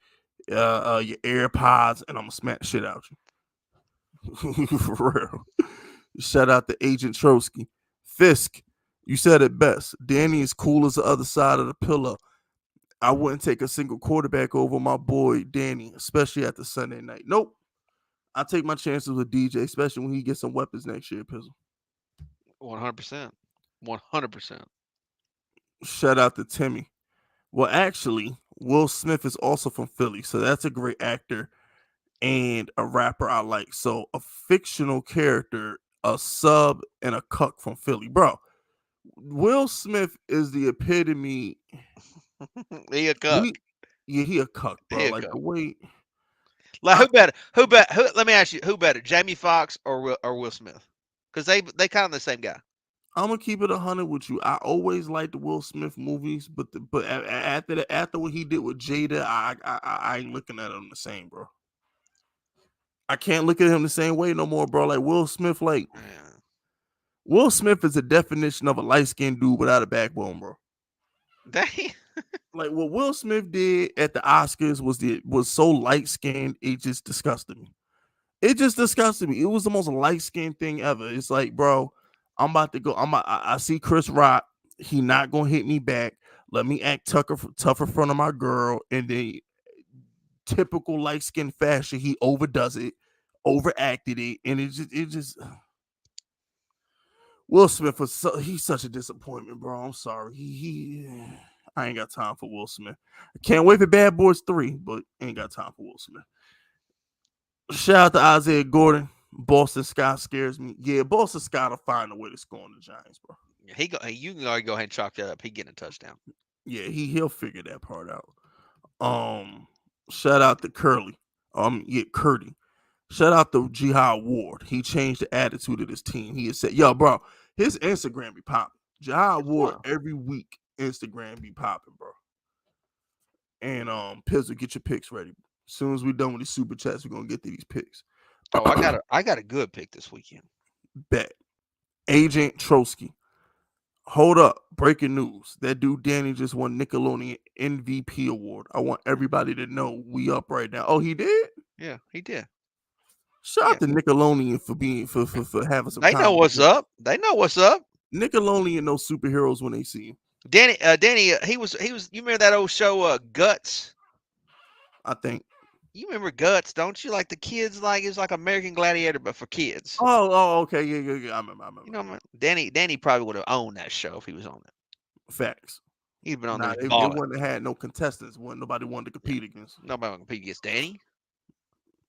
your AirPods, and I'm gonna smack shit out you. For real. Shout out to Agent Trotsky. Fisk, you said it best. Danny is cool as the other side of the pillow. I wouldn't take a single quarterback over my boy Danny, especially after Sunday night. Nope. I take my chances with DJ, especially when he gets some weapons next year, Pizzle. 100%. 100%. Shout out to Timmy. Well, actually, Will Smith is also from Philly, so that's a great actor and a rapper I like. So a fictional character, a sub, and a cuck from Philly. Bro, Will Smith is the epitome. He a cuck. We yeah, he a cuck, He bro. a Like cuck. the way Like I who better? Who bet? Who? Let me ask you, who better, Jamie Foxx or Will Smith? Because they kind of the same guy. I'm gonna keep it 100 with you. I always liked the Will Smith movies, but after what he did with Jada, I ain't looking at him the same, bro. I can't look at him the same way no more, bro. Like Yeah. Will Smith is a definition of a light skinned dude without a backbone, bro. Dang. Like what Will Smith did at the Oscars was so light skinned, it just disgusted me. It just disgusted me. It was the most light skinned thing ever. It's like, bro, I'm about to go. I see Chris Rock. He not gonna hit me back. Let me act tough in front of my girl, and then typical light skinned fashion, he overdoes it, overacted it, and it just Will Smith he's such a disappointment, bro. I'm sorry. I ain't got time for Will Smith. I can't wait for Bad Boys 3, but ain't got time for Will Smith. Shout out to Isaiah Gordon. Boston Scott scares me. Yeah, Boston Scott will find a way to score on the Giants, bro. You can already go ahead and chalk that up. He getting a touchdown. Yeah, he'll figure that part out. Shout out to Curly. Curdy. Shout out to Jihad Ward. He changed the attitude of this team. He has said, yo, bro, his Instagram be popping. Jihad Ward Wow. every week Instagram be popping, bro. And Pizzle, get your picks ready. As soon as we're done with these super chats, we're gonna get to these picks. Oh, I got a good pick this weekend. Bet. Agent Trotsky. Hold up. Breaking news. That dude Danny just won Nickelodeon MVP award. I want everybody to know we up right now. Oh, he did? Yeah, he did. Shout Yeah, out to Nickelodeon for being for having some they know comic what's relief. up. They know what's up. Nickelodeon know superheroes when they see him. Danny, he was. You remember that old show, Guts? I think. You remember Guts, don't you? Like the kids, like it's like American Gladiator, but for kids. Okay, yeah. I remember. You know, what I mean? Danny probably would have owned that show if he was on it. Facts. He'd been on Nah, there they balling. wouldn't have had no contestants. Wouldn't nobody wanted to Yeah, compete against. nobody will compete against Danny.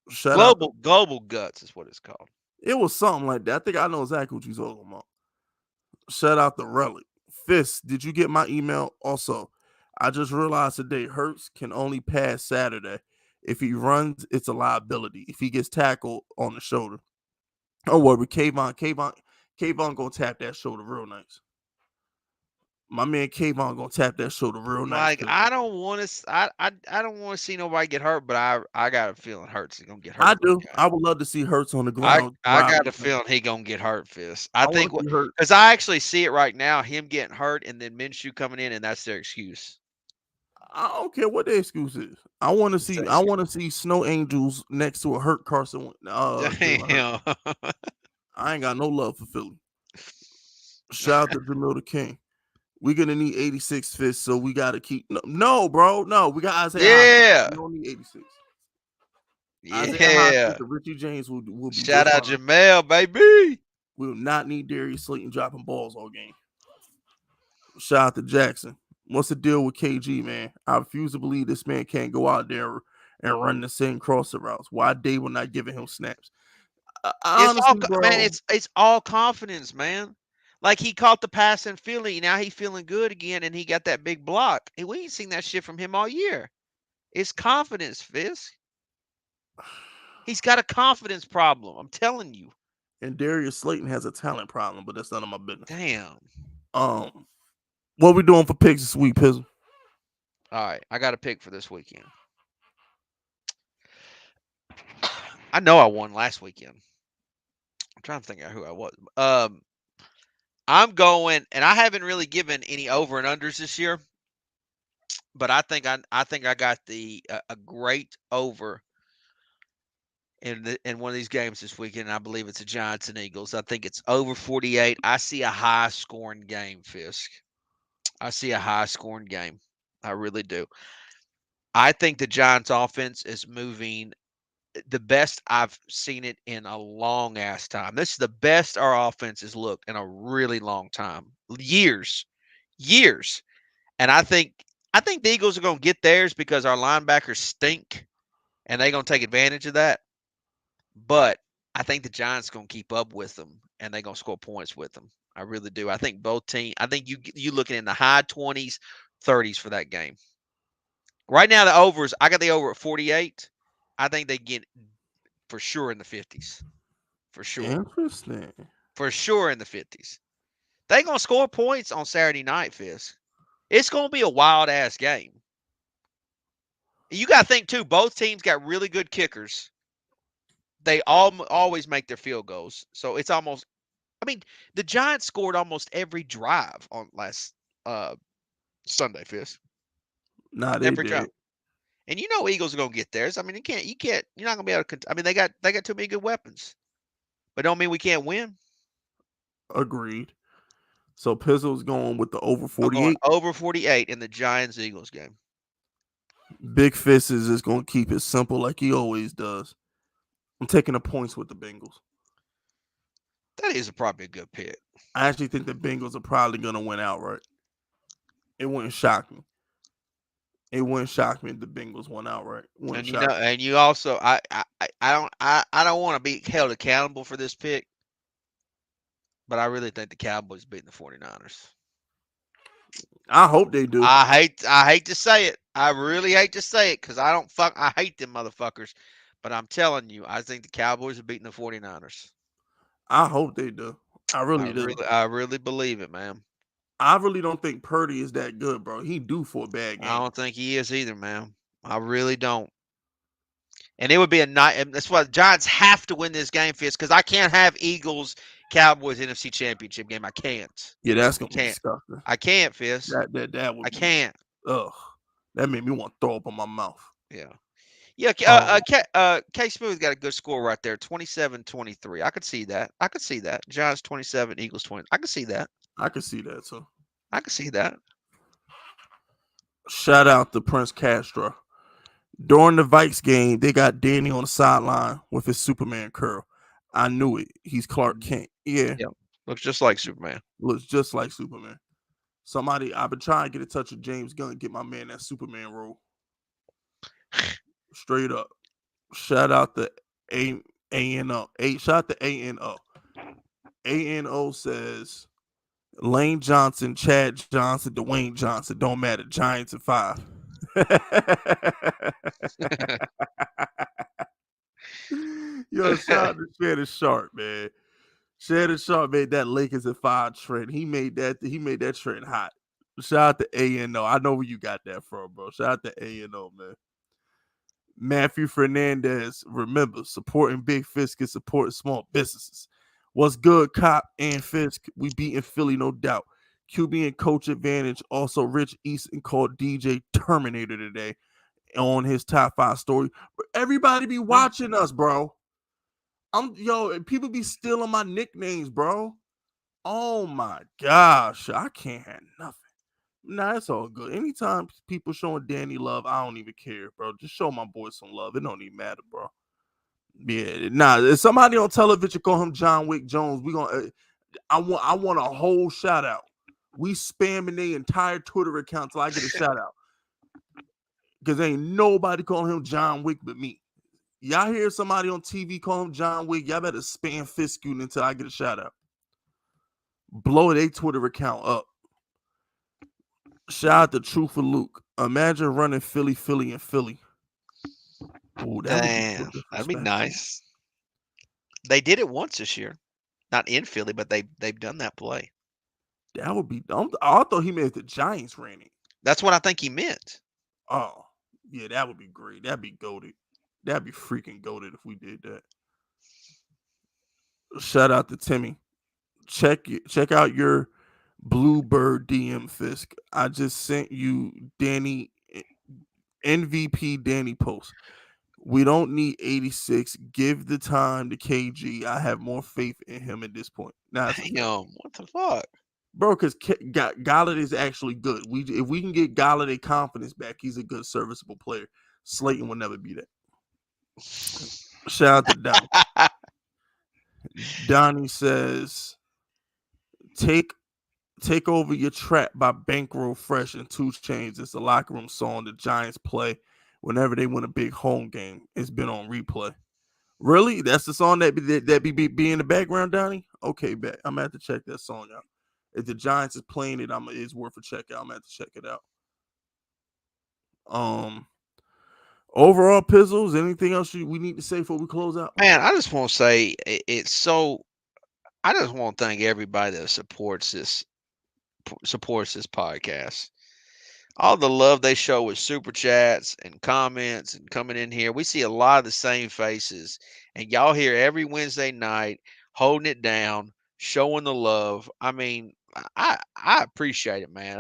Shout out. Global Guts is what it's called. It was something like that. I think I know exactly what you're talking about. Shout out to Relic. Fist, did you get my email? Also, I just realized today Hurts can only pass Saturday. If he runs, it's a liability. If he gets tackled on the shoulder. Don't worry, Kayvon gonna tap that shoulder real nice. My man Kayvon gonna tap that shoulder real nice. Like I don't want to. I don't want to see nobody get hurt, but I got a feeling Hurts is gonna get I hurt. do. I would love to see Hurts on the I ground. I got a feeling he gonna get hurt, Fist. I I want think to see Hurts. because I actually see it right now, him getting hurt and then Minshew coming in, and that's their excuse. I don't care what the excuse is. I want to It's their see. I excuse. want to see Snow Angels next to a hurt Carson. Jalen Hurts. Damn. I ain't got no love for Philly. Shout out to Jamil the King. We're gonna need 86 fists, so we gotta keep. No, bro. No, we got Isaiah. Yeah. We don't need 86. Yeah. Isaiah Hodgins and Richie James will be Shout out fine. Jamel, baby. We will not need Darius Slayton dropping balls all game. Shout out to Jackson. What's the deal with KG, man? I refuse to believe this man can't go out there and run the same crosser routes. Why they will not giving him snaps? Honestly, bro, Man, it's all confidence, man. Like he caught the pass in Philly, now he's feeling good again, and he got that big block. And we ain't seen that shit from him all year. It's confidence, Fisk. He's got a confidence problem. I'm telling you. and Darius Slayton has a talent problem, but that's none of my business. Damn. What we doing for picks this week, Pizzle? All right, I got a pick for this weekend. I know I won last weekend. I'm trying to think of who I was. I'm going, and I haven't really given any over and unders this year, but I think I got a great over in one of these games this weekend. I believe it's the Giants and Eagles. I think it's over 48. I see a high scoring game, Fisk. I see a high scoring game. I really do. I think the Giants offense is moving the best I've seen it in a long ass time. This is the best our offense has looked in a really long time. Years. And I think the Eagles are going to get theirs because our linebackers stink and they're going to take advantage of that. But I think the Giants are going to keep up with them and they're going to score points with them. I really do. I think both teams. I think you looking in the high 20s, 30s for that game. Right now the overs. I got the over at 48. I think they get for sure in the 50s. For sure. Interesting. For sure in the 50s. They're going to score points on Saturday night, Fisk. It's going to be a wild ass game. You got to think too. Both teams got really good kickers. They always make their field goals, so it's almost. I mean, the Giants scored almost every drive on last Sunday, Fisk. Nah, they Every did. drive. And you know Eagles are going to get theirs. I mean, you're not going to be able to. I mean, they got too many good weapons, but don't mean we can't win. Agreed. So Pizzle's going with the over I'm 48. going over 48 in the Giants Eagles game. Big Fist is just going to keep it simple like he always does. I'm taking the points with the Bengals. That is probably a good pick. I actually think the Bengals are probably going to win outright. It wouldn't shock me. It wouldn't shock me if the Bengals won outright. And you know, and you also, I don't want to be held accountable for this pick, but I really think the Cowboys beating the 49ers. I hope they do. I hate to say it. I really hate to say it because I hate them motherfuckers. But I'm telling you, I think the Cowboys are beating the 49ers. I hope they do. I really do. I really believe it, man. I really don't think Purdy is that good, bro. He due for a bad game. I don't think he is either, man. I really don't. And it would be a night. That's why the Giants have to win this game, Fist, because I can't have Eagles Cowboys NFC Championship game. I can't. Yeah, that's gonna be disgusting. I can't, Fist. That would. I can't. Ugh, that made me want to throw up in my mouth. Yeah. Yeah, Oh, K Smooth got a good score right there, 27-23. I could see that. I could see that. Giants 27, Eagles 20. I could see that. I can see that too. I could see that. Shout out to Prince Castro. During the Vikes game, they got Danny on the sideline with his Superman curl. I knew it. He's Clark Kent. Yeah, Yeah, looks just like Superman. looks just like Superman. Somebody, I've been trying to get in touch with James Gunn, get my man that Superman role. Straight up. Shout out to A-N-O. Shout out to A-N-O. A-N-O says Lane Johnson, Chad Johnson, Dwayne Johnson. Don't matter. Giants at 5. Yo, shout out to Shannon Sharp, man. Shannon Sharp made that Lakers at 5 trend. He made that trend hot. Shout out to A&O. I know where you got that from, bro. Shout out to A&O, man. Matthew Fernandez, remember, supporting Big Fisk is supporting small businesses. What's good, Cop and Fisk? We beating Philly, no doubt. QB and coach advantage. Also, Rich Easton called DJ Terminator today on his top 5 story. But everybody be watching us, bro. People be stealing my nicknames, bro. Oh my gosh, I can't have nothing. Nah, it's all good. Anytime people showing Danny love, I don't even care, bro. Just show my boy some love. It don't even matter, bro. Yeah, nah. If somebody on television call him John Wick Jones, we gonna. I want a whole shout out. We spamming their entire Twitter account till I get a shout out. Because ain't nobody calling him John Wick but me. Y'all hear somebody on TV call him John Wick, y'all better spam Fiskune until I get a shout out. Blow their Twitter account up. Shout out to True for Luke. Imagine running Philly, and Philly. Oh, that would be so Damn, that'd be disrespectful. nice. They did it once this year, not in Philly, but they've done that play. That would be. I thought he meant the Giants ran it. That's what I think he meant. Oh, yeah, that would be great. That'd be goated. That'd be freaking goated if we did that. Shout out to Timmy. Check out your Bluebird DM Fisk. I just sent you Danny MVP Danny post. We don't need 86. Give the time to KG. I have more faith in him at this point. Nah, Damn, what the fuck? bro, because Galladay is actually good. If we can get Galladay confidence back, he's a good, serviceable player. Slayton will never be that. Shout out to Donnie. Donnie says, take over your trap by Bankroll Fresh and 2 Chainz. It's a locker room song the Giants play whenever they win a big home game. It's been on replay. Really? That's the song that be in the background, Donnie? Okay, bet. I'm gonna have to check that song out. If the Giants is playing it, it's worth a check out. I'm gonna have to check it out. Overall, Pizzles, anything else we need to say before we close out? Man, I just want to say it's so. I just want to thank everybody that supports this podcast. All the love they show with super chats and comments and coming in here. We see a lot of the same faces, and y'all here every Wednesday night holding it down, showing the love. I mean, I appreciate it, man.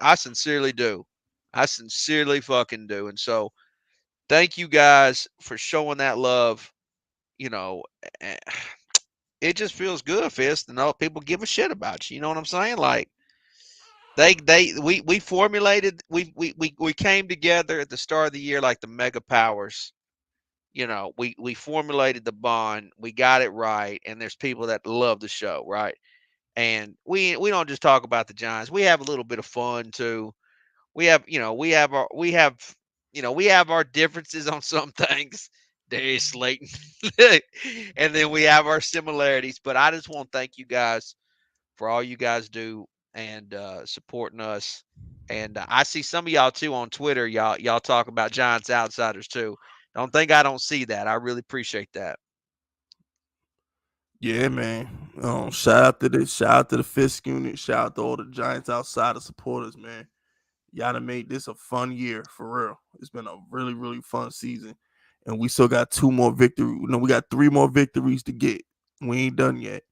I sincerely do. I sincerely fucking do. And so, thank you guys for showing that love. You know, it just feels good, Fist, to know people give a shit about you. You know what I'm saying? Like we formulated we came together at the start of the year like the mega powers. You know, we formulated the bond, we got it right, and there's people that love the show, right? And we don't just talk about the Giants. We have a little bit of fun too. We have, we have our differences on some things. Darius Slayton. And then we have our similarities. But I just want to thank you guys for all you guys do and supporting us. And I see some of y'all too on Twitter. Y'all talk about Giants Outsiders too. Don't think I don't see that. I really appreciate that. Yeah, man. Shout out to the Fisk unit. Shout out to all the Giants Outsider supporters, man. Y'all done made this a fun year for real. It's been a really, really fun season. And we still got 2 more victories. No, we got 3 more victories to get. We ain't done yet.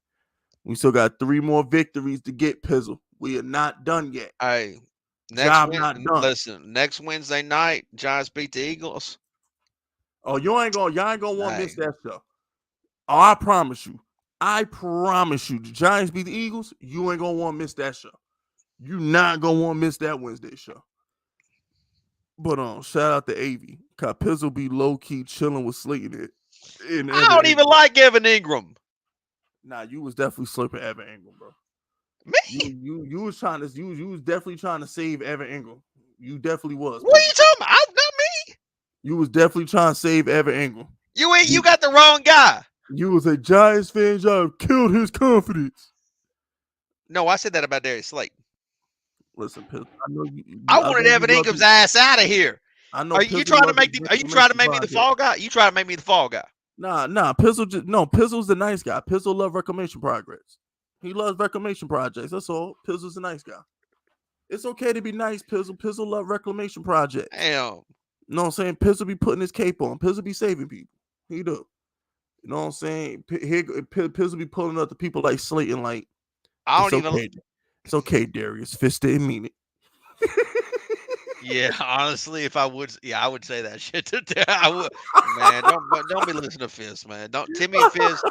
We still got 3 more victories to get, Pizzle. We are not done yet. Hey, Job not done. Listen, next Wednesday night, Giants beat the Eagles. Oh, y'all ain't gonna want to miss Hey, that show. Oh, I promise you. I promise you. The Giants beat the Eagles. You ain't gonna want to miss that show. You not gonna want to miss that Wednesday show. But shout out to Avy. Cause Pizzle be low key chilling with Slayton in I Evan don't even Ingram. like Evan Ingram. Nah, you was definitely slurping Evan Ingram, bro. Me? You was trying to you was definitely trying to save Evan Ingram. You definitely was, What are Pizzle. you talking about? Not me. You was definitely trying to save Evan Ingram. You You, got the wrong guy. you was a Giants fan. Y'all killed his confidence. No, I said that about Darius Slayton. Listen, Pizzle. I know I I wanted know you Evan love Ingram's the. ass out of here. I know Are you Pizzle trying to loves make the Are you trying to reclamation make me the project. fall guy? You trying to make me the fall guy? Nah. Pizzle's the nice guy. Pizzle love reclamation projects. He loves reclamation projects. That's all. Pizzle's a nice guy. It's okay to be nice, Pizzle. Pizzle love reclamation projects. Damn. You know what I'm saying? Pizzle be putting his cape on. Pizzle be saving people. He do. You know what I'm saying? Pizzle be pulling up the people like Slayton. Like I it's don't even. okay. It's okay, Darius. Fist didn't mean it. Yeah, honestly, if I would, I would say that shit to I would, man. Don't be listening to Fizz, man. Don't Timmy and Fizz,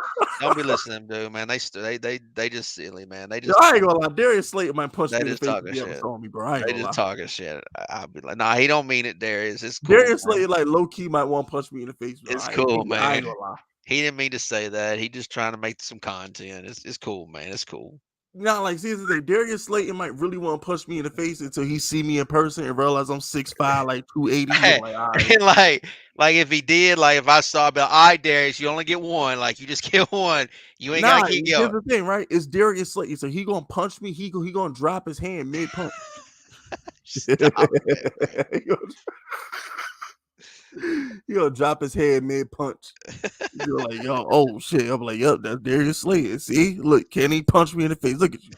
don't be listening to them, dude, man. They just silly, man. Yo, I ain't gonna lie. Darius Slayton might punch They me in the just face talking if he ever shit. saw me, bro. I ain't They gonna just lie. talking shit. I'll be like, nah, he don't mean it, Darius. It's cool, Darius man. Slayton, like low key, might want to punch me in the face, bro. It's I ain't cool, gonna man. lie. He didn't mean to say that. He just trying to make some content. It's cool, man. It's cool. Not like seriously, Darius Slayton might really want to punch me in the face until he see me in person and realize I'm 6'5", like 280. He gonna like, all right. And like if he did, like if I saw, I'd be like, all right, Darius, you only get one. Like you just get one. You ain't gotta Nah, keep here's going. the thing, right? It's Darius Slayton, so he gonna punch me. He gonna drop his hand mid punch. Stop it, man. He gonna drop his head mid punch. You're like, yo, oh shit. I'm like, yep, that's Darius Slayton. See, look, can he punch me in the face? Look at you.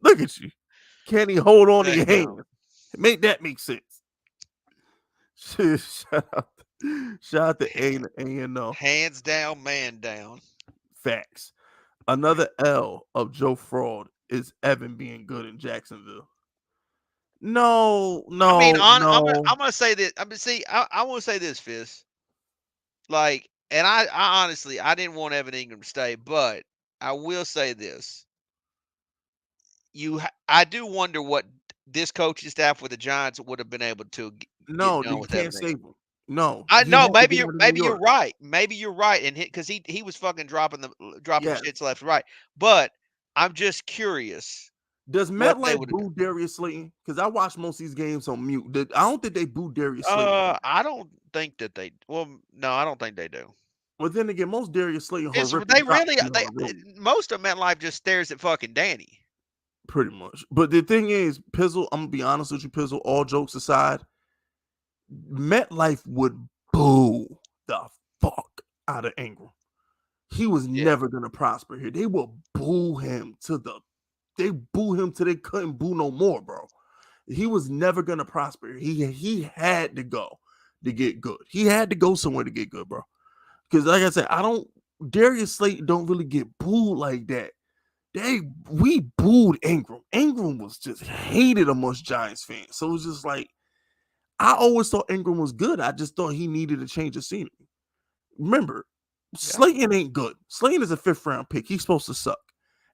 Look at you. Can he hold on to your Damn. hand? Make that make sense. shout out, shout out to A and O. Hands down, man down. Facts. Another L of Joe Fraud is Evan being good in Jacksonville. No, I mean, no, no. I'm gonna say this. I mean, see, I want to say this, Fizz. Like, and I honestly, I didn't want Evan Ingram to stay, but I will say this. I do wonder what this coaching staff with the Giants would have been able to get No, done you with can't Evan save Ingram. him. No, I he know had to get over to New maybe you're York. right. Maybe you're right, and because he was fucking dropping Yes. shits left and right. But I'm just curious Does what they MetLife would have done. boo Darius Slayton? Because I watch most of these games on mute. I don't think they boo Darius Slayton. I don't think that they. Well, no, I don't think they do. But then again, most Darius Slayton It's horrific they drops really be on the road, most of MetLife just stares at fucking Danny. pretty much. But the thing is, Pizzle, I'm gonna be honest with you, Pizzle. All jokes aside, MetLife would boo the fuck out of Ingram. He was Yeah, never gonna prosper here. They will boo him they boo him till they couldn't boo no more, bro. He was never gonna prosper. He had to go to get good. He had to go somewhere to get good, bro. Because like I said, Darius Slayton don't really get booed like that. We booed Ingram. Ingram was just hated amongst Giants fans. So it was just like I always thought Ingram was good. I just thought he needed to change the scenery. Remember, yeah. Slayton ain't good. Slayton is a 5th round pick. He's supposed to suck.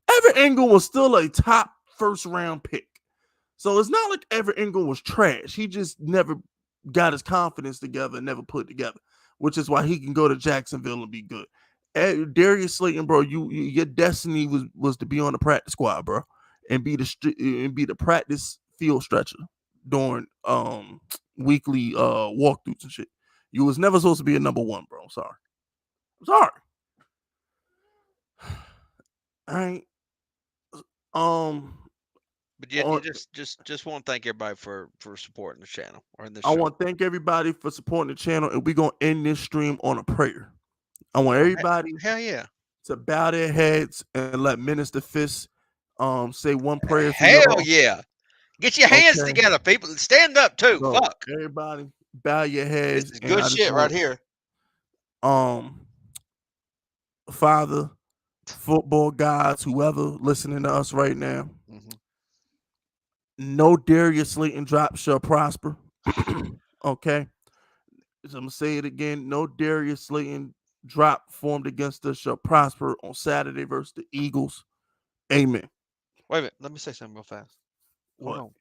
Evan Ingram was still a top 1st round pick. So it's not like Evan Ingram was trash. He just never got his confidence together and never put it together, which is why he can go to Jacksonville and be good. Darius Slayton, bro, your destiny was to be on the practice squad, bro, and be the practice field stretcher during weekly walkthroughs and shit. You was never supposed to be a number 1, bro. I'm sorry. All right. But you just want to thank everybody for supporting the channel or in this I show. want to thank everybody for supporting the channel, and we're gonna end this stream on a prayer. I want everybody Hell yeah. to bow their heads and let Minister Fist say one prayer for Hell y'all. yeah. Get your hands Okay. together, people. Stand up too. So Fuck. everybody bow your This heads, is and good I just shit right want here. Father, football gods, whoever listening to us right now, no Darius Slayton drop shall prosper. Okay. I'm gonna say it again. No Darius Slayton drop formed against us shall prosper on Saturday versus the Eagles. Amen. Wait a minute. Let me say something real fast. Hold What? on.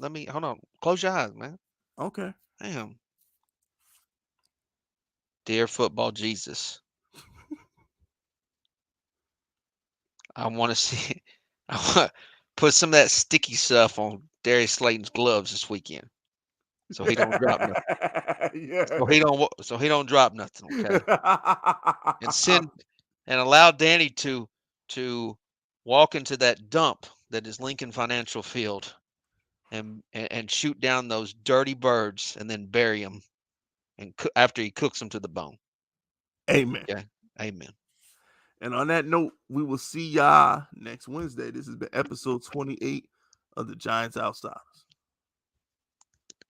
Let me hold on. Close your eyes, man. Okay. Damn. Dear football Jesus, I want to see. I want put some of that sticky stuff on Darius Slayton's gloves this weekend, so he don't drop nothing. Yeah. So he don't drop nothing. Okay. And allow Danny to walk into that dump that is Lincoln Financial Field and shoot down those dirty birds and then bury them and after he cooks them to the bone. Amen. Okay. Amen. And on that note, we will see y'all next Wednesday. This has been episode 28 of the Giants Outsiders.